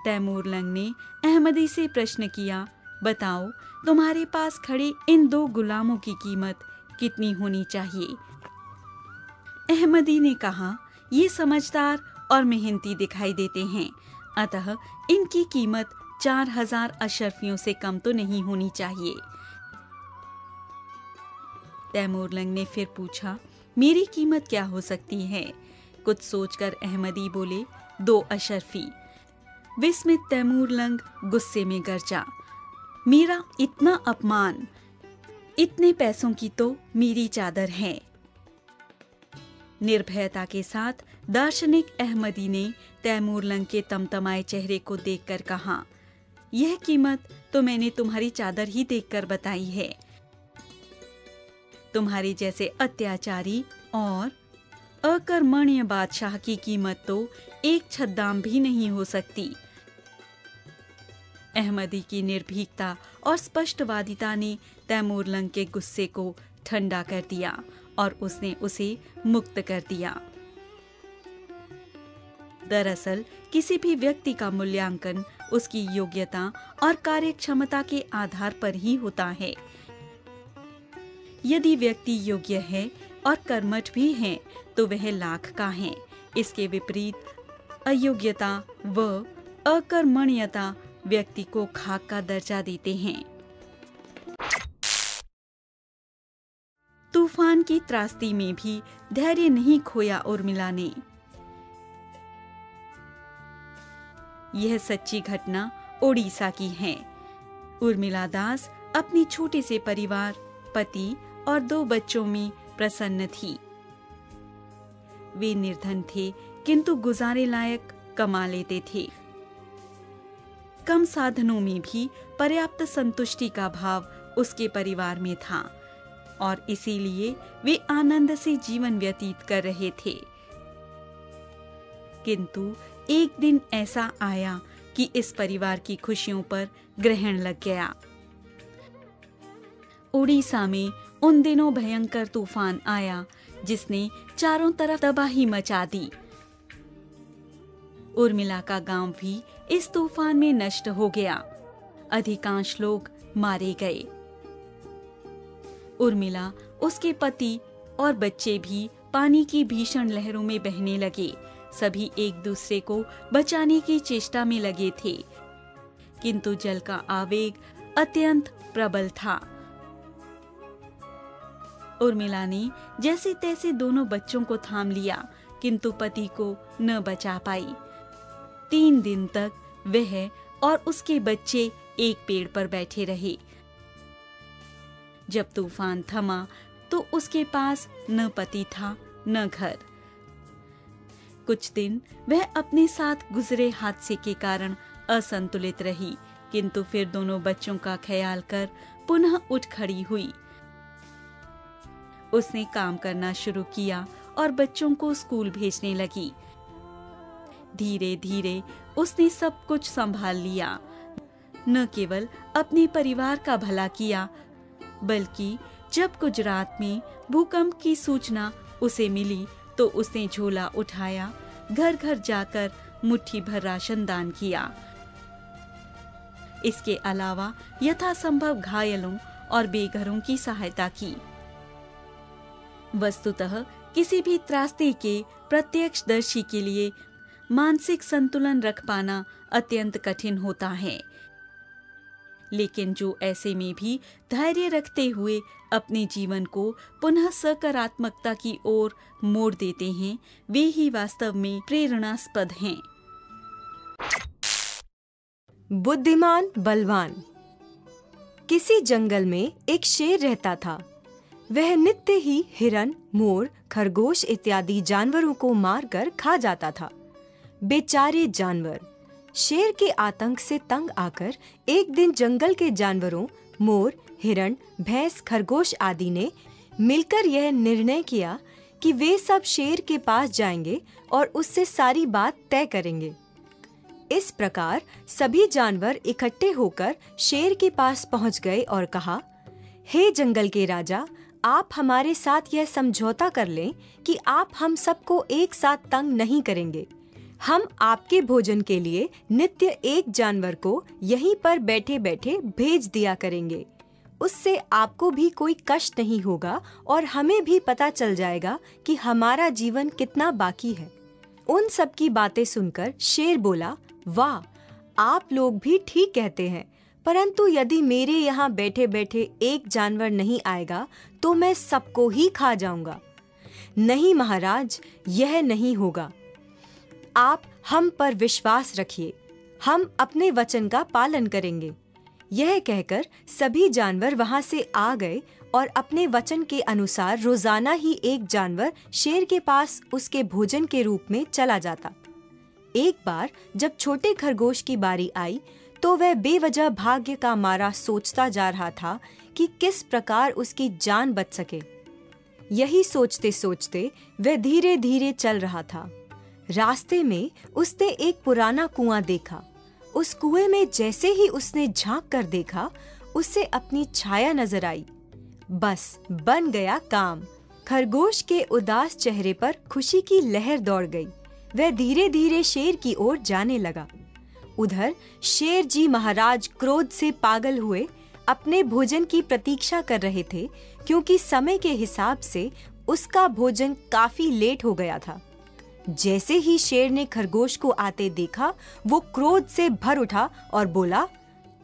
तैमूर लंग ने अहमदी से प्रश्न किया, बताओ तुम्हारे पास खड़े इन 2 गुलामों की कीमत कितनी होनी चाहिए? अहमदी ने कहा, ये समझदार और मेहनती दिखाई देते हैं, अतः इनकी कीमत 4000 अशरफियों से कम तो नहीं होनी चाहिए। तैमूर लंग ने फिर पूछा, मेरी कीमत क्या हो सकती है? कुछ सोचकर अहमदी बोले, 2 अशरफी। विस्मित तैमूर लंग गुस्से में गरजा, मेरा इतना अपमान, इतने पैसों की तो मेरी चादर है। निर्भयता के साथ दार्शनिक अहमदी ने तैमूरलंग के तमतमाए चेहरे को देखकर कहा, यह कीमत तो मैंने तुम्हारी चादर ही देखकर बताई है। तुम्हारे जैसे अत्याचारी और अकर्मण्य बादशाह की कीमत तो एक छद्दाम भी नहीं हो सकती। अहमदी की निर्भीकता और स्पष्टवादिता ने तैमूरलंग के गुस्से को ठंडा कर दिया और उसने उसे मुक्त कर दिया। दरअसल किसी भी व्यक्ति का मूल्यांकन उसकी योग्यता और कार्यक्षमता के आधार पर ही होता है। यदि व्यक्ति योग्य है और कर्मठ भी है तो वह लाख का है। इसके विपरीत अयोग्यता व अकर्मण्यता व्यक्ति को खाक का दर्जा देते हैं। तूफान की त्रासदी में भी धैर्य नहीं खोया उर्मिला ने। यह सच्ची घटना ओडिशा की है। उर्मिला दास अपनी छोटे से परिवार, पति और 2 बच्चों में प्रसन्न थी। वे निर्धन थे किंतु गुजारे लायक कमा लेते थे। कम साधनों में भी पर्याप्त संतुष्टि का भाव उसके परिवार में था और इसीलिए वे आनंद से जीवन व्यतीत कर रहे थे। किंतु एक दिन ऐसा आया कि इस परिवार की खुशियों पर ग्रहण लग गया। उड़ीसा में उन दिनों भयंकर तूफान आया जिसने चारों तरफ तबाही मचा दी। उर्मिला का गांव भी इस तूफान में नष्ट हो गया। अधिकांश लोग मारे गए। उर्मिला, उसके पति और बच्चे भी पानी की भीषण लहरों में बहने लगे। सभी एक दूसरे को बचाने की चेष्टा में लगे थे, किंतु जल का आवेग अत्यंत प्रबल था। उर्मिला ने जैसे तैसे दोनों बच्चों को थाम लिया, किंतु पति को न बचा पाई। 3 दिन तक वह और उसके बच्चे एक पेड़ पर बैठे रहे। जब तूफान थमा तो उसके पास न पति था न घर। कुछ दिन वह अपने साथ गुजरे हादसे के कारण असंतुलित रही, किंतु फिर दोनों बच्चों का ख्याल कर पुनः उठ खड़ी हुई। उसने काम करना शुरू किया और बच्चों को स्कूल भेजने लगी। धीरे धीरे उसने सब कुछ संभाल लिया। न केवल अपने परिवार का भला किया, बल्कि जब गुजरात में भूकंप की सूचना उसे मिली तो उसने झोला उठाया, घर घर जाकर मुट्ठी भर राशन दान किया। इसके अलावा यथासंभव घायलों और बेघरों की सहायता की। वस्तुतः किसी भी त्रासदी के प्रत्यक्षदर्शी के लिए मानसिक संतुलन रख पाना अत्यंत कठिन होता है, लेकिन जो ऐसे में भी धैर्य रखते हुए अपने जीवन को पुनः सकारात्मकता की ओर मोड़ देते हैं, वे ही वास्तव में प्रेरणास्पद हैं। बुद्धिमान बलवान। किसी जंगल में एक शेर रहता था। वह नित्य ही हिरन, मोर, खरगोश इत्यादि जानवरों को मारकर खा जाता था। बेचारे जानवर शेर के आतंक से तंग आकर एक दिन जंगल के जानवरों मोर, हिरण, भैंस, खरगोश आदि ने मिलकर यह निर्णय किया कि वे सब शेर के पास जाएंगे और उससे सारी बात तय करेंगे। इस प्रकार सभी जानवर इकट्ठे होकर शेर के पास पहुंच गए और कहा, हे जंगल के राजा, आप हमारे साथ यह समझौता कर लें कि आप हम सबको एक साथ तंग नहीं करेंगे। हम आपके भोजन के लिए नित्य एक जानवर को यहीं पर बैठे बैठे भेज दिया करेंगे। उससे आपको भी कोई कष्ट नहीं होगा और हमें भी पता चल जाएगा कि हमारा जीवन कितना बाकी है। उन सब की बातें सुनकर शेर बोला, वाह, आप लोग भी ठीक कहते हैं, परंतु यदि मेरे यहाँ बैठे बैठे एक जानवर नहीं आएगा तो मैं सबको ही खा जाऊंगा। नहीं महाराज, यह नहीं होगा। आप हम पर विश्वास रखिए, हम अपने वचन का पालन करेंगे। यह कहकर सभी जानवर वहां से आ गए और अपने वचन के अनुसार रोजाना ही एक जानवर शेर के पास उसके भोजन के रूप में चला जाता। एक बार जब छोटे खरगोश की बारी आई तो वह बेवजह भाग्य का मारा सोचता जा रहा था कि किस प्रकार उसकी जान बच सके। यही सोचते सोचते वह धीरे धीरे चल रहा था। रास्ते में उसने एक पुराना कुआं देखा। उस कुएं में जैसे ही उसने झांक कर देखा, उसे अपनी छाया नजर आई। बस बन गया काम। खरगोश के उदास चेहरे पर खुशी की लहर दौड़ गई। वह धीरे धीरे शेर की ओर जाने लगा। उधर शेर जी महाराज क्रोध से पागल हुए अपने भोजन की प्रतीक्षा कर रहे थे, क्योंकि समय के हिसाब से उसका भोजन काफी लेट हो गया था। जैसे ही शेर ने खरगोश को आते देखा, वो क्रोध से भर उठा और बोला,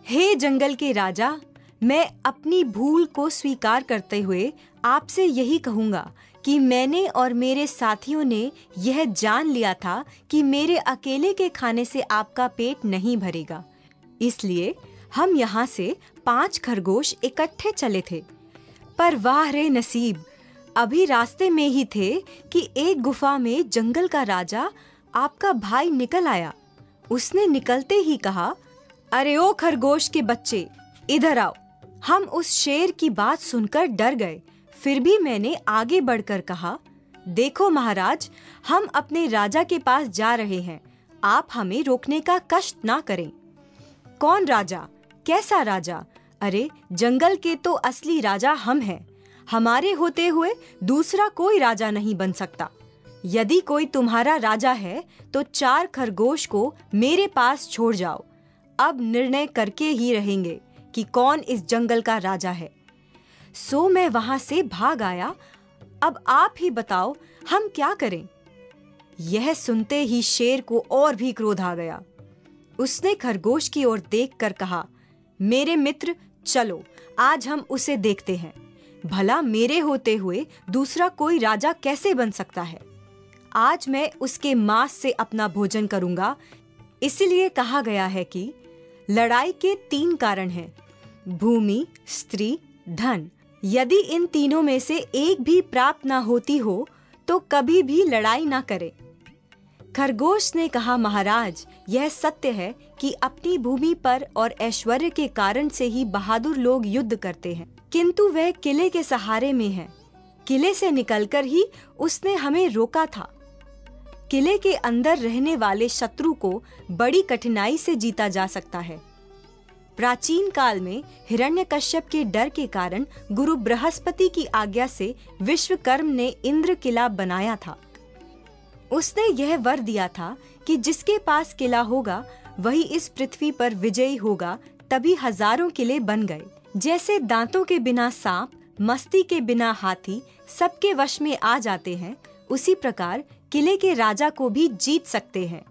हे जंगल के राजा, मैं अपनी भूल को स्वीकार करते हुए आपसे यही कहूंगा कि मैंने और मेरे साथियों ने यह जान लिया था कि मेरे अकेले के खाने से आपका पेट नहीं भरेगा। इसलिए हम यहाँ से 5 खरगोश इकट्ठे चले थे। पर वाह रे नसीब, अभी रास्ते में ही थे कि एक गुफा में जंगल का राजा आपका भाई निकल आया। उसने निकलते ही कहा, अरे ओ खरगोश के बच्चे, इधर आओ। हम उस शेर की बात सुनकर डर गए। फिर भी मैंने आगे बढ़कर कहा, देखो महाराज, हम अपने राजा के पास जा रहे हैं, आप हमें रोकने का कष्ट ना करें। कौन राजा? कैसा राजा? अरे जंगल के तो असली राजा हम हैं। हमारे होते हुए दूसरा कोई राजा नहीं बन सकता। यदि कोई तुम्हारा राजा है तो 4 खरगोश को मेरे पास छोड़ जाओ। अब निर्णय करके ही रहेंगे कि कौन इस जंगल का राजा है। सो मैं वहां से भाग आया। अब आप ही बताओ हम क्या करें? यह सुनते ही शेर को और भी क्रोध आ गया। उसने खरगोश की ओर देखकर कहा, मेरे मित्र, चलो आज हम उसे देखते हैं। भला मेरे होते हुए दूसरा कोई राजा कैसे बन सकता है? आज मैं उसके मांस से अपना भोजन करूंगा। इसलिए कहा गया है कि लड़ाई के 3 कारण हैं, भूमि, स्त्री, धन। यदि इन तीनों में से एक भी प्राप्त ना होती हो तो कभी भी लड़ाई ना करे। खरगोश ने कहा, महाराज, यह सत्य है कि अपनी भूमि पर और ऐश्वर्य के कारण से ही बहादुर लोग युद्ध करते हैं, किंतु वह किले के सहारे में है। किले से निकलकर ही उसने हमें रोका था। किले के अंदर रहने वाले शत्रु को बड़ी कठिनाई से जीता जा सकता है। प्राचीन काल में हिरण्यकश्यप के डर के कारण गुरु बृहस्पति की आज्ञा से विश्वकर्म ने इंद्र किला बनाया था। उसने यह वर दिया था कि जिसके पास किला होगा वही इस पृथ्वी पर विजयी होगा। तभी हजारों किले बन गए। जैसे दांतों के बिना सांप, मस्ती के बिना हाथी सबके वश में आ जाते हैं, उसी प्रकार किले के राजा को भी जीत सकते हैं।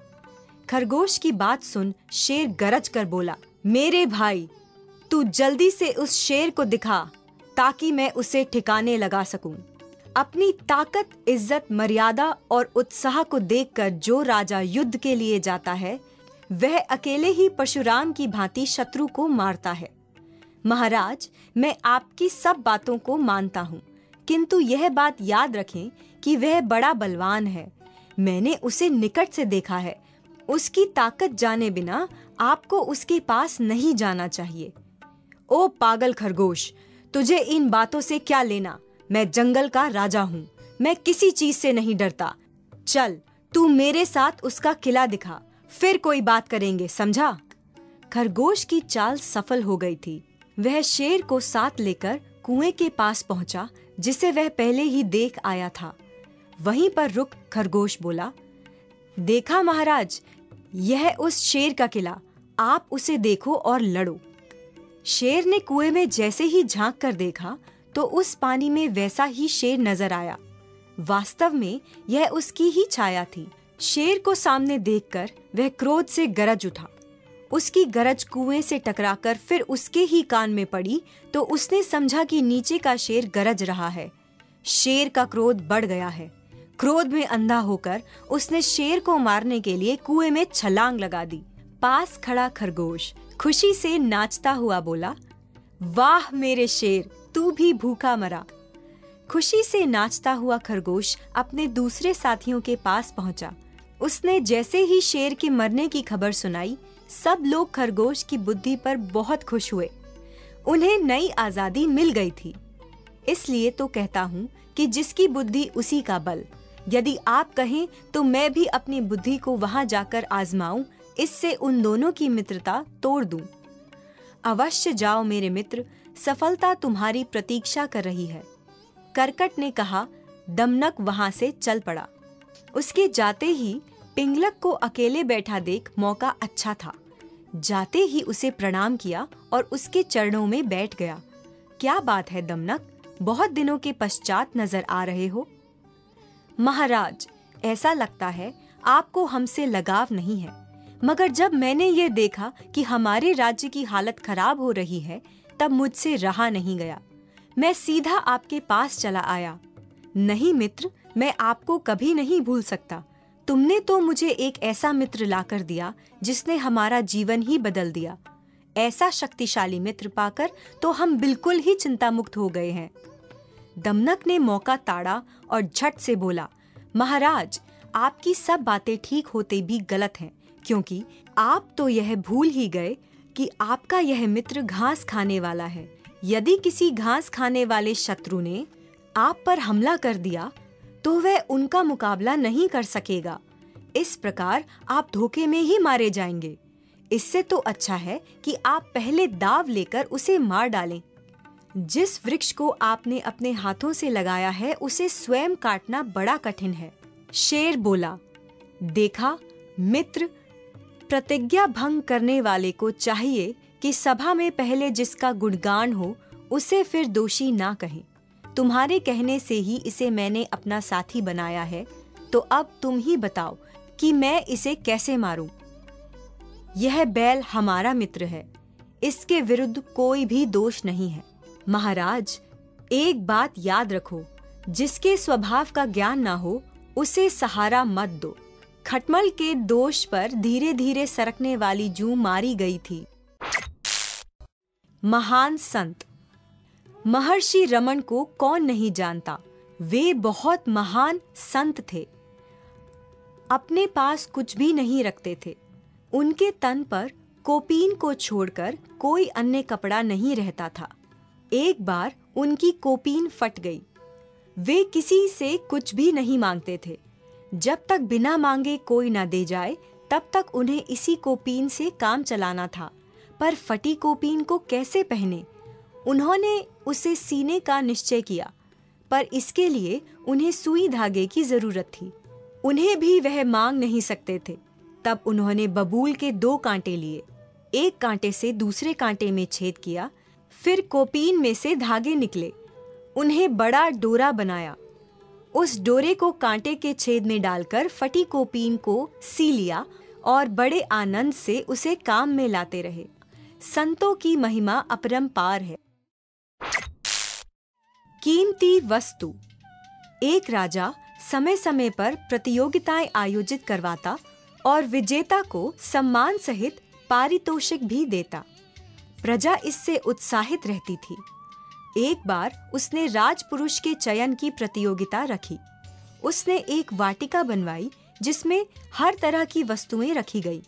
खरगोश की बात सुन शेर गरज कर बोला, मेरे भाई, तू जल्दी से उस शेर को दिखा ताकि मैं उसे ठिकाने लगा सकूं। अपनी ताकत, इज्जत, मर्यादा और उत्साह को देखकर जो राजा युद्ध के लिए जाता है, वह अकेले ही परशुराम की भांति शत्रु को मारता है। महाराज, मैं आपकी सब बातों को मानता हूँ, किंतु यह बात याद रखें कि वह बड़ा बलवान है। मैंने उसे निकट से देखा है। उसकी ताकत जाने बिना आपको उसके पास नहीं जाना चाहिए। ओ पागल खरगोश, तुझे इन बातों से क्या लेना? मैं जंगल का राजा हूँ। मैं किसी चीज से नहीं डरता। चल, तू मेरे साथ उसका किला दिखा, फिर कोई बात करेंगे, समझा? खरगोश की चाल सफल हो गई थी। वह शेर को साथ लेकर कुएं के पास पहुंचा, जिसे वह पहले ही देख आया था। वहीं पर रुक खरगोश बोला, देखा महाराज, यह उस शेर का किला। आप उसे देखो और लड़ो। शेर ने कुएं में जैसे ही झांक कर देखा तो उस पानी में वैसा ही शेर नजर आया। वास्तव में यह उसकी ही छाया थी। शेर को सामने देखकर वह क्रोध से गरज उठा। उसकी गरज कुएं से टकराकर फिर उसके ही कान में पड़ी तो उसने समझा कि नीचे का शेर गरज रहा है। शेर का क्रोध बढ़ गया है। क्रोध में अंधा होकर उसने शेर को मारने के लिए कुएं में छलांग लगा दी। पास खड़ा खरगोश खुशी से नाचता हुआ बोला, वाह मेरे शेर, तू भी भूखा मरा। खुशी से नाचता हुआ खरगोश अपने दूसरे साथियों के पास पहुंचा। उसने जैसे ही शेर के मरने की खबर सुनाई, सब लोग खरगोश की बुद्धि पर बहुत खुश हुए। उन्हें नई आजादी मिल गई थी। इसलिए तो कहता हूँ कि जिसकी बुद्धि उसी का बल। यदि आप कहें तो मैं भी अपनी बुद्धि को वहां जाकर आजमाऊं, इससे उन दोनों की मित्रता तोड़ दूं। अवश्य जाओ मेरे मित्र, सफलता तुम्हारी प्रतीक्षा कर रही है। करकट ने कहा। दमनक वहां से चल पड़ा। उसके जाते ही पिंगलक को अकेले बैठा देख मौका अच्छा था। जाते ही उसे प्रणाम किया और उसके चरणों में बैठ गया। क्या बात है दमनक, बहुत दिनों के पश्चात नजर आ रहे हो। महाराज, ऐसा लगता है आपको हमसे लगाव नहीं है, मगर जब मैंने ये देखा कि हमारे राज्य की हालत खराब हो रही है, तब मुझसे रहा नहीं गया। मैं सीधा आपके पास चला आया। नहीं मित्र, मैं आपको कभी नहीं भूल सकता। तुमने तो मुझे एक ऐसा मित्र लाकर दिया जिसने हमारा जीवन ही बदल दिया। ऐसा शक्तिशाली मित्र पाकर तो हम बिल्कुल ही चिंता मुक्त हो गए हैं। दमनक ने मौका ताड़ा और झट से बोला, महाराज, आपकी सब बातें ठीक होते भी गलत हैं, क्योंकि आप तो यह भूल ही गए कि आपका यह मित्र घास खाने वाला है। यदि किसी घास खाने वाले शत्रु ने आप पर हमला कर दिया तो वह उनका मुकाबला नहीं कर सकेगा। इस प्रकार आप धोखे में ही मारे जाएंगे। इससे तो अच्छा है कि आप पहले दाव लेकर उसे मार डालें। जिस वृक्ष को आपने अपने हाथों से लगाया है, उसे स्वयं काटना बड़ा कठिन है। शेर बोला, देखा मित्र, प्रतिज्ञा भंग करने वाले को चाहिए कि सभा में पहले जिसका गुणगान हो उसे फिर दोषी ना कहें। तुम्हारे कहने से ही इसे मैंने अपना साथी बनाया है, तो अब तुम ही बताओ कि मैं इसे कैसे मारूं। यह बैल हमारा मित्र है, इसके विरुद्ध कोई भी दोष नहीं है। महाराज, एक बात याद रखो, जिसके स्वभाव का ज्ञान ना हो उसे सहारा मत दो। खटमल के दोष पर धीरे धीरे सरकने वाली जूं मारी गई थी। महान संत। महर्षि रमन को कौन नहीं जानता। वे बहुत महान संत थे। अपने पास कुछ भी नहीं रखते थे। उनके तन पर कोपीन को छोड़कर कोई अन्य कपड़ा नहीं रहता था। एक बार उनकी कोपीन फट गई। वे किसी से कुछ भी नहीं मांगते थे। जब तक बिना मांगे कोई न दे जाए, तब तक उन्हें इसी कोपीन से काम चलाना था। पर फटी कोपीन को कैसे पहने? उन्होंने उसे सीने का निश्चय किया, पर इसके लिए उन्हें सुई धागे की जरूरत थी। उन्हें भी वह मांग नहीं सकते थे। तब उन्होंने बबूल के 2 कांटे लिए, एक कांटे से दूसरे कांटे में छेद किया, फिर कोपीन में से धागे निकले। उन्हें बड़ा डोरा बनाया। उस डोरे को कांटे के छेद में डालकर फटी कोपीन को सी लिया और बड़े आनंद से उसे काम में लाते रहे। संतों की महिमा अपरंपार है। कीमती वस्तु। एक राजा समय समय पर प्रतियोगिताएं आयोजित करवाता और विजेता को सम्मान सहित पारितोषिक भी देता। प्रजा इससे उत्साहित रहती थी। एक बार उसने राजपुरुष के चयन की प्रतियोगिता रखी। उसने एक वाटिका बनवाई जिसमें हर तरह की वस्तुएं रखी गई,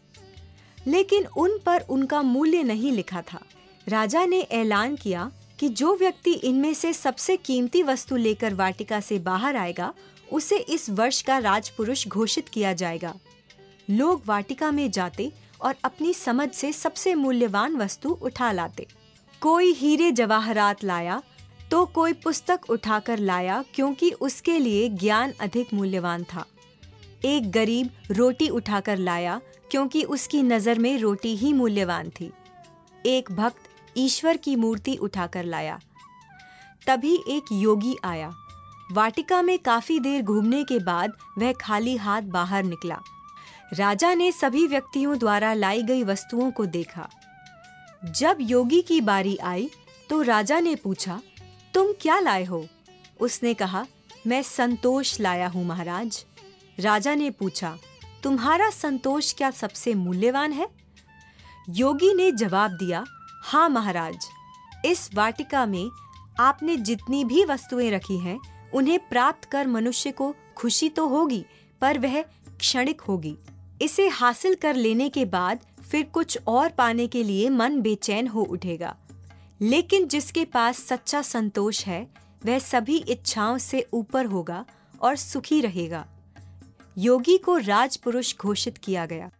लेकिन उन पर उनका मूल्य नहीं लिखा था। राजा ने ऐलान किया कि जो व्यक्ति इनमें से सबसे कीमती वस्तु लेकर वाटिका से बाहर आएगा, उसे इस वर्ष का राजपुरुष घोषित किया जाएगा। लोग वाटिका में जाते और अपनी समझ से सबसे मूल्यवान वस्तु उठा लाते। कोई हीरे जवाहरात लाया तो कोई पुस्तक उठाकर लाया, क्योंकि उसके लिए ज्ञान अधिक मूल्यवान था। एक गरीब रोटी उठाकर लाया, क्योंकि उसकी नजर में रोटी ही मूल्यवान थी। एक भक्त ईश्वर की मूर्ति उठाकर लाया। तभी एक योगी आया। वाटिका में काफी देर घूमने के बाद वह खाली हाथ बाहर निकला। राजा ने सभी व्यक्तियों द्वारा लाई गई वस्तुओं को देखा। जब योगी की बारी आई तो राजा ने पूछा, तुम क्या लाए हो? उसने कहा, मैं संतोष लाया हूँ महाराज। राजा ने पूछा, तुम्हारा संतोष क्या सबसे मूल्यवान है? योगी ने जवाब दिया, हाँ महाराज, इस वाटिका में आपने जितनी भी वस्तुएं रखी हैं, उन्हें प्राप्त कर मनुष्य को खुशी तो होगी, पर वह क्षणिक होगी। इसे हासिल कर लेने के बाद फिर कुछ और पाने के लिए मन बेचैन हो उठेगा। लेकिन जिसके पास सच्चा संतोष है, वह सभी इच्छाओं से ऊपर होगा और सुखी रहेगा। योगी को राजपुरुष घोषित किया गया।